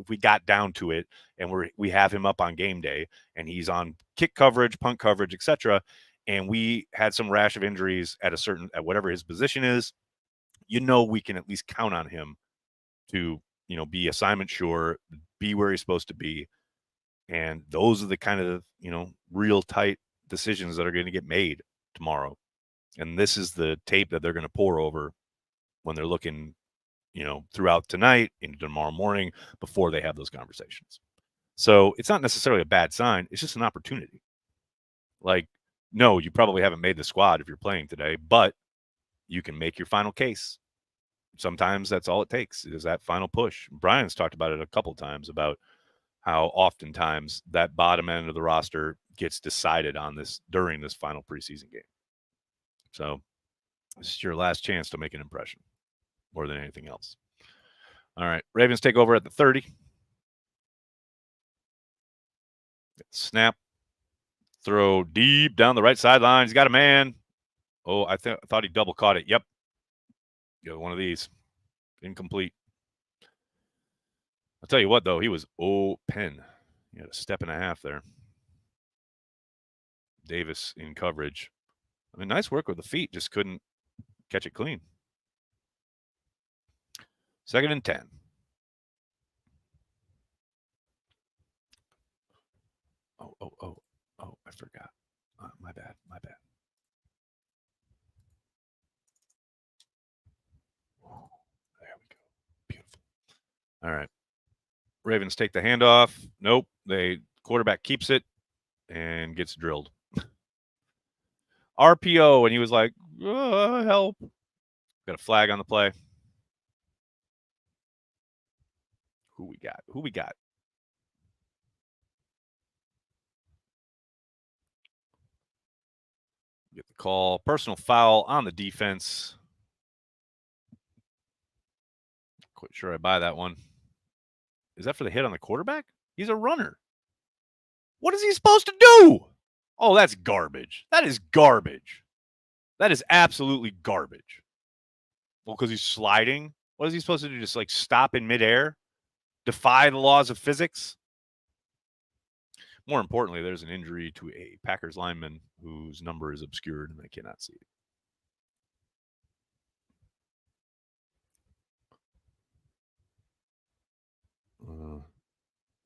we got down to it and we have him up on game day and he's on kick coverage, punt coverage, etc., and we had some rash of injuries at whatever his position is, we can at least count on him to, be assignment sure, be where he's supposed to be. And those are the kind of, real tight decisions that are going to get made tomorrow. And this is the tape that they're going to pour over when they're looking, throughout tonight into tomorrow morning before they have those conversations. So it's not necessarily a bad sign. It's just an opportunity. Like, no, you probably haven't made the squad if you're playing today, but you can make your final case. Sometimes that's all it takes is that final push. Brian's talked about it a couple of times about how oftentimes that bottom end of the roster gets decided on this during this final preseason game. So this is your last chance to make an impression more than anything else. All right, Ravens take over at the 30. Snap. Throw deep down the right sideline. He's got a man. Oh, I thought he double caught it. Yep. Got one of these. Incomplete. I'll tell you what, though. He was open. He had a step and a half there. Davis in coverage. I mean, nice work with the feet. Just couldn't catch it clean. 2nd and 10. Oh, I forgot. My bad. There we go. Beautiful. All right. Ravens take the handoff. Nope. Quarterback keeps it and gets drilled. RPO, and he was like, help. Got a flag on the play. Who we got? Get the call. Personal foul on the defense. Quite sure I buy that one. Is that for the hit on the quarterback? He's a runner. What is he supposed to do? Oh, that's garbage. That is garbage. That is absolutely garbage. Well, because he's sliding? What is he supposed to do? Just like stop in midair? Defy the laws of physics? More importantly, there's an injury to a Packers lineman whose number is obscured and they cannot see it.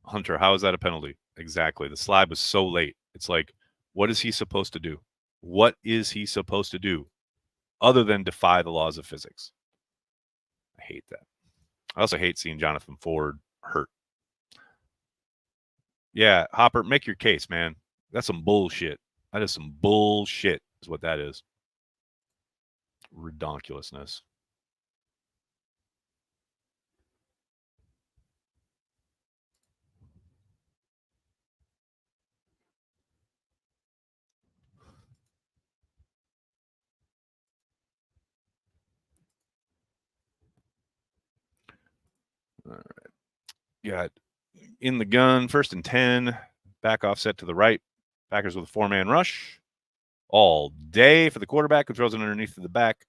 Hunter, how is that a penalty? Exactly. The slide was so late. It's like, what is he supposed to do? What is he supposed to do other than defy the laws of physics? I hate that. I also hate seeing Jonathan Ford hurt. Yeah, Hopper, make your case, man. That's some bullshit. That is some bullshit is what that is. Redonkulousness. All right. Got in the gun, 1st and 10. Back offset to the right. Packers with a 4-man rush. All day for the quarterback who throws it underneath to the back.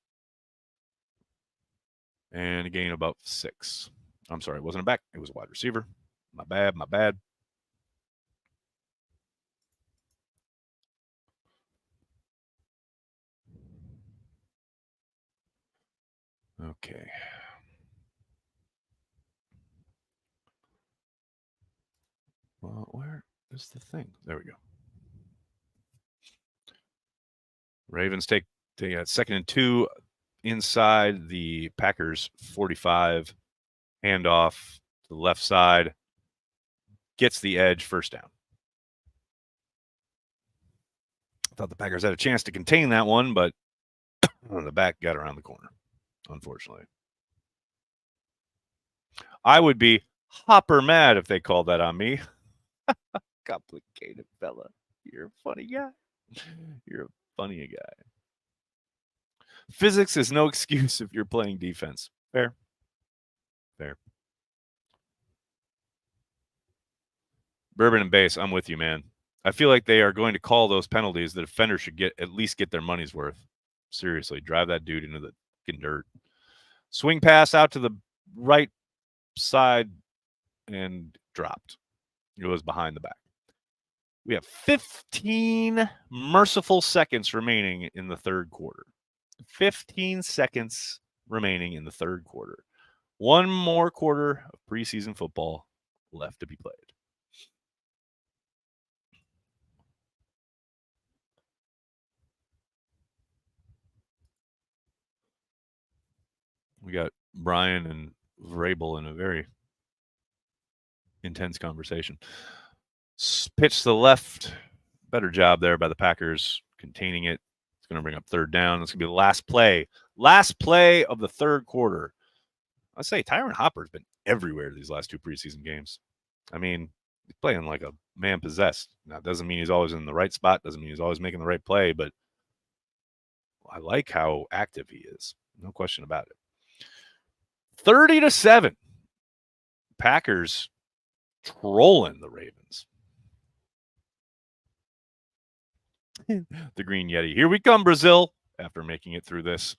And a gain of about 6. I'm sorry, it wasn't a back. It was a wide receiver. My bad. Okay. Well, where is the thing? There we go. Ravens take 2nd and 2 inside the Packers 45. Handoff to the left side. Gets the edge, 1st down. Thought the Packers had a chance to contain that one, but the back got around the corner, unfortunately. I would be hopper mad if they called that on me. Complicated fella. You're a funny guy. You're a funny guy. Physics is no excuse if you're playing defense. Fair. Bourbon and base, I'm with you, man. I feel like they are going to call those penalties. The defender should at least get their money's worth. Seriously, drive that dude into the fucking dirt. Swing pass out to the right side and dropped. It was behind the back. We have 15 merciful seconds remaining in the third quarter. 15 seconds remaining in the third quarter. One more quarter of preseason football left to be played. We got Brian and Vrabel in a very intense conversation. Pitch to the left. Better job there by the Packers containing it. It's going to bring up third down. It's going to be the last play. Last play of the third quarter. I say Tyron Hopper's been everywhere these last two preseason games. I mean, he's playing like a man possessed. Now, it doesn't mean he's always in the right spot. Doesn't mean he's always making the right play, but I like how active he is. No question about it. 30-7. Packers trolling the Ravens. The Green Yeti. Here we come, Brazil, after making it through this.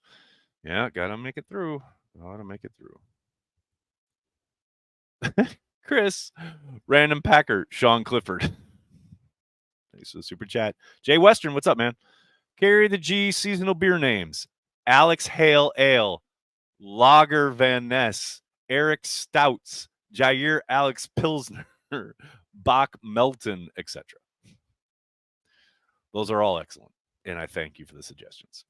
Yeah, gotta make it through. Gotta make it through. Chris, random Packer, Sean Clifford. Thanks for the super chat. Jay Western, what's up, man? Carry the G seasonal beer names. Alex Hale Ale, Lager Van Ness, Eric Stouts, Jair Alex Pilsner, Bach Melton, etc. Those are all excellent, and I thank you for the suggestions.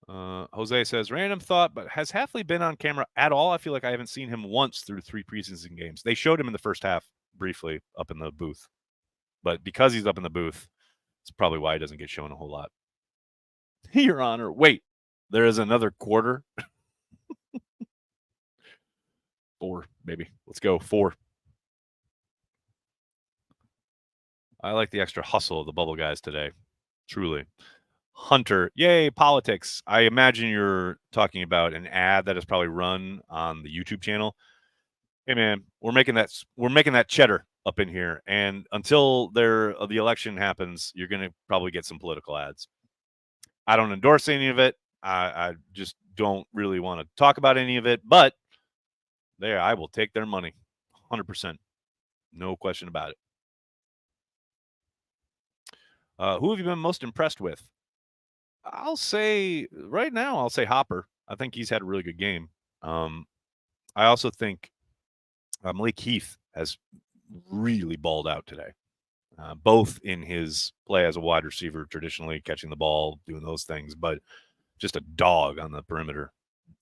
Jose says, random thought, but has Hafley been on camera at all? I feel like I haven't seen him once through 3 preseason games. They showed him in the first half briefly up in the booth, but because he's up in the booth, it's probably why he doesn't get shown a whole lot. Your Honor, wait, there is another quarter? 4, maybe. Let's go, 4. I like the extra hustle of the bubble guys today. Truly. Hunter, yay, politics. I imagine you're talking about an ad that is probably run on the YouTube channel. Hey man, we're making that cheddar up in here, and until the election happens, you're going to probably get some political ads. I don't endorse any of it. I just don't really want to talk about any of it, but there, I will take their money 100%. No question about it. Who have you been most impressed with? I'll say right now, I'll say Hopper. I think he's had a really good game. I also think Malik Heath has really balled out today, both in his play as a wide receiver, traditionally catching the ball, doing those things, but just a dog on the perimeter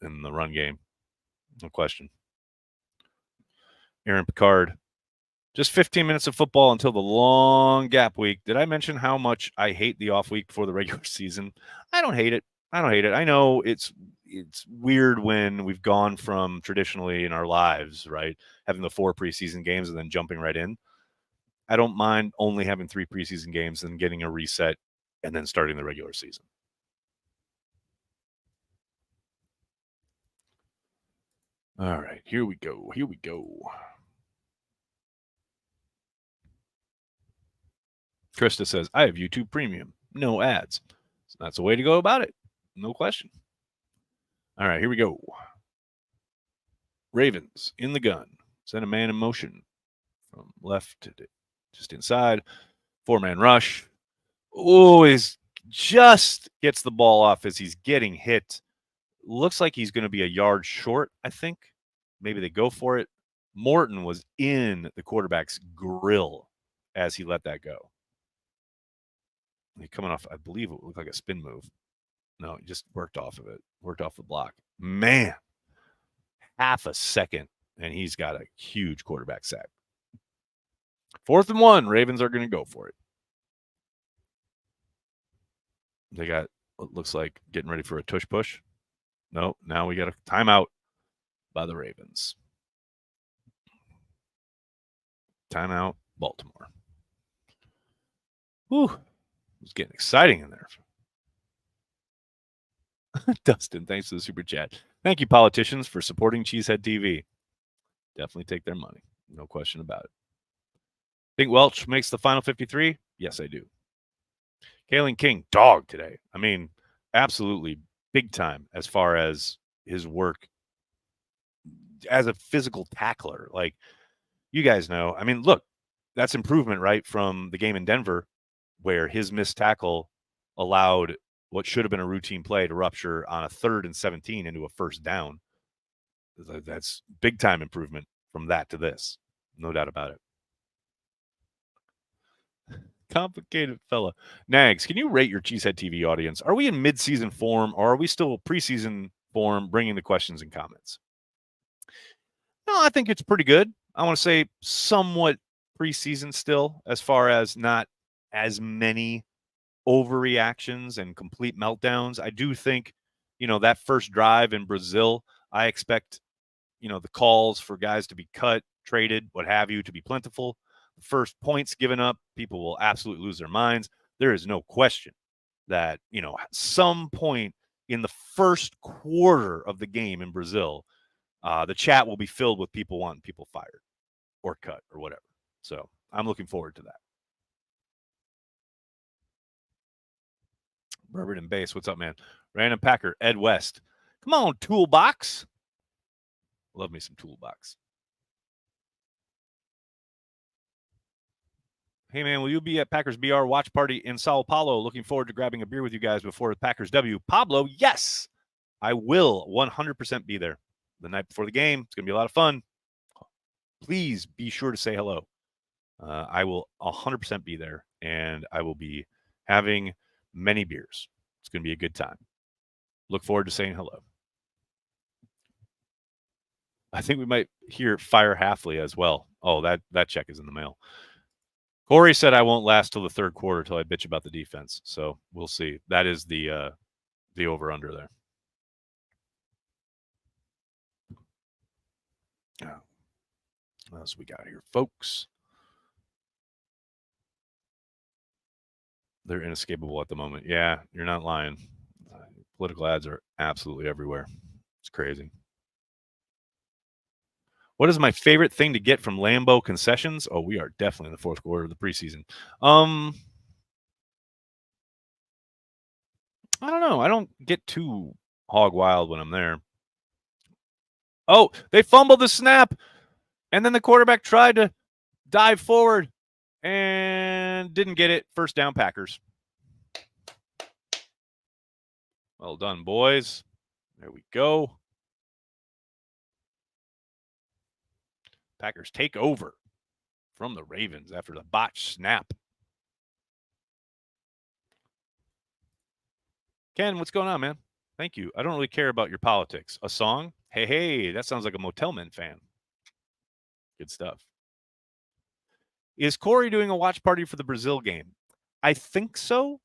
in the run game. No question. Aaron Picard. Just 15 minutes of football until the long gap week. Did I mention how much I hate the off week before the regular season? I don't hate it. I know it's weird when we've gone from traditionally in our lives, right, having the 4 preseason games and then jumping right in. I don't mind only having 3 preseason games and getting a reset and then starting the regular season. All right, here we go. Krista says, I have YouTube Premium. No ads. So that's the way to go about it. No question. All right, here we go. Ravens in the gun. Send a man in motion from left to just inside. 4-man rush. Always just gets the ball off as he's getting hit. Looks like he's going to be a yard short, I think. Maybe they go for it. Morton was in the quarterback's grill as he let that go. Coming off, I believe it looked like a spin move. No, he just worked off of it. Worked off the block. Man, half a second, and he's got a huge quarterback sack. 4th and 1. Ravens are going to go for it. They got what looks like getting ready for a tush push. No, now we got a timeout by the Ravens. Timeout, Baltimore. Whew. It's getting exciting in there. Dustin, thanks for the super chat. Thank you, politicians, for supporting Cheesehead TV. Definitely take their money. No question about it. Think Welch makes the final 53? Yes, I do. Kalen King, dog today. I mean, absolutely big time as far as his work as a physical tackler. Like, you guys know, I mean, look, that's improvement, right, from the game in Denver where his missed tackle allowed what should have been a routine play to rupture on a 3rd and 17 into a first down. That's big time improvement from that to this. No doubt about it. Complicated fella. Nags, can you rate your Cheesehead TV audience? Are we in mid-season form or are we still preseason form, bringing the questions and comments? No, I think it's pretty good. I want to say somewhat preseason still, as far as not as many overreactions and complete meltdowns. I do think, that first drive in Brazil, I expect, the calls for guys to be cut, traded, what have you, to be plentiful. The first points given up, people will absolutely lose their minds. There is no question that, some point in the first quarter of the game in Brazil, the chat will be filled with people wanting people fired or cut or whatever. So I'm looking forward to that. Robert and Base, what's up, man? Random Packer, Ed West. Come on, Toolbox. Love me some Toolbox. Hey, man, will you be at Packers BR watch party in Sao Paulo? Looking forward to grabbing a beer with you guys before the Packers W. Pablo, yes, I will 100% be there the night before the game. It's going to be a lot of fun. Please be sure to say hello. I will 100% be there, and I will be having many beers. It's going to be a good time. Look forward to saying hello. I think we might hear Fire Halfley as well. Oh, that check is in the mail. Corey said I won't last till the 3rd quarter till I bitch about the defense. So we'll see. That is the over-under there. What else we got here, folks? They're inescapable at the moment. Yeah, you're not lying. Political ads are absolutely everywhere. It's crazy. What is my favorite thing to get from Lambeau concessions? Oh, we are definitely in the 4th quarter of the preseason. I don't know. I don't get too hog wild when I'm there. Oh, they fumbled the snap, and then the quarterback tried to dive forward and didn't get it. First down, Packers. Well done, boys. There we go. Packers take over from the Ravens after the botched snap. Ken, what's going on, man? Thank you. I don't really care about your politics. A song? Hey, that sounds like a Motel Men fan. Good stuff. Is Corey doing a watch party for the Brazil game? I think so.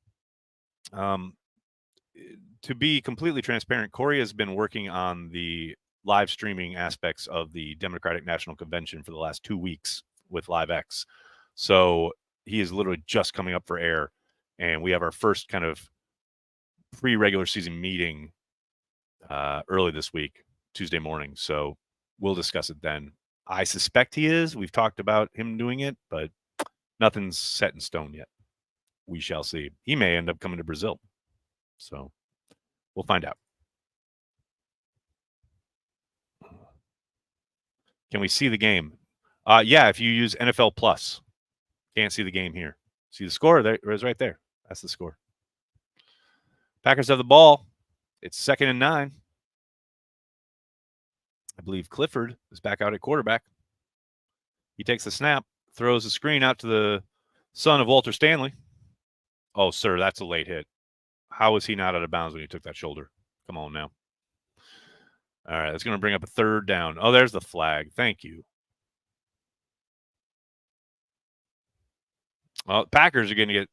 To be completely transparent, Corey has been working on the live streaming aspects of the Democratic National Convention for the last 2 weeks with LiveX. So he is literally just coming up for air, and we have our first kind of pre-regular season meeting early this week, Tuesday morning. So we'll discuss it then. I suspect he is. We've talked about him doing it, but nothing's set in stone yet. We shall see. He may end up coming to Brazil. So we'll find out. Can we see the game? Yeah, if you use NFL Plus. Can't see the game here. See the score? There it is right there. That's the score. Packers have the ball. It's 2nd and 9. I believe Clifford is back out at quarterback. He takes the snap, throws the screen out to the son of Walter Stanley. Oh, sir, that's a late hit. How is he not out of bounds when he took that shoulder? Come on now. All right, that's going to bring up a 3rd down. Oh, there's the flag. Thank you. Well, Packers are going to get.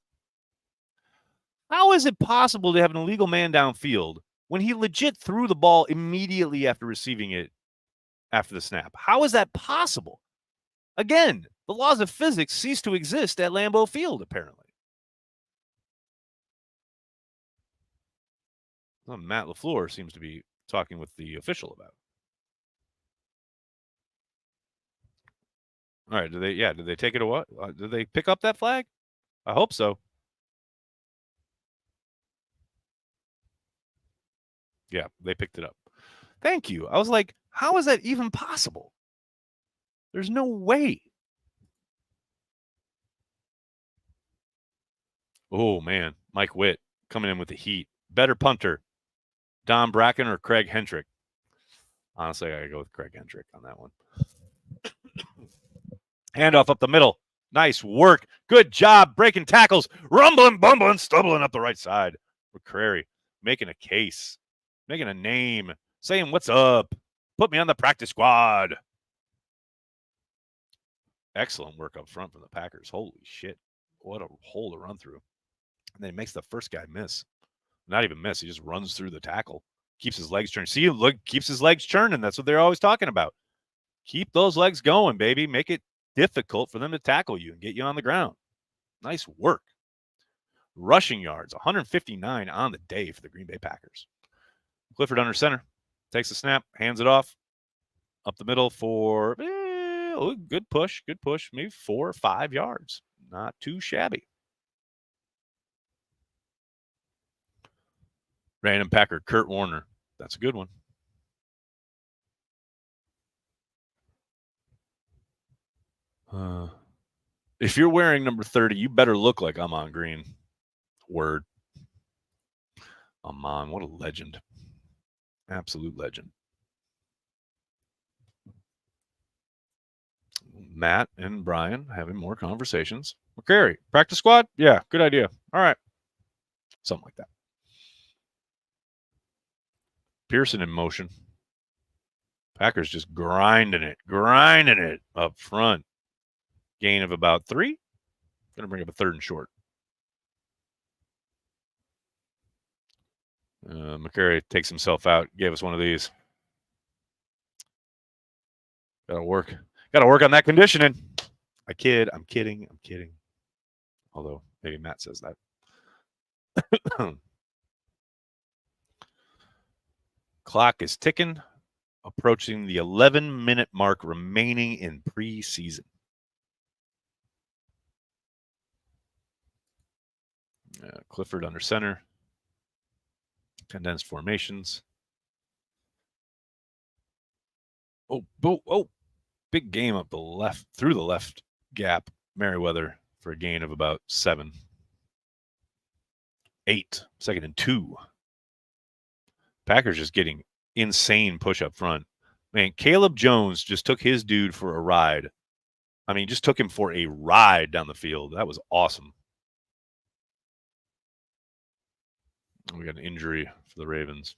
How is it possible to have an illegal man downfield when he legit threw the ball immediately after receiving it after the snap? How is that possible? Again, the laws of physics cease to exist at Lambeau Field, apparently. Well, Matt LaFleur seems to be talking with the official about it. All right, did they take it away? Did they pick up that flag? I hope so. Yeah, they picked it up. Thank you. I was like, how is that even possible? There's no way. Oh, man. Mike Witt coming in with the heat. Better punter, Don Bracken or Craig Hendrick? Honestly, I got to go with Craig Hendrick on that one. Handoff up the middle. Nice work. Good job breaking tackles. Rumbling, bumbling, stumbling up the right side. McCrary making a case, making a name, saying, what's up? Put me on the practice squad. Excellent work up front from the Packers. Holy shit. What a hole to run through. And then he makes the first guy miss. Not even miss. He just runs through the tackle. Keeps his legs churning. See, look, keeps his legs churning. That's what they're always talking about. Keep those legs going, baby. Make it difficult for them to tackle you and get you on the ground. Nice work. Rushing yards, 159 on the day for the Green Bay Packers. Clifford under center. Takes the snap, hands it off. Up the middle for good push. Good push. Maybe 4 or 5 yards. Not too shabby. Random Packer, Kurt Warner. That's a good one. If you're wearing number 30, you better look like Amon Green. Word. Amon, what a legend. Absolute legend. Matt and Brian having more conversations. McCrary, practice squad? Yeah, good idea. All right. Something like that. Pearson in motion. Packers just grinding it up front. Gain of about 3. Going to bring up a 3rd and short. McCrary takes himself out. Gave us one of these. Got to work on that conditioning. I'm kidding. Although maybe Matt says that. Clock is ticking, approaching the 11-minute mark remaining in preseason. Clifford under center. Condensed formations. Oh, big game up the left, through the left gap. Merriweather for a gain of about 7. 8, 2nd and 2. Packers just getting insane push up front. Man, Caleb Jones just took his dude for a ride. I mean, just took him for a ride down the field. That was awesome. We got an injury for the Ravens.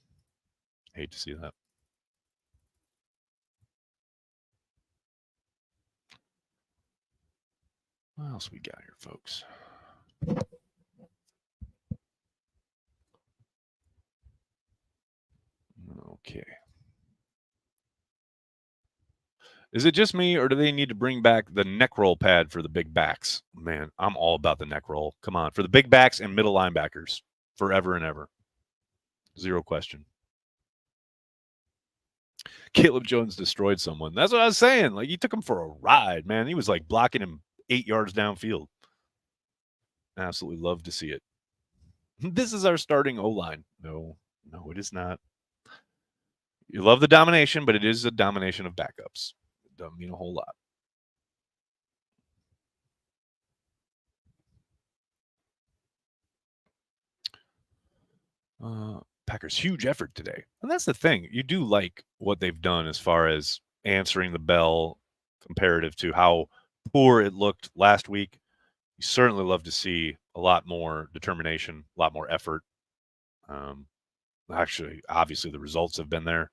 Hate to see that. What else we got here, folks? Okay. Is it just me, or do they need to bring back the neck roll pad for the big backs? Man, I'm all about the neck roll. Come on. For the big backs and middle linebackers. Forever and ever. 0 question. Caleb Jones destroyed someone. That's what I was saying. Like, he took him for a ride, man. He was like blocking him 8 yards downfield. Absolutely love to see it. This is our starting O-line. No, it is not. You love the domination, but it is a domination of backups. It doesn't mean a whole lot. Packers, huge effort today. And that's the thing. You do like what they've done as far as answering the bell comparative to how poor it looked last week. You certainly love to see a lot more determination, a lot more effort. Actually, obviously, the results have been there.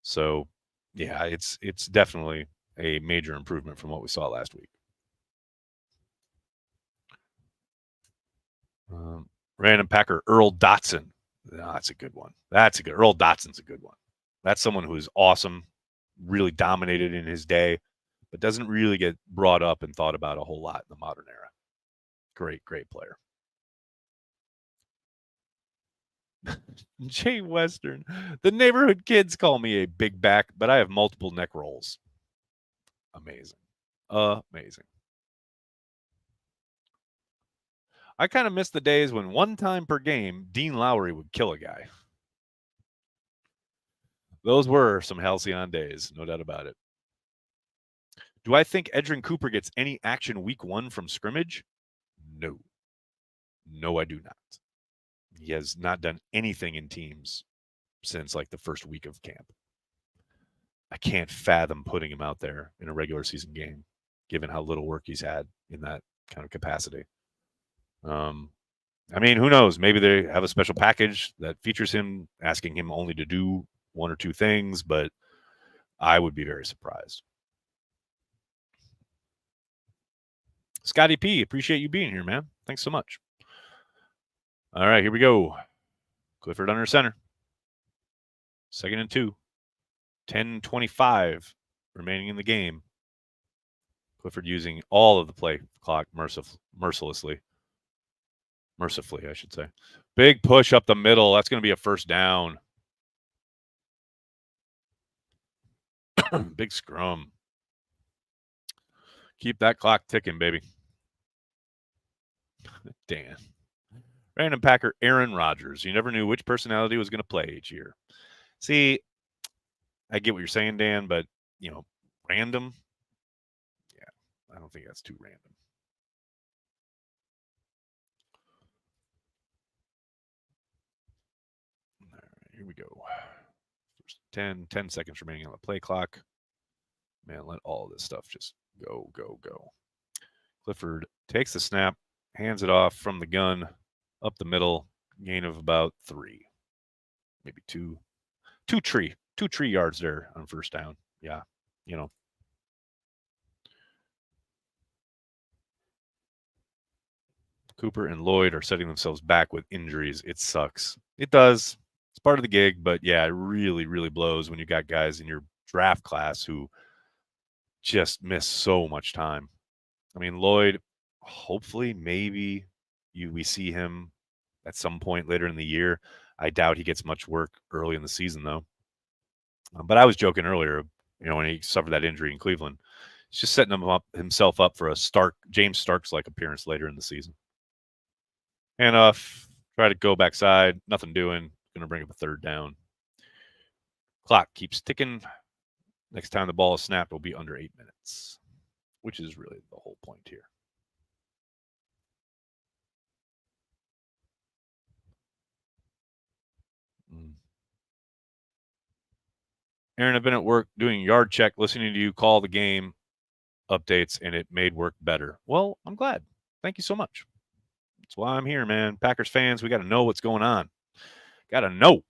So, yeah, it's definitely a major improvement from what we saw last week. Random Packer Earl Dotson. No, that's a good one. Earl Dotson's a good one. That's someone who is awesome, really dominated in his day, but doesn't really get brought up and thought about a whole lot in the modern era. Great player. Jay Western. The neighborhood kids call me a big back, but I have multiple neck rolls. Amazing. I kind of miss the days when one time per game, Dean Lowry would kill a guy. Those were some halcyon days, no doubt about it. Do I think Edgerrin Cooper gets any action week 1 from scrimmage? No. No, I do not. He has not done anything in teams since like the first week of camp. I can't fathom putting him out there in a regular season game, given how little work he's had in that kind of capacity. I mean, who knows? Maybe they have a special package that features him, asking him only to do 1 or 2 things, but I would be very surprised. Scotty P, appreciate you being here, man. Thanks so much. All right, here we go. Clifford under center. 2nd and 2. 10:25 remaining in the game. Clifford using all of the play clock mercifully, I should say. Big push up the middle. That's going to be a first down. Big scrum. Keep that clock ticking, baby. Dan. Random Packer Aaron Rodgers. You never knew which personality was going to play each year. See, I get what you're saying, Dan, but, random. Yeah, I don't think that's too random. All right, here we go. First 10 seconds remaining on the play clock. Man, let all of this stuff just go. Clifford takes the snap, hands it off from the gun, up the middle, gain of about 3, maybe 2 tree yards there on first down. Yeah, Cooper and Lloyd are setting themselves back with injuries. It sucks. It does. It's part of the gig, but yeah, it really, really blows when you got guys in your draft class who just miss so much time. I mean, Lloyd, hopefully, maybe we see him at some point later in the year. I doubt he gets much work early in the season, though. But I was joking earlier, when he suffered that injury in Cleveland. He's just setting himself up for a James Starks-like appearance later in the season. Handoff, try to go backside, nothing doing. Going to bring up a 3rd down. Clock keeps ticking. Next time the ball is snapped, will be under 8 minutes, which is really the whole point here. Aaron, I've been at work doing yard check, listening to you call the game updates, and it made work better. Well, I'm glad. Thank you so much. That's why I'm here, man. Packers fans, we got to know what's going on. Got to know.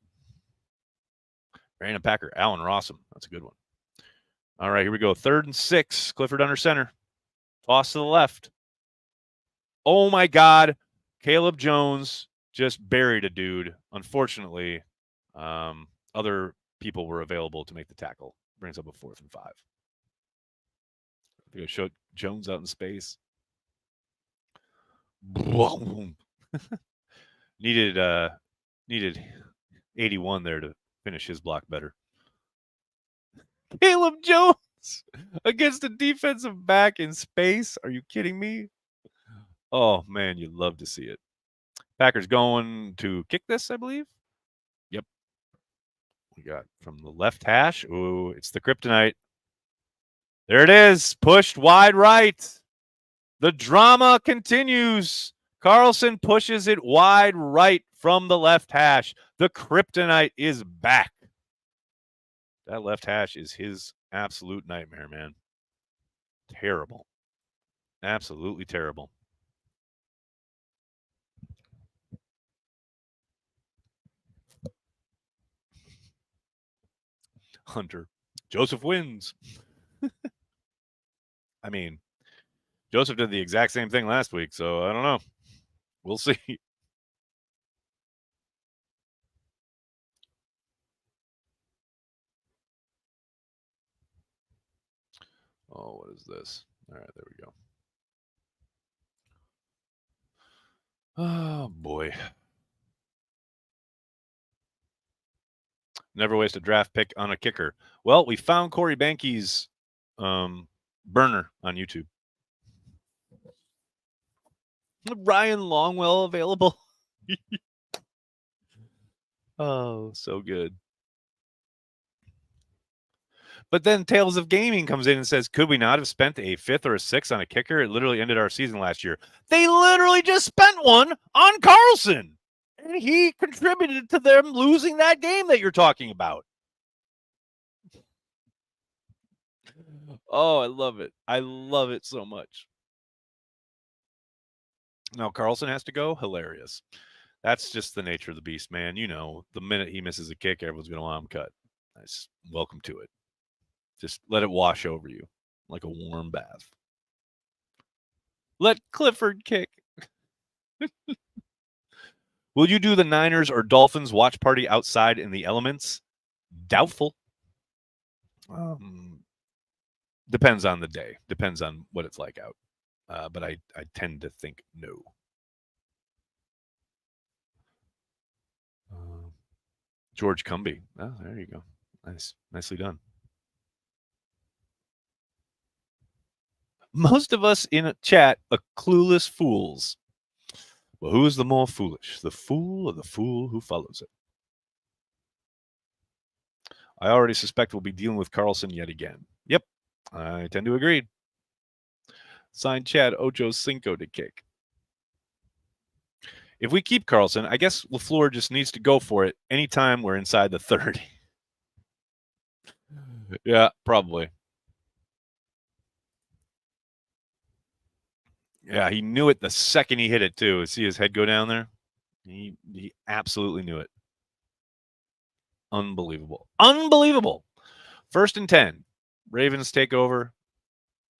Random Packer, Allen Rossum. That's a good one. All right, here we go. 3rd and 6. Clifford under center. Toss to the left. Oh, my God. Caleb Jones just buried a dude. Unfortunately, other people were available to make the tackle. Brings up a 4th and 5. They showed Jones out in space. Needed 81 there to finish his block better. Caleb Jones against a defensive back in space. Are you kidding me? Oh, man, you'd love to see it. Packers going to kick this, I believe. Yep. We got from the left hash. Ooh, it's the kryptonite. There it is. Pushed wide right. The drama continues. Carlson pushes it wide right from the left hash. The kryptonite is back. That left hash is his absolute nightmare, man. Terrible. Absolutely terrible. Hunter. Joseph wins. I mean, Joseph did the exact same thing last week, so I don't know. We'll see. Oh, what is this? All right, there we go. Oh, boy. Never waste a draft pick on a kicker. Well, we found Corey Banky's burner on YouTube. Ryan Longwell available. Oh, so good. But then Tales of Gaming comes in and says, could we not have spent a 5th or a 6th on a kicker? It literally ended our season last year. They literally just spent one on Carlson. And he contributed to them losing that game that you're talking about. Oh, I love it. I love it so much. Now Carlson has to go. Hilarious. That's just the nature of the beast, man. You know, the minute he misses a kick, everyone's going to want him cut. Nice. Welcome to it. Just let it wash over you like a warm bath. Let Clifford kick. Will you do the Niners or Dolphins watch party outside in the elements? Doubtful. Depends on the day. Depends on what it's like out. But I tend to think no. George Cumby. Oh, there you go. Nice. Nicely done. Most of us in a chat are clueless fools. Well, who is the more foolish? The fool or the fool who follows it? I already suspect we'll be dealing with Carlson yet again. Yep, I tend to agree. Signed Chad Ocho Cinco to kick. If we keep Carlson, I guess LaFleur just needs to go for it anytime we're inside the 30. Yeah, probably. Yeah, he knew it the second he hit it, too. See his head go down there? He absolutely knew it. Unbelievable. Unbelievable. 1st and 10. Ravens take over.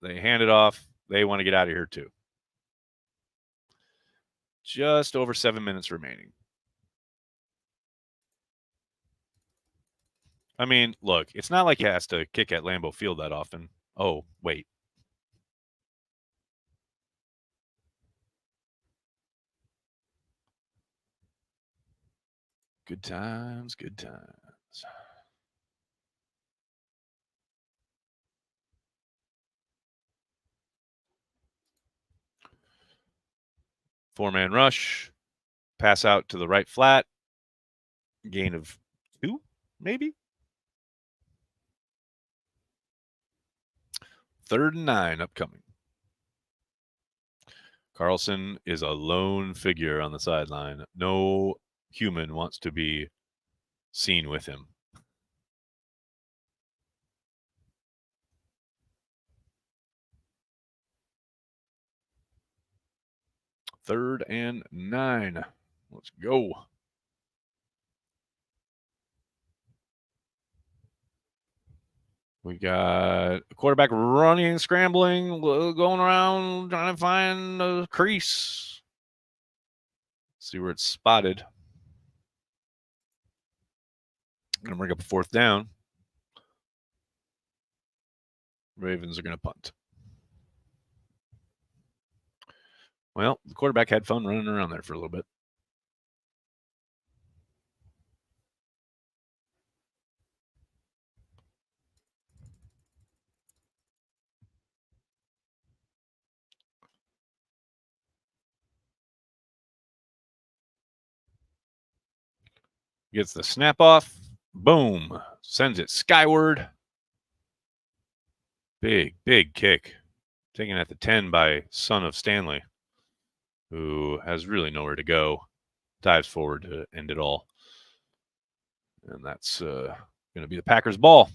They hand it off. They want to get out of here, too. Just over 7 minutes remaining. I mean, look, it's not like he has to kick at Lambeau Field that often. Oh, wait. Good times, good times. 4-man rush. Pass out to the right flat. Gain of 2, maybe? 3rd and 9 upcoming. Carlson is a lone figure on the sideline. No human wants to be seen with him. Third and 9. Let's go. We got a quarterback running, scrambling, going around, trying to find a crease. See where it's spotted. Going to bring up a 4th down. Ravens are going to punt. Well, the quarterback had fun running around there for a little bit. Gets the snap off. Boom. Sends it skyward. Big, big kick. Taken at the 10 by son of Stanley, who has really nowhere to go. Dives forward to end it all. And that's going to be the Packers' ball.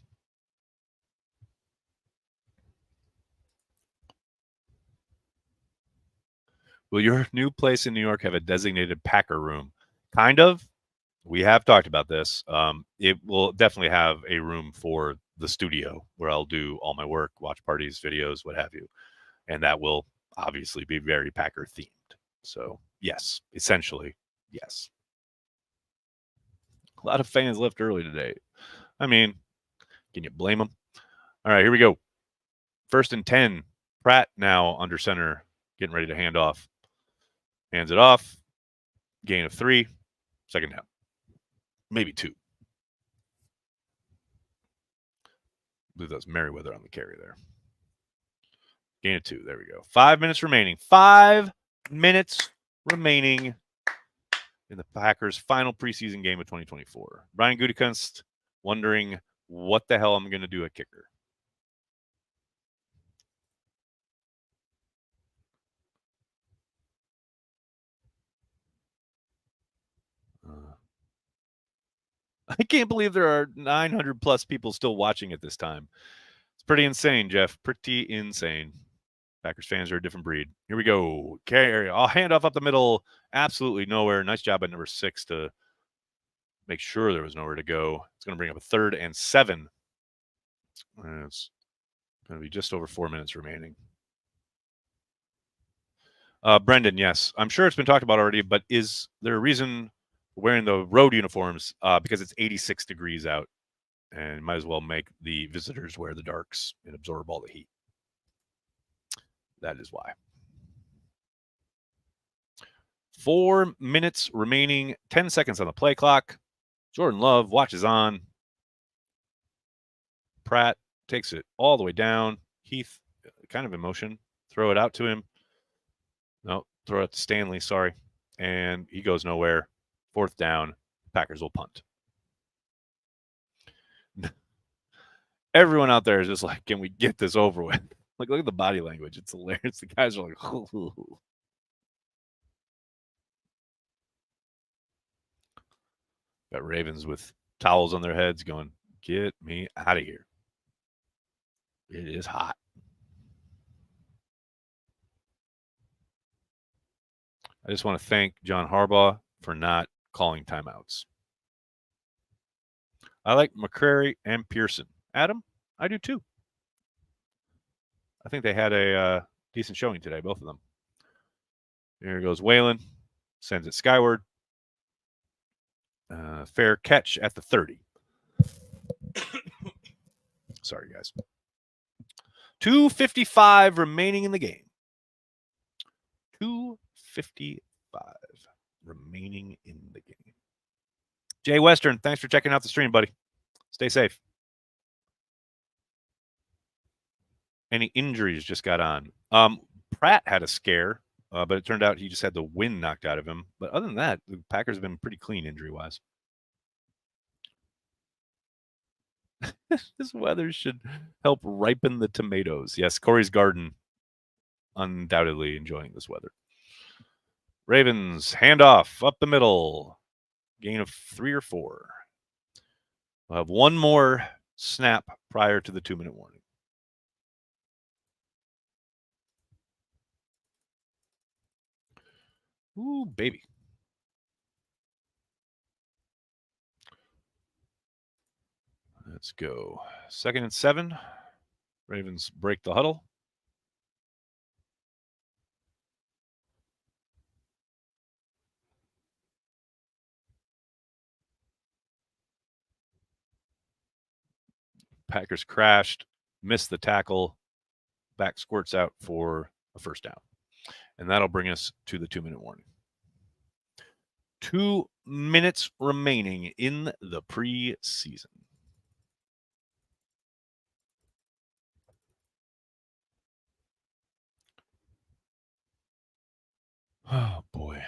Will your new place in New York have a designated Packer room? Kind of. We have talked about this. It will definitely have a room for the studio where I'll do all my work, watch parties, videos, what have you. And that will obviously be very Packer themed. So, yes, essentially, yes. A lot of fans left early today. I mean, can you blame them? All right, here we go. 1st and 10. Pratt now under center, getting ready to hand off. Hands it off. Gain of 3. 2nd down. Maybe 2. I believe that was Merriweather on the carry there. Gain of 2. There we go. 5 minutes remaining. 5 minutes remaining in the Packers' final preseason game of 2024. Brian Gutekunst wondering what the hell I'm going to do at kicker. I can't believe there are 900 plus people still watching at this time. It's pretty insane, Jeff. Pretty insane. Packers fans are a different breed. Here we go. Carry. I'll hand off up the middle. Absolutely nowhere. Nice job by number 6 to make sure there was nowhere to go. It's going to bring up a 3rd and 7. It's going to be just over 4 minutes remaining. Brendan, yes. I'm sure it's been talked about already, but is there a reason wearing the road uniforms? Because it's 86 degrees out, and might as well make the visitors wear the darks and absorb all the heat. That is why. 4 minutes remaining, 10 seconds on the play clock. Jordan Love watches on. Pratt takes it all the way down. Heath, kind of in motion. Throw it out to him. No, throw it to Stanley, sorry. And he goes nowhere. 4th down. Packers will punt. Everyone out there is just like, can we get this over with? Like, look at the body language. It's hilarious. The guys are like, ooh. Got Ravens with towels on their heads going, get me out of here. It is hot. I just want to thank John Harbaugh for not calling timeouts. I like McCrary and Pearson. Adam, I do too. I think they had a decent showing today, both of them. Here goes Waylon. Sends it skyward. Fair catch at the 30. Sorry, guys. 2:55 remaining in the game. 2:55 remaining in the game. Jay Western, thanks for checking out the stream, buddy. Stay safe. Any injuries just got on? Pratt had a scare, but it turned out he just had the wind knocked out of him. But other than that, the Packers have been pretty clean injury-wise. This weather should help ripen the tomatoes. Yes, Corey's garden, undoubtedly enjoying this weather. Ravens, handoff up the middle. Gain of 3 or 4. We'll have one more snap prior to the 2-minute warning. Ooh, baby. Let's go. 2nd and 7. Ravens break the huddle. Packers crashed, missed the tackle. Back squirts out for a 1st down. And that'll bring us to the 2-minute warning. 2 minutes remaining in the preseason. Oh, boy.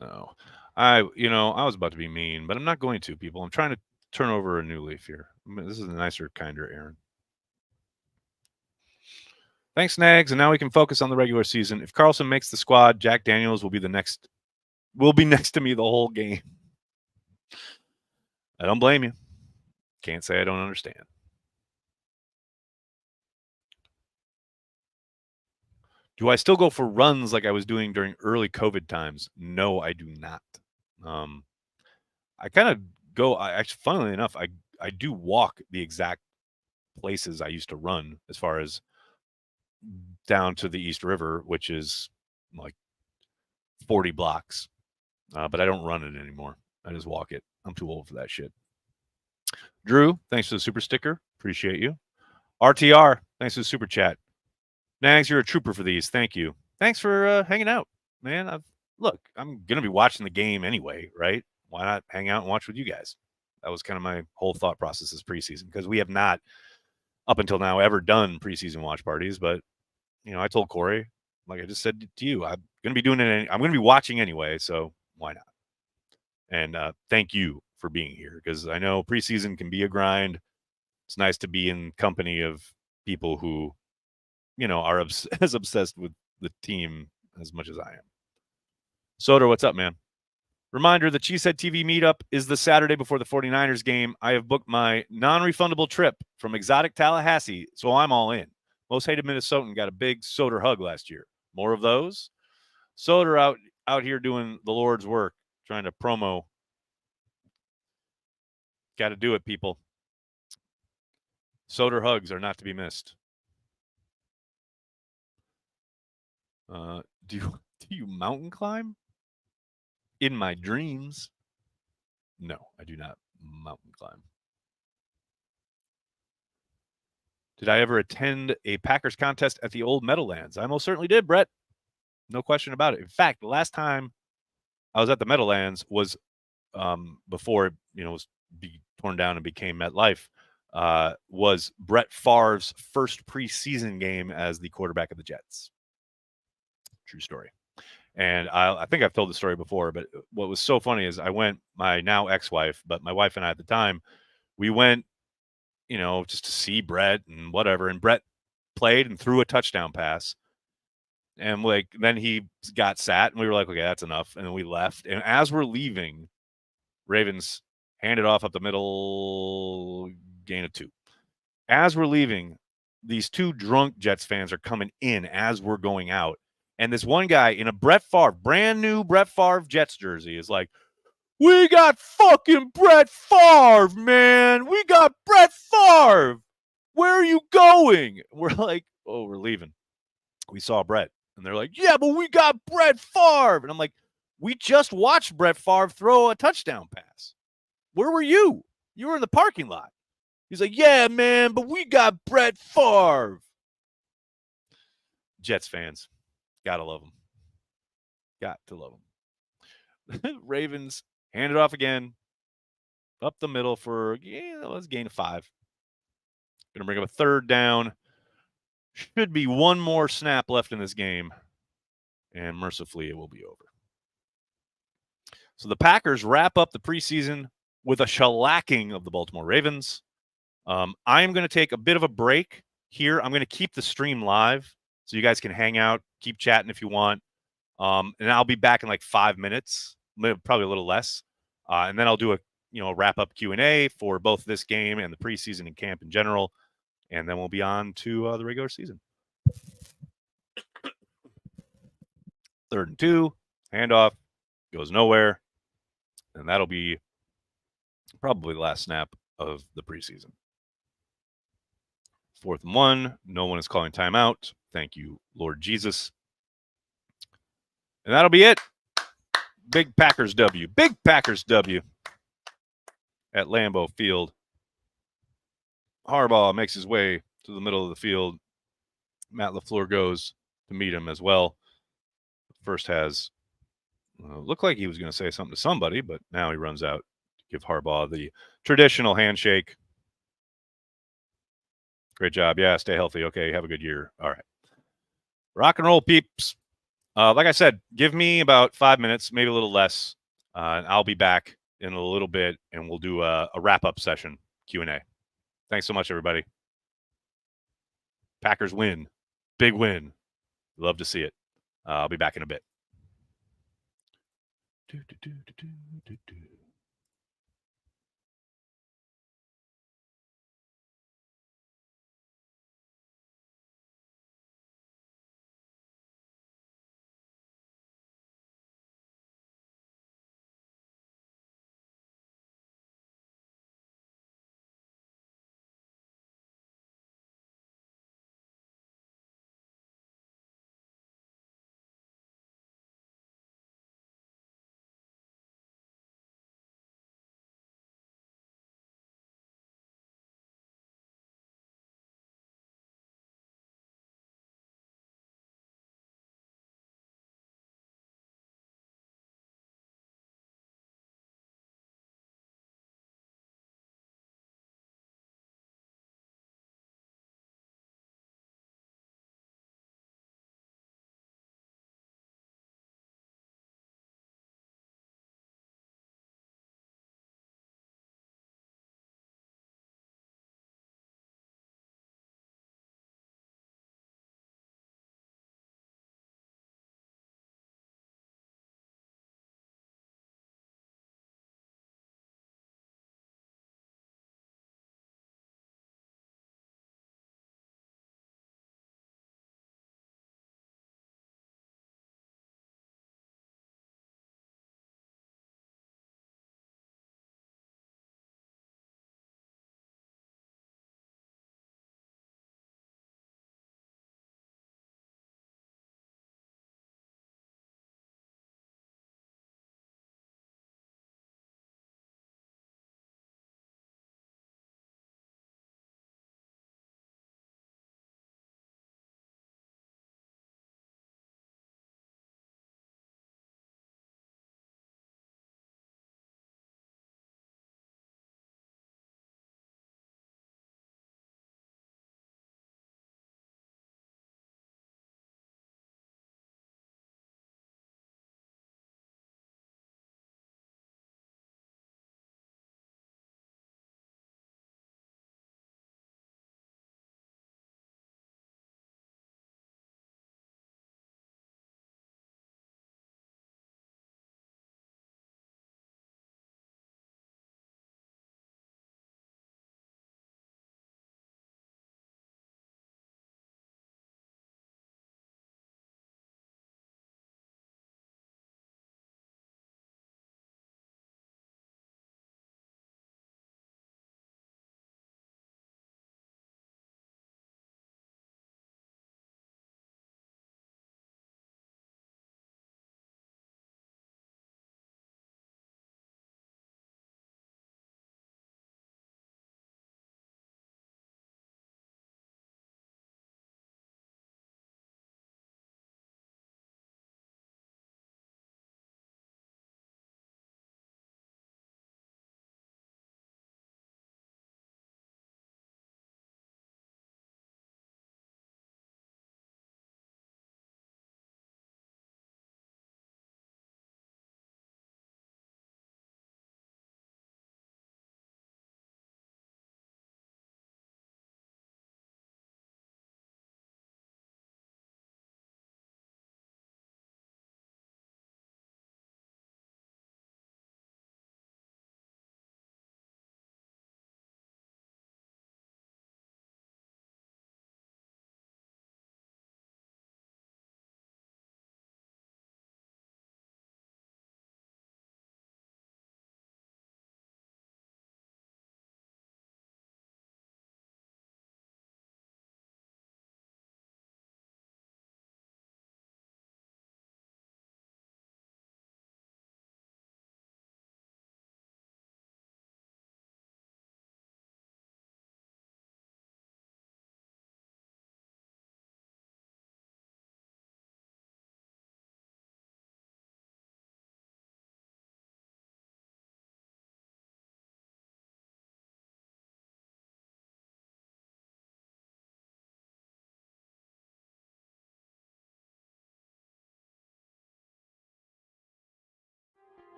No. I was about to be mean, but I'm not going to, people. I'm trying to turn over a new leaf here. This is a nicer, kinder Aaron. Thanks, Nags, and now we can focus on the regular season. If Carlson makes the squad, Jack Daniels will be next to me the whole game. I don't blame you. Can't say I don't understand. Do I still go for runs like I was doing during early COVID times? No, I do not. I kind of go. Actually, funnily enough, I do walk the exact places I used to run, as far as down to the East River, which is like 40 blocks. But I don't run it anymore. I just walk it. I'm too old for that shit. Drew, thanks for the super sticker. Appreciate you. RTR, thanks for the super chat. Nags, you're a trooper for these. Thank you. Thanks for hanging out, man. Look, I'm going to be watching the game anyway, right? Why not hang out and watch with you guys? That was kind of my whole thought process this preseason, because we have not, up until now, ever done preseason watch parties. But, I told Corey, like I just said to you, I'm going to be doing it. I'm going to be watching anyway, so why not? And thank you for being here, because I know preseason can be a grind. It's nice to be in company of people who, are as obsessed with the team as much as I am. Soder, what's up, man? Reminder, the Cheesehead TV meetup is the Saturday before the 49ers game. I have booked my non-refundable trip from exotic Tallahassee, so I'm all in. Most hated Minnesotan got a big Soder hug last year. More of those? Soder out here doing the Lord's work, trying to promo. Got to do it, people. Soder hugs are not to be missed. Do you mountain climb? In my dreams. No, I do not mountain climb. Did I ever attend a Packers contest at the old Meadowlands? I most certainly did, Brett. No question about it. In fact, the last time I was at the Meadowlands was before it, was torn down and became MetLife. Was Brett Favre's first preseason game as the quarterback of the Jets. True story. And I think I've told the story before, but what was so funny is I went, my now ex-wife, but my wife and I at the time, we went, just to see Brett and whatever. And Brett played and threw a touchdown pass. And then he got sat and we were like, okay, that's enough. And then we left. And as we're leaving, Ravens handed off up the middle, gain of 2. As we're leaving, these 2 drunk Jets fans are coming in as we're going out. And this one guy in a Brett Favre, brand new Brett Favre Jets jersey is like, we got fucking Brett Favre, man. We got Brett Favre. Where are you going? We're like, oh, we're leaving. We saw Brett. And they're like, yeah, but we got Brett Favre. And I'm like, we just watched Brett Favre throw a touchdown pass. Where were you? You were in the parking lot. He's like, yeah, man, but we got Brett Favre. Jets fans. Gotta love them. Got to love them. Ravens hand it off again. Up the middle for, let's gain of 5. Gonna bring up a 3rd down. Should be one more snap left in this game. And mercifully, it will be over. So the Packers wrap up the preseason with a shellacking of the Baltimore Ravens. I am going to take a bit of a break here. I'm going to keep the stream live so you guys can hang out, keep chatting if you want. And I'll be back in like 5 minutes, probably a little less. And then I'll do a wrap-up Q&A for both this game and the preseason and camp in general. And then we'll be on to the regular season. 3rd and 2, handoff, goes nowhere. And that'll be probably the last snap of the preseason. 4th and 1, no one is calling timeout. Thank you, Lord Jesus. And that'll be it. Big Packers W. Big Packers W at Lambeau Field. Harbaugh makes his way to the middle of the field. Matt LaFleur goes to meet him as well. First has looked like he was going to say something to somebody, but now he runs out to give Harbaugh the traditional handshake. Great job. Yeah, stay healthy. Okay, have a good year. All right. Rock and roll, peeps. Like I said, give me about 5 minutes, maybe a little less. I'll be back in a little bit, and we'll do a wrap-up session, Q&A. Thanks so much, everybody. Packers win. Big win. Love to see it. I'll be back in a bit.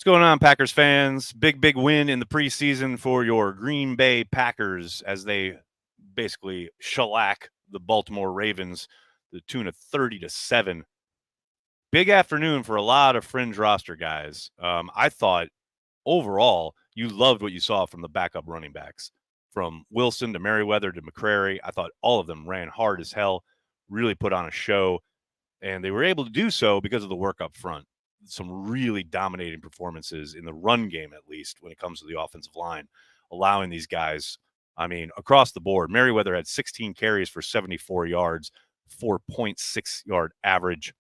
What's going on, Packers fans? Big win in the preseason for your Green Bay Packers as they basically shellac the Baltimore Ravens to the tune of 30-7. Big afternoon for a lot of fringe roster guys. I thought overall you loved what you saw from the backup running backs, from Wilson to Merriweather to McCrary. I thought all of them ran hard as hell, really put on a show, and they were able to do so because of the work up front. Some really dominating performances in the run game, at least when it comes to the offensive line, allowing these guys, across the board. Merriweather had 16 carries for 74 yards, 4.6 yard average.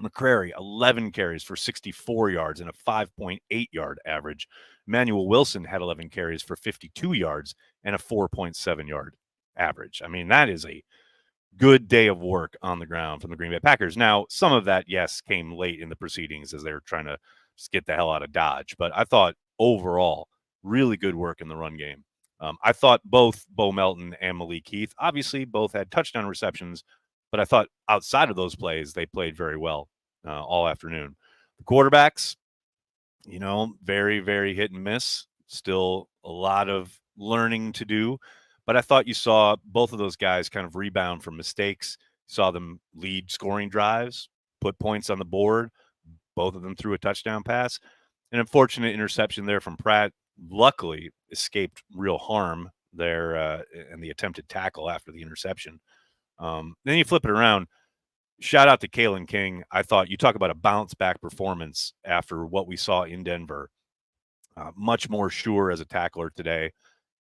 McCrary, 11 carries for 64 yards and a 5.8 yard average. Emmanuel Wilson had 11 carries for 52 yards and a 4.7 yard average. That is a good day of work on the ground from the Green Bay Packers. Now, some of that, yes, came late in the proceedings as they were trying to just get the hell out of Dodge. But I thought overall, really good work in the run game. I thought both Bo Melton and Malik Heath, obviously both had touchdown receptions, but I thought outside of those plays, they played very well all afternoon. The quarterbacks, very, very hit and miss. Still a lot of learning to do. But I thought you saw both of those guys kind of rebound from mistakes. You saw them lead scoring drives, put points on the board. Both of them threw a touchdown pass. An unfortunate interception there from Pratt. Luckily, escaped real harm there and the attempted tackle after the interception. Then you flip it around. Shout out to Kalen King. I thought you talk about a bounce back performance after what we saw in Denver. Much more sure as a tackler today.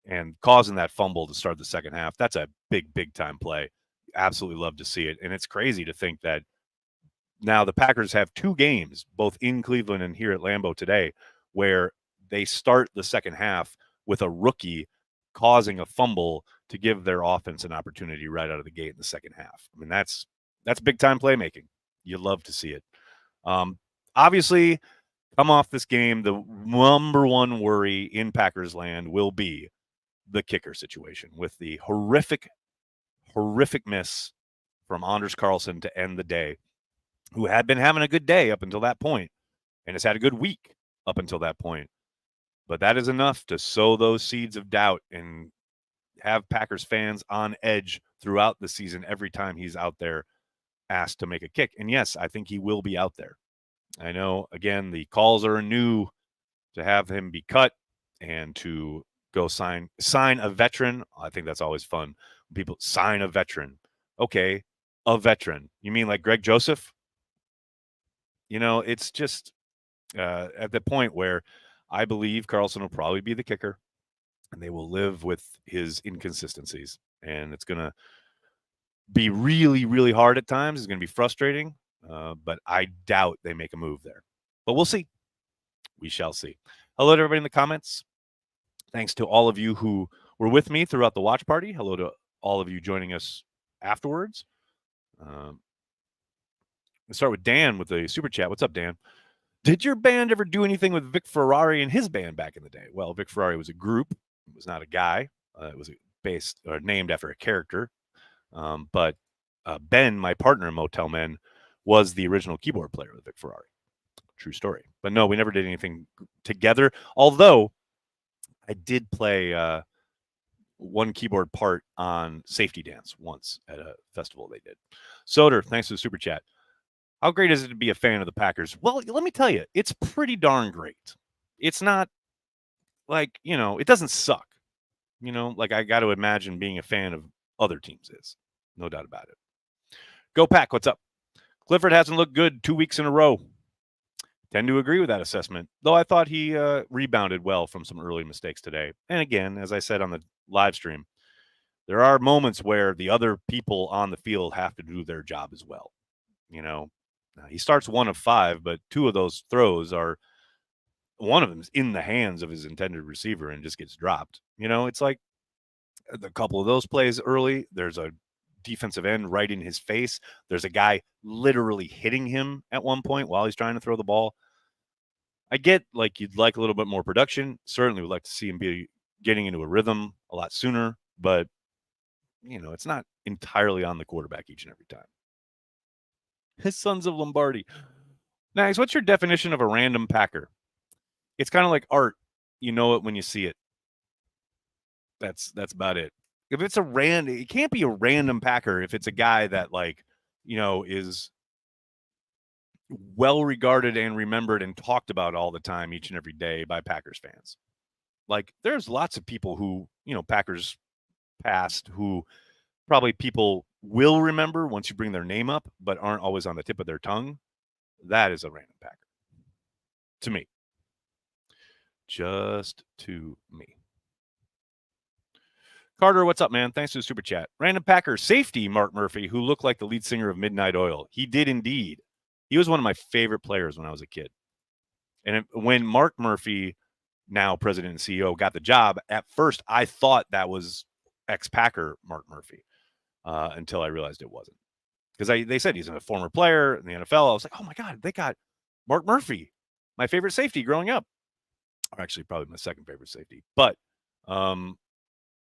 And causing that fumble to start the second half, that's a big time play. Absolutely love to see it. And it's crazy to think that now the Packers have two games, both in Cleveland and here at Lambeau today, where they start the second half with a rookie causing a fumble to give their offense an opportunity right out of the gate in the second half. That's big time playmaking. You love to see it. Obviously, come off this game, the number one worry in Packers land will be the kicker situation with the horrific miss from Anders Carlson to end the day, who had been having a good day up until that point and has had a good week up until that point. But that is enough to sow those seeds of doubt and have Packers fans on edge throughout the season every time he's out there asked to make a kick. And yes, I think he will be out there. I know, again, the calls are new to have him be cut and to go sign a veteran. I think that's always fun. When people sign a veteran. Okay, a veteran. You mean like Greg Joseph? It's just at the point where I believe Carlson will probably be the kicker and they will live with his inconsistencies. And it's going to be really, really hard at times. It's going to be frustrating, but I doubt they make a move there. But we'll see. We shall see. Hello to everybody in the comments. Thanks to all of you who were with me throughout the watch party. Hello to all of you joining us afterwards. Let's start with Dan with the super chat. What's up, Dan? Did your band ever do anything with Vic Ferrari and his band back in the day? Well, Vic Ferrari was a group. It was not a guy. It was based or named after a character. But Ben, my partner in Motel Men, was the original keyboard player with Vic Ferrari. True story. But no, we never did anything together. Although I did play one keyboard part on Safety Dance once at a festival they did. Soder, thanks for the super chat. How great is it to be a fan of the Packers? Well, let me tell you, it's pretty darn great. It's not like, it doesn't suck. Like I got to imagine being a fan of other teams is. No doubt about it. Go Pack, what's up? Clifford hasn't looked good 2 weeks in a row. Tend to agree with that assessment, though I thought he rebounded well from some early mistakes today. And again, as I said on the live stream, there are moments where the other people on the field have to do their job as well. He starts 1 of 5, but 2 of those throws are, one of them is in the hands of his intended receiver and just gets dropped. It's like a couple of those plays early. There's a defensive end right in his face. There's a guy literally hitting him at one point while he's trying to throw the ball. I get like you'd like a little bit more production. Certainly would like to see him be getting into a rhythm a lot sooner, but it's not entirely on the quarterback each and every time. His Sons of Lombardi. Nice. What's your definition of a random Packer? It's kind of like art. You know it when you see it. That's about it. If it's it can't be a random Packer if it's a guy that is well regarded and remembered and talked about all the time, each and every day by Packers fans. Like there's lots of people who, Packers past who probably people will remember once you bring their name up, but aren't always on the tip of their tongue. That is a random Packer. To me. Just to me. Carter, what's up, man? Thanks for the super chat. Random Packer safety Mark Murphy, who looked like the lead singer of Midnight Oil. He did indeed. He was one of my favorite players when I was a kid. And when Mark Murphy, now president and CEO, got the job, at first I thought that was ex-Packer Mark Murphy until I realized it wasn't. Because they said he's a former player in the NFL. I was like, oh, my God, they got Mark Murphy, my favorite safety growing up. Or actually probably my second favorite safety. But,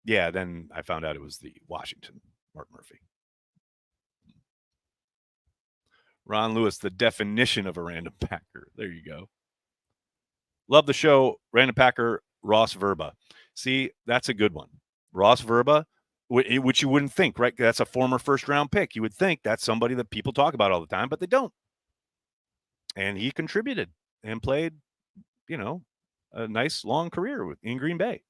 yeah, then I found out it was the Washington Mark Murphy. Ron Lewis, the definition of a random Packer. There you go. Love the show. Random Packer, Ross Verba. See, that's a good one. Ross Verba, which you wouldn't think, right? That's a former first-round pick. You would think that's somebody that people talk about all the time, but they don't. And he contributed and played, a nice long career in Green Bay.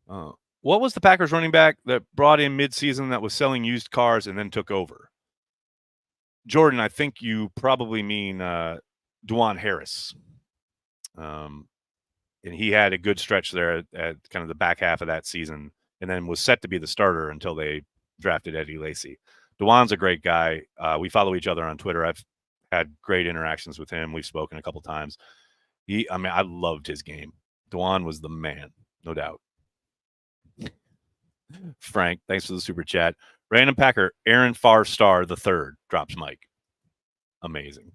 What was the Packers running back that brought in midseason that was selling used cars and then took over? Jordan, I think you probably mean Dwan Harris. And he had a good stretch there at kind of the back half of that season and then was set to be the starter until they drafted Eddie Lacy. Dwan's a great guy. We follow each other on Twitter. I've had great interactions with him. We've spoken a couple times. I loved his game. Dwan was the man, no doubt. Frank, thanks for the super chat. Random Packer, Aaron Farstar III drops Mike. Amazing.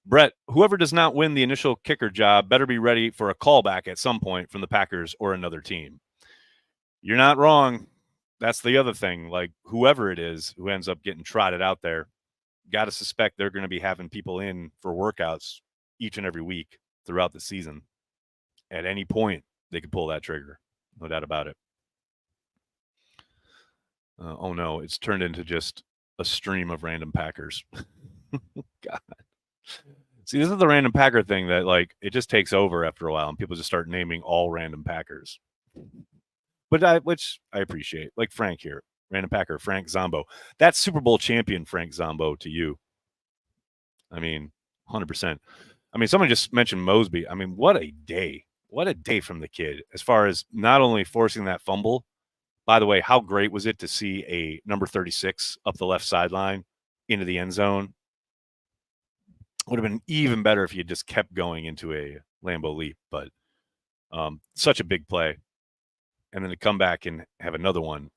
Brett, whoever does not win the initial kicker job better be ready for a callback at some point from the Packers or another team. You're not wrong. That's the other thing. Like, whoever it is who ends up getting trotted out there, got to suspect they're going to be having people in for workouts each and every week throughout the season. At any point, they could pull that trigger. No doubt about it. Oh, no, it's turned into just a stream of random Packers. God. See, this is the random Packer thing that, it just takes over after a while, and people just start naming all random Packers. But which I appreciate. Like Frank here, random Packer, Frank Zombo. That's Super Bowl champion Frank Zombo to you. 100%. Someone just mentioned Mosby. What a day. What a day from the kid as far as not only forcing that fumble. By the way, how great was it to see a number 36 up the left sideline into the end zone? Would have been even better if he had just kept going into a Lambeau leap, but such a big play. And then to come back and have another one,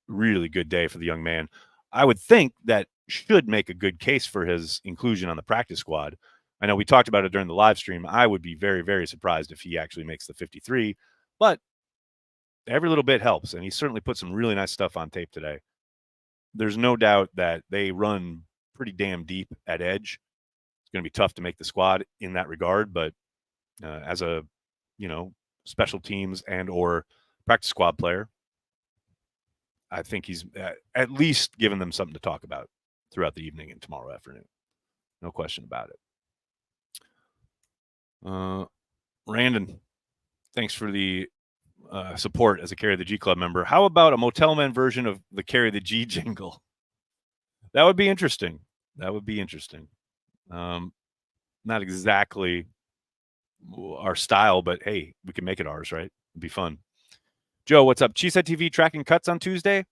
really good day for the young man. I would think that should make a good case for his inclusion on the practice squad. I know we talked about it during the live stream. I would be very, very surprised if he actually makes the 53, but every little bit helps, and he certainly put some really nice stuff on tape today. There's no doubt that they run pretty damn deep at edge. It's going to be tough to make the squad in that regard, but as a, special teams and or practice squad player, I think he's at least given them something to talk about throughout the evening and tomorrow afternoon. No question about it. Randon, thanks for the support as a Carry the G Club member. How about a Motel Men version of the Carry the G jingle? That would be interesting. Not exactly our style, but hey, we can make it ours, right? It'd be fun. Joe, what's up? CHTV tracking cuts on Tuesday.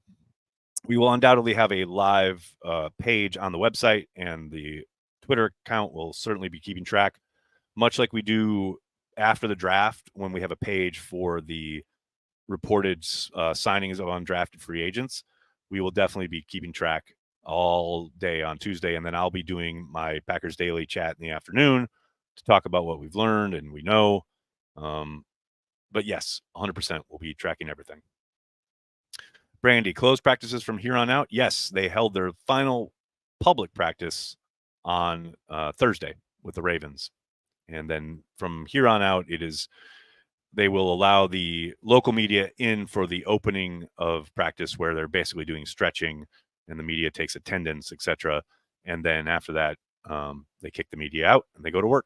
We will undoubtedly have a live page on the website, and the Twitter account will certainly be keeping track, much like we do after the draft when we have a page for the reported signings of undrafted free agents. We will definitely be keeping track all day on Tuesday, and then I'll be doing my Packers Daily chat in the afternoon to talk about what we've learned and we know. But yes, 100% we'll be tracking everything. Brandy, closed practices from here on out? Yes, they held their final public practice on Thursday, with the Ravens. And then from here on out, they will allow the local media in for the opening of practice where they're basically doing stretching and the media takes attendance, etc. And then after that, they kick the media out and they go to work.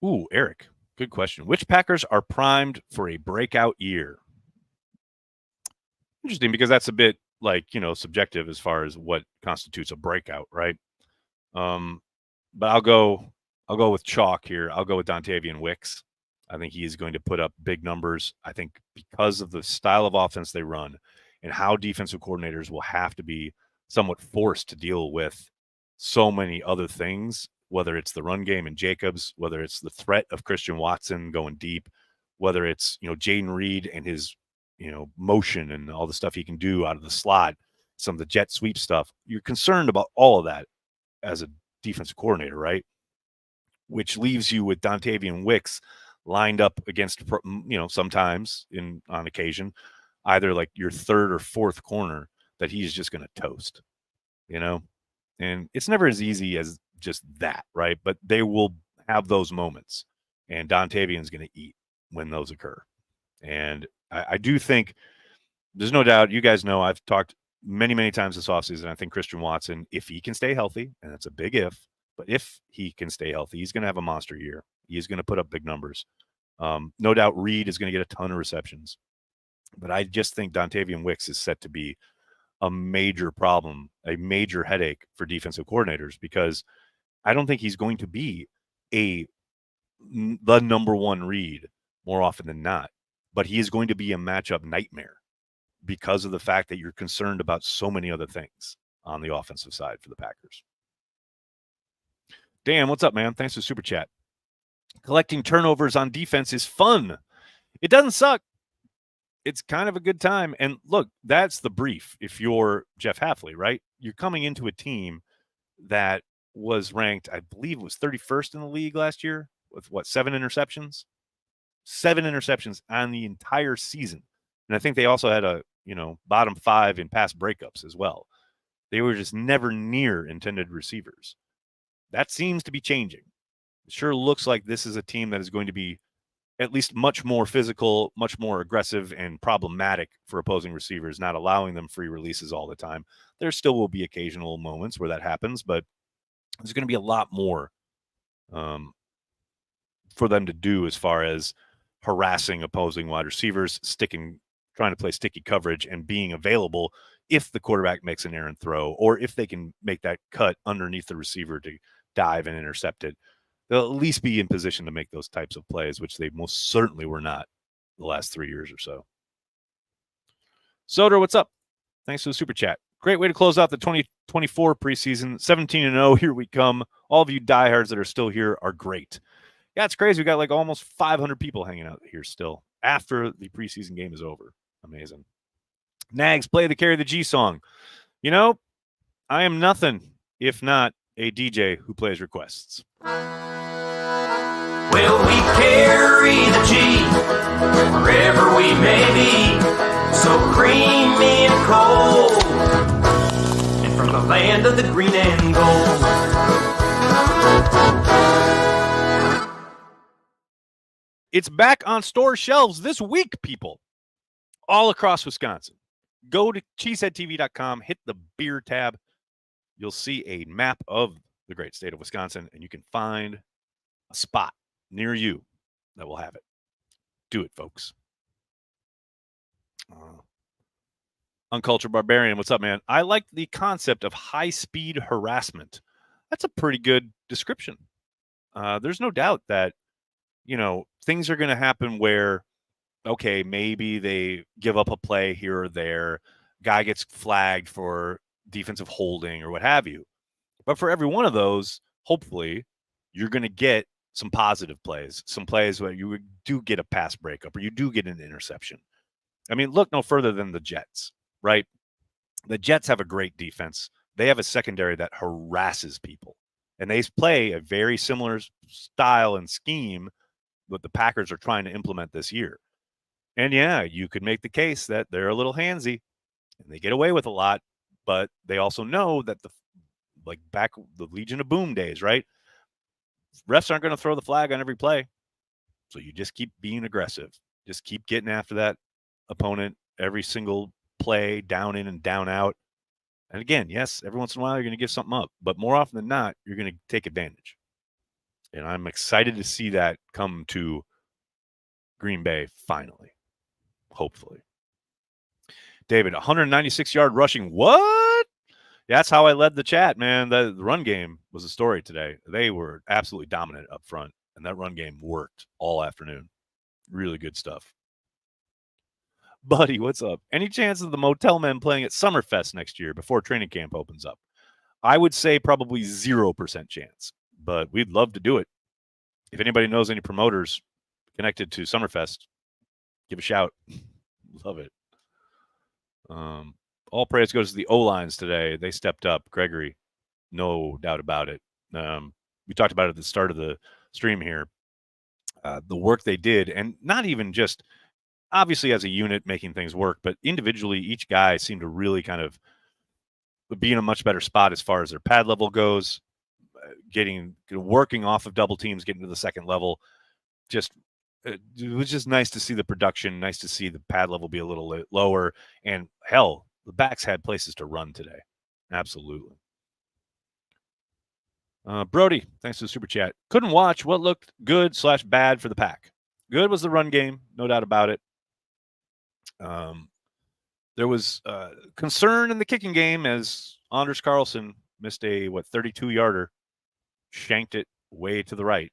Ooh, Eric, good question. Which Packers are primed for a breakout year? Interesting, because that's a bit subjective as far as what constitutes a breakout, right? But I'll go with chalk here. I'll go with Dontavian Wicks. I think he is going to put up big numbers. I think because of the style of offense they run and how defensive coordinators will have to be somewhat forced to deal with so many other things, whether it's the run game and Jacobs, whether it's the threat of Christian Watson going deep, whether it's, Jaden Reed and his, motion and all the stuff he can do out of the slot, some of the jet sweep stuff. You're concerned about all of that as a defensive coordinator, right? Which leaves you with Dontavian Wicks lined up against, sometimes on occasion, either like your third or fourth corner that he's just going to toast, and it's never as easy as just that, right? But they will have those moments, and Dontavian's going to eat when those occur. And I do think there's no doubt, you guys know, I've talked many, many times this offseason, I think Christian Watson, if he can stay healthy, and that's a big if, but if he can stay healthy, he's going to have a monster year. He's going to put up big numbers. No doubt Reed is going to get a ton of receptions. But I just think Dontavian Wicks is set to be a major problem, a major headache for defensive coordinators, because I don't think he's going to be the number one read more often than not. But he is going to be a matchup nightmare because of the fact that you're concerned about so many other things on the offensive side for the Packers. Dan, what's up, man? Thanks for super chat. Collecting turnovers on defense is fun. It doesn't suck. It's kind of a good time. And look, that's the brief. If you're Jeff Hafley, right? You're coming into a team that was ranked, I believe it was 31st in the league last year with 7 interceptions? 7 interceptions on the entire season. And I think they also had a, bottom 5 in pass breakups as well. They were just never near intended receivers. That seems to be changing. It sure looks like this is a team that is going to be at least much more physical, much more aggressive and problematic for opposing receivers, not allowing them free releases all the time. There still will be occasional moments where that happens, but there's going to be a lot more for them to do as far as harassing opposing wide receivers, trying to play sticky coverage and being available if the quarterback makes an errant throw, or if they can make that cut underneath the receiver to dive and intercept it. They'll at least be in position to make those types of plays, which they most certainly were not the last 3 years or so. Soder, what's up? Thanks for the super chat. Great way to close out the 2024 preseason. 17-0, here we come. All of you diehards that are still here are great. Yeah, it's crazy. We got like almost 500 people hanging out here still after the preseason game is over. Amazing. Nags, play the Carry the G song. I am nothing if not a DJ who plays requests. Well, we carry the G wherever we may be, so creamy and cold, and from the land of the green and gold. It's back on store shelves this week, people, all across Wisconsin. Go to cheeseheadtv.com, hit the beer tab. You'll see a map of the great state of Wisconsin, and you can find a spot near you that will have it. Do it, folks. Uncultured Barbarian, what's up, man? I like the concept of high-speed harassment. That's a pretty good description. There's no doubt that, things are going to happen where, okay, maybe they give up a play here or there, guy gets flagged for defensive holding or what have you. But for every one of those, hopefully, you're going to get some positive plays, some plays where you do get a pass breakup or you do get an interception. I mean, look no further than the Jets, right? The Jets have a great defense. They have a secondary that harasses people. And they play a very similar style and scheme that the Packers are trying to implement this year. And yeah, you could make the case that they're a little handsy and they get away with a lot, but they also know that like back the Legion of Boom days, right? Refs aren't going to throw the flag on every play. So you just keep being aggressive. Just keep getting after that opponent every single play, down in and down out. And again, yes, every once in a while you're going to give something up, but more often than not, you're going to take advantage. And I'm excited to see that come to Green Bay finally, hopefully. David, 196-yard rushing. What? That's how I led the chat, man. The run game was a story today. They were absolutely dominant up front, and that run game worked all afternoon. Really good stuff. Buddy, what's up? Any chance of the Motel Men playing at Summerfest next year before training camp opens up? I would say probably 0% chance, but we'd love to do it. If anybody knows any promoters connected to Summerfest, give a shout. Love it. All praise goes to the O-lines today. They stepped up. Gregory, no doubt about it. We talked about it at the start of the stream here. The work they did, and not even just obviously as a unit making things work, but individually, each guy seemed to really kind of be in a much better spot as far as their pad level goes, working off of double teams, getting to the second level. It was just nice to see the production, nice to see the pad level be a little lower, and hell, the backs had places to run today. Absolutely. Brody, thanks for the super chat. Couldn't watch what looked good / bad for the Pack. Good was the run game, no doubt about it. There was concern in the kicking game as Anders Carlson missed a 32-yarder, shanked it way to the right.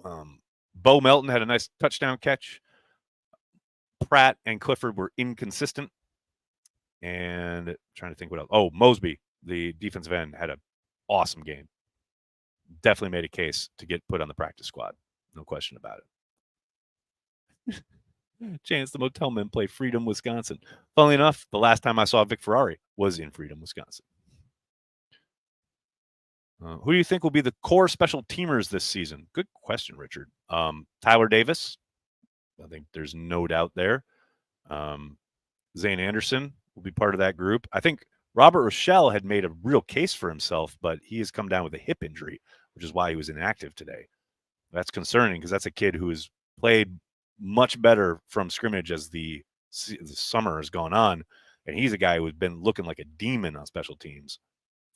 Bo Melton had a nice touchdown catch. Pratt and Clifford were inconsistent. And trying to think what else. Oh, Mosby, the defensive end, had an awesome game. Definitely made a case to get put on the practice squad. No question about it. Chance the Motel Men play Freedom, Wisconsin. Funnily enough, the last time I saw Vic Ferrari was in Freedom, Wisconsin. Who do you think will be the core special teamers this season? Good question, Richard. Tyler Davis. I think there's no doubt there. Zane Anderson will be part of that group. I think Robert Rochelle had made a real case for himself, but he has come down with a hip injury, which is why he was inactive today. That's concerning because that's a kid who has played much better from scrimmage as the summer has gone on, and he's a guy who's been looking like a demon on special teams.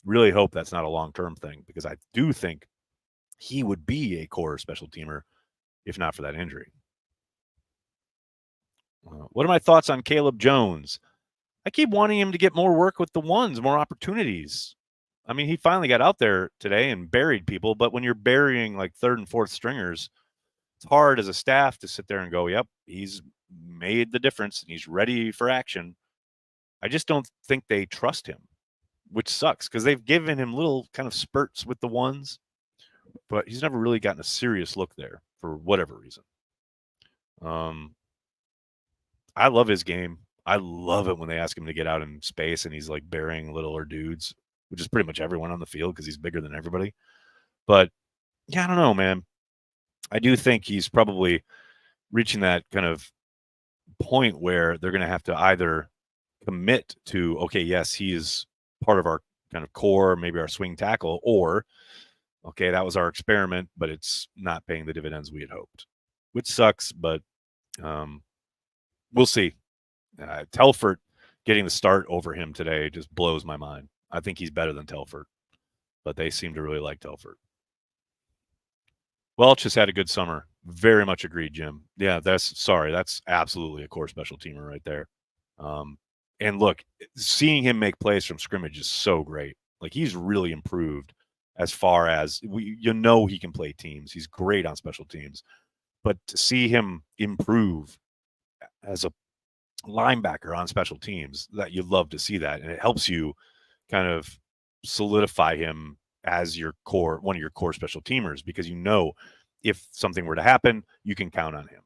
Really hope that's not a long-term thing because I do think he would be a core special teamer if not for that injury. What are my thoughts on Caleb Jones? I keep wanting him to get more work with the ones, more opportunities. I mean, he finally got out there today and buried people, but when you're burying like third and fourth stringers, it's hard as a staff to sit there and go, yep, he's made the difference and he's ready for action. I just don't think they trust him, which sucks because they've given him little kind of spurts with the ones, but he's never really gotten a serious look there for whatever reason. I love his game. I love it when they ask him to get out in space and he's like burying littler dudes, which is pretty much everyone on the field because he's bigger than everybody. But yeah, I don't know, man. I do think he's probably reaching that kind of point where they're going to have to either commit to, okay, yes, he's part of our kind of core, maybe our swing tackle, or, okay, that was our experiment, but it's not paying the dividends we had hoped, which sucks, but we'll see. Telford getting the start over him today just blows my mind. I think he's better than Telford, but they seem to really like Telford. Welch has had a good summer. Very much agreed, Jim. Yeah, that's absolutely a core special teamer right there. And look, seeing him make plays from scrimmage is so great. Like he's really improved as far as he can play teams. He's great on special teams, but to see him improve as a linebacker on special teams, that you love to see that, and it helps you kind of solidify him as one of your core special teamers, because if something were to happen, you can count on him.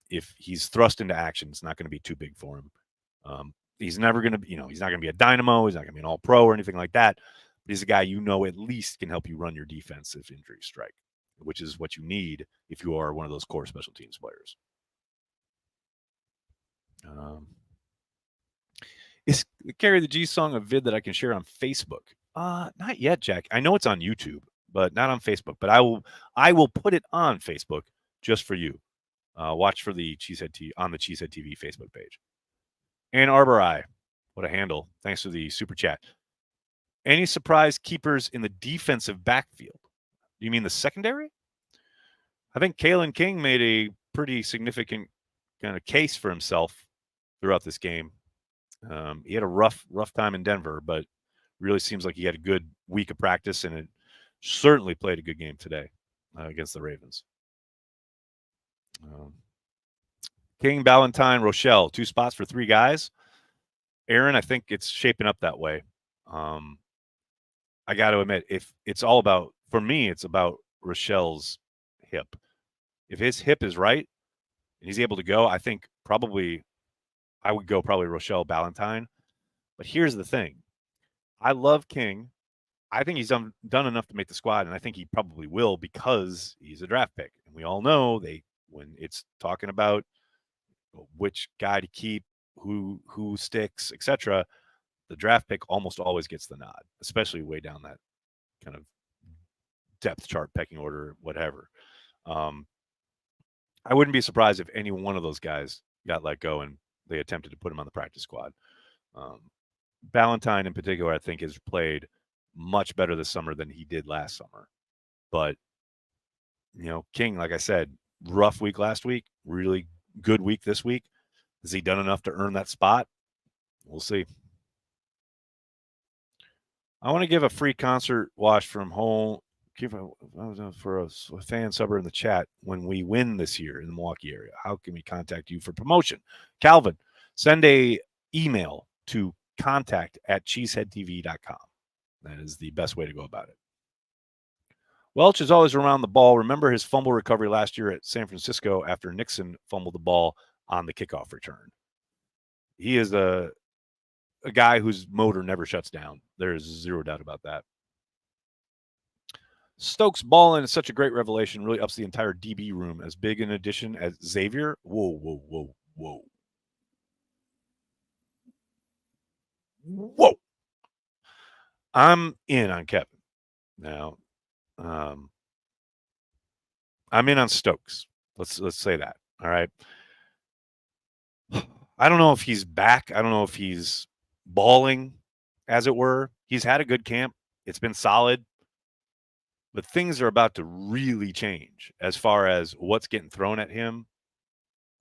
If he's thrust into action, it's not going to be too big for him. He's never going to be, he's not going to be a dynamo. He's not going to be an all-pro or anything like that. But he's a guy at least can help you run your defense if injuries strike, which is what you need if you are one of those core special teams players. Is Carry the G song a vid that I can share on Facebook? Not yet, Jack. I know it's on YouTube, but not on Facebook. But I will put it on Facebook just for you. Watch for the on the Cheesehead TV Facebook page. Ann Arbor Eye, what a handle! Thanks for the super chat. Any surprise keepers in the defensive backfield? Do you mean the secondary? I think Kalen King made a pretty significant kind of case for himself throughout this game. He had a rough time in Denver, but really seems like he had a good week of practice, and it certainly played a good game today against the Ravens. King, Ballantyne, Rochelle, 2 spots for 3 guys. Aaron, I think it's shaping up that way. I got to admit, if it's all about, for me, it's about Rochelle's hip. If his hip is right and he's able to go, I think I would go Rochelle Ballantyne. But here's the thing. I love King. I think he's done enough to make the squad, and I think he probably will because he's a draft pick. And we all know when it's talking about which guy to keep, who sticks, etc., the draft pick almost always gets the nod, especially way down that kind of depth chart, pecking order, whatever. I wouldn't be surprised if any one of those guys got let go and they attempted to put him on the practice squad. Ballantyne in particular, I think, has played much better this summer than he did last summer. But, King, like I said, rough week last week, really good week this week. Has he done enough to earn that spot? We'll see. I want to give a free concert watch from home for a fan subber in the chat when we win this year in the Milwaukee area. How can we contact you for promotion? Calvin, send a email to contact@cheeseheadtv.com. That is the best way to go about it. Welch is always around the ball. Remember his fumble recovery last year at San Francisco after Nixon fumbled the ball on the kickoff return. He is a guy whose motor never shuts down. There's zero doubt about that. Stokes Ballin is such a great revelation. Really ups the entire DB room. As big an addition as Xavier. Whoa. I'm in on Kevin. Now, I'm in on Stokes. Let's say that. All right. I don't know if he's back. I don't know if he's balling, as it were. He's had a good camp. It's been solid. But things are about to really change as far as what's getting thrown at him.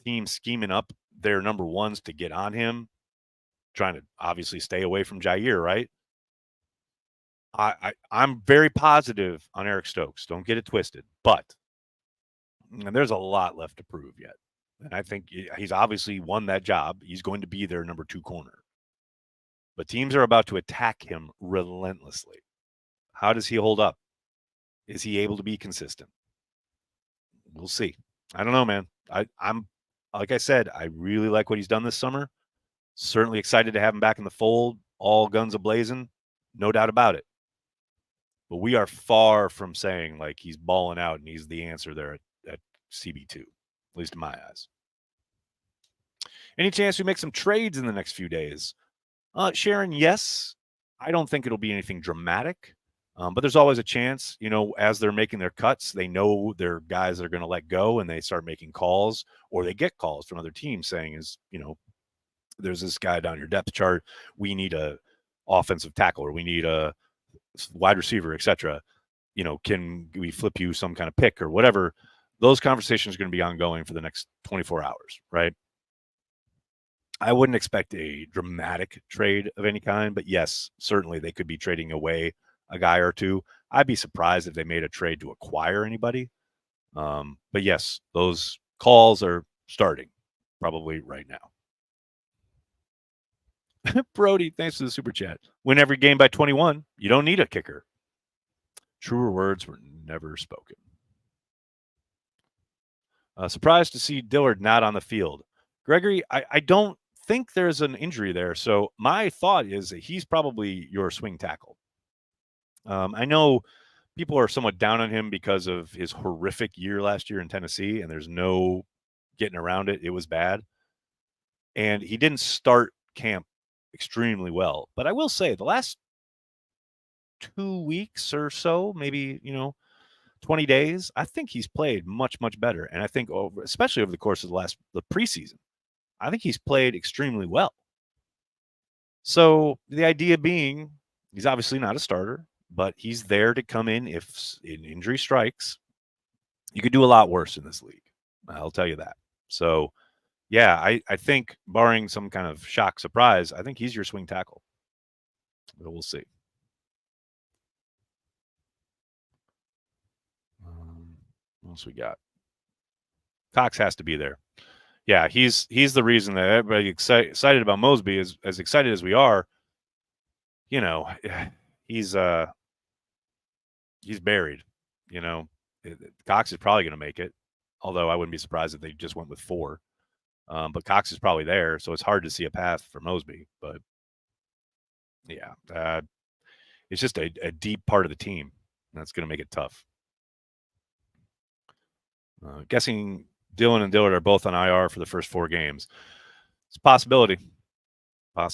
Teams scheming up their number ones to get on him, trying to obviously stay away from Jair, right? I'm very positive on Eric Stokes. Don't get it twisted. But there's a lot left to prove yet. And I think he's obviously won that job. He's going to be their number 2 corner. But teams are about to attack him relentlessly. How does he hold up? Is he able to be consistent? We'll see. I don't know, man. I'm like I said, I really like what he's done this summer. Certainly excited to have him back in the fold. All guns a-blazing. No doubt about it. But we are far from saying like he's balling out and he's the answer there at CB2, at least in my eyes. Any chance we make some trades in the next few days? Sharon, yes. I don't think it'll be anything dramatic. But there's always a chance, as they're making their cuts, they know their guys are going to let go and they start making calls, or they get calls from other teams saying there's this guy down your depth chart. We need a offensive tackle, or we need a wide receiver, etc. Can we flip you some kind of pick or whatever? Those conversations are going to be ongoing for the next 24 hours, right? I wouldn't expect a dramatic trade of any kind, but yes, certainly they could be trading away a guy or two. I'd be surprised if they made a trade to acquire anybody. But yes, those calls are starting probably right now. Brody, thanks for the super chat. Win every game by 21. You don't need a kicker. Truer words were never spoken. Surprised to see Dillard not on the field. Gregory, I don't think there's an injury there. So my thought is that he's probably your swing tackle. I know people are somewhat down on him because of his horrific year last year in Tennessee, and there's no getting around it. It was bad. And he didn't start camp extremely well. But I will say the last 2 weeks or so, maybe, 20 days, I think he's played much, much better. And I think especially over the course of the preseason, I think he's played extremely well. So the idea being, he's obviously not a starter, but he's there to come in if an injury strikes. You could do a lot worse in this league. I'll tell you that. So, yeah, I think barring some kind of shock surprise, I think he's your swing tackle. But we'll see. What else we got? Cox has to be there. Yeah, he's the reason that everybody excited about Mosby is as excited as we are. He's buried. Cox is probably going to make it, although I wouldn't be surprised if they just went with 4. But Cox is probably there, so it's hard to see a path for Mosby. But yeah, it's just a deep part of the team that's going to make it tough. Guessing Dylan and Dillard are both on IR for the first 4 games. It's a possibility. What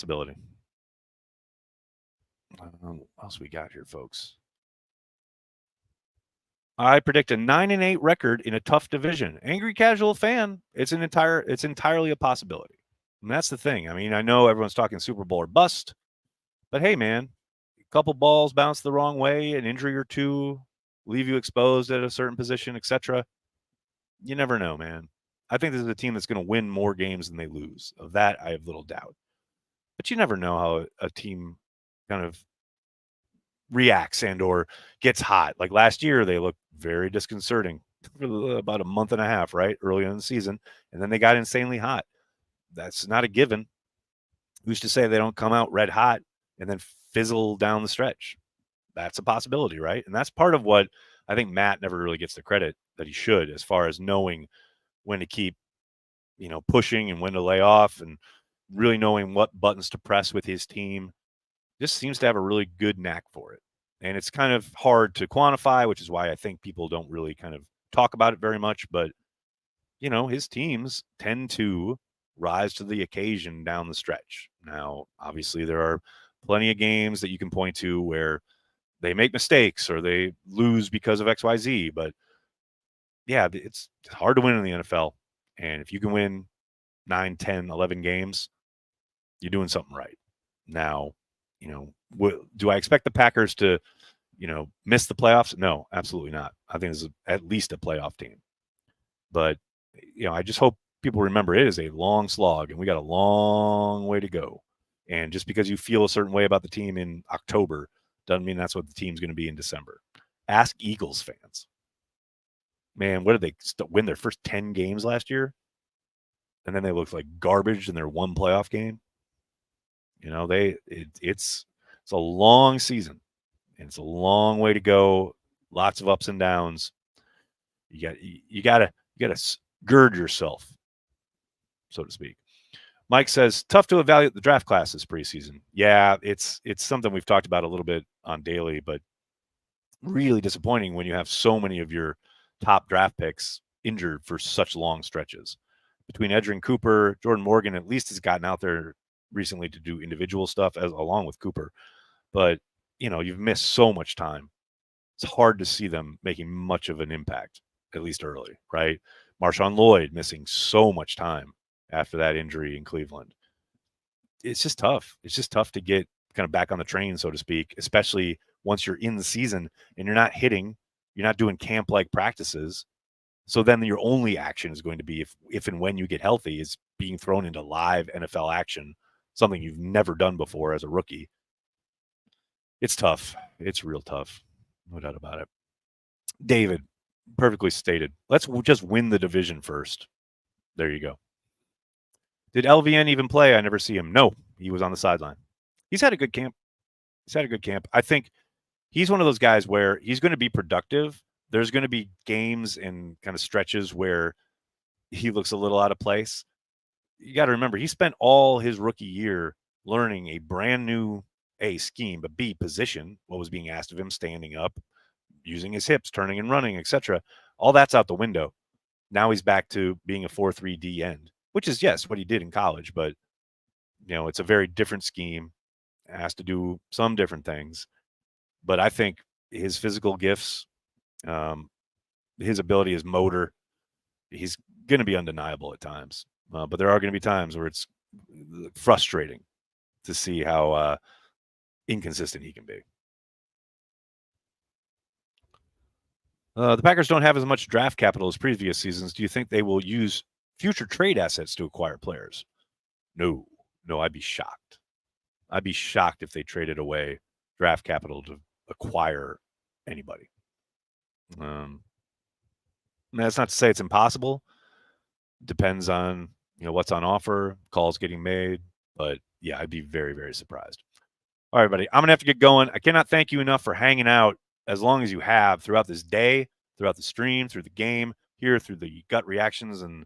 else we got here, folks? I predict a 9-8 record in a tough division. Angry casual fan, it's entirely a possibility. And that's the thing. I mean, I know everyone's talking Super Bowl or bust, but hey, man, a couple balls bounce the wrong way, an injury or two leave you exposed at a certain position, etc. You never know, man. I think this is a team that's going to win more games than they lose. Of that, I have little doubt. But you never know how a team kind of reacts and or gets hot. Like last year, they looked very disconcerting for about a month and a half, right? Early in the season. And then they got insanely hot. That's not a given. Who's to say they don't come out red hot and then fizzle down the stretch? That's a possibility, right? And that's part of what I think Matt never really gets the credit that he should, as far as knowing when to keep, pushing and when to lay off, and really knowing what buttons to press with his team. Just seems to have a really good knack for it. And it's kind of hard to quantify, which is why I think people don't really kind of talk about it very much. But, his teams tend to rise to the occasion down the stretch. Now, obviously, there are plenty of games that you can point to where they make mistakes or they lose because of XYZ. But, yeah, it's hard to win in the NFL. And if you can win 9, 10, 11 games, you're doing something right. Now, do I expect the Packers to, miss the playoffs? No, absolutely not. I think this is at least a playoff team. But, I just hope people remember it is a long slog and we got a long way to go. And just because you feel a certain way about the team in October doesn't mean that's what the team's going to be in December. Ask Eagles fans. Man, what did they win their first 10 games last year? And then they looked like garbage in their one playoff game. It's a long season and it's a long way to go. Lots of ups and downs. You gotta gird yourself, so to speak. Mike says, tough to evaluate the draft class this preseason. Yeah, it's something we've talked about a little bit on Daily, but really disappointing when you have so many of your top draft picks injured for such long stretches. Between Edgerrin Cooper, Jordan Morgan at least has gotten out there recently to do individual stuff along with Cooper. But, you've missed so much time. It's hard to see them making much of an impact, at least early, right? Marshawn Lloyd missing so much time after that injury in Cleveland. It's just tough. It's just tough to get kind of back on the train, so to speak, especially once you're in the season and you're not hitting, you're not doing camp-like practices. So then your only action is going to be if and when you get healthy is being thrown into live NFL action, something you've never done before as a rookie. It's tough. It's real tough. No doubt about it. David, perfectly stated. Let's just win the division first. There you go. Did LVN even play? I never see him. No, he was on the sideline. He's had a good camp. I think he's one of those guys where he's going to be productive. There's going to be games and kind of stretches where he looks a little out of place. You got to remember, he spent all his rookie year learning a brand new A, scheme, but B, position, what was being asked of him, standing up, using his hips, turning and running, etc. All that's out the window. Now he's back to being a 4-3 D end, which is, yes, what he did in college, but, it's a very different scheme. It has to do some different things. But I think his physical gifts, his ability, his motor, he's going to be undeniable at times. But there are going to be times where it's frustrating to see how inconsistent he can be. The Packers don't have as much draft capital as previous seasons. Do you think they will use future trade assets to acquire players? No, I'd be shocked. I'd be shocked if they traded away draft capital to acquire anybody. That's not to say it's impossible. Depends on what's on offer, calls getting made. But yeah, I'd be very, very surprised. All right, everybody, I'm going to have to get going. I cannot thank you enough for hanging out as long as you have throughout this day, throughout the stream, through the game, here through the gut reactions and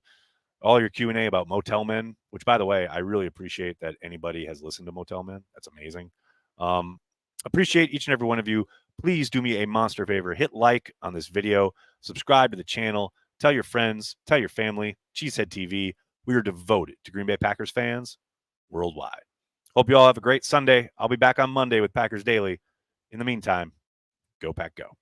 all your Q&A about Motel Men, which, by the way, I really appreciate that anybody has listened to Motel Men. That's amazing. Appreciate each and every one of you. Please do me a monster favor. Hit like on this video. Subscribe to the channel. Tell your friends. Tell your family. Cheesehead TV. We are devoted to Green Bay Packers fans worldwide. Hope you all have a great Sunday. I'll be back on Monday with Packers Daily. In the meantime, go Pack Go.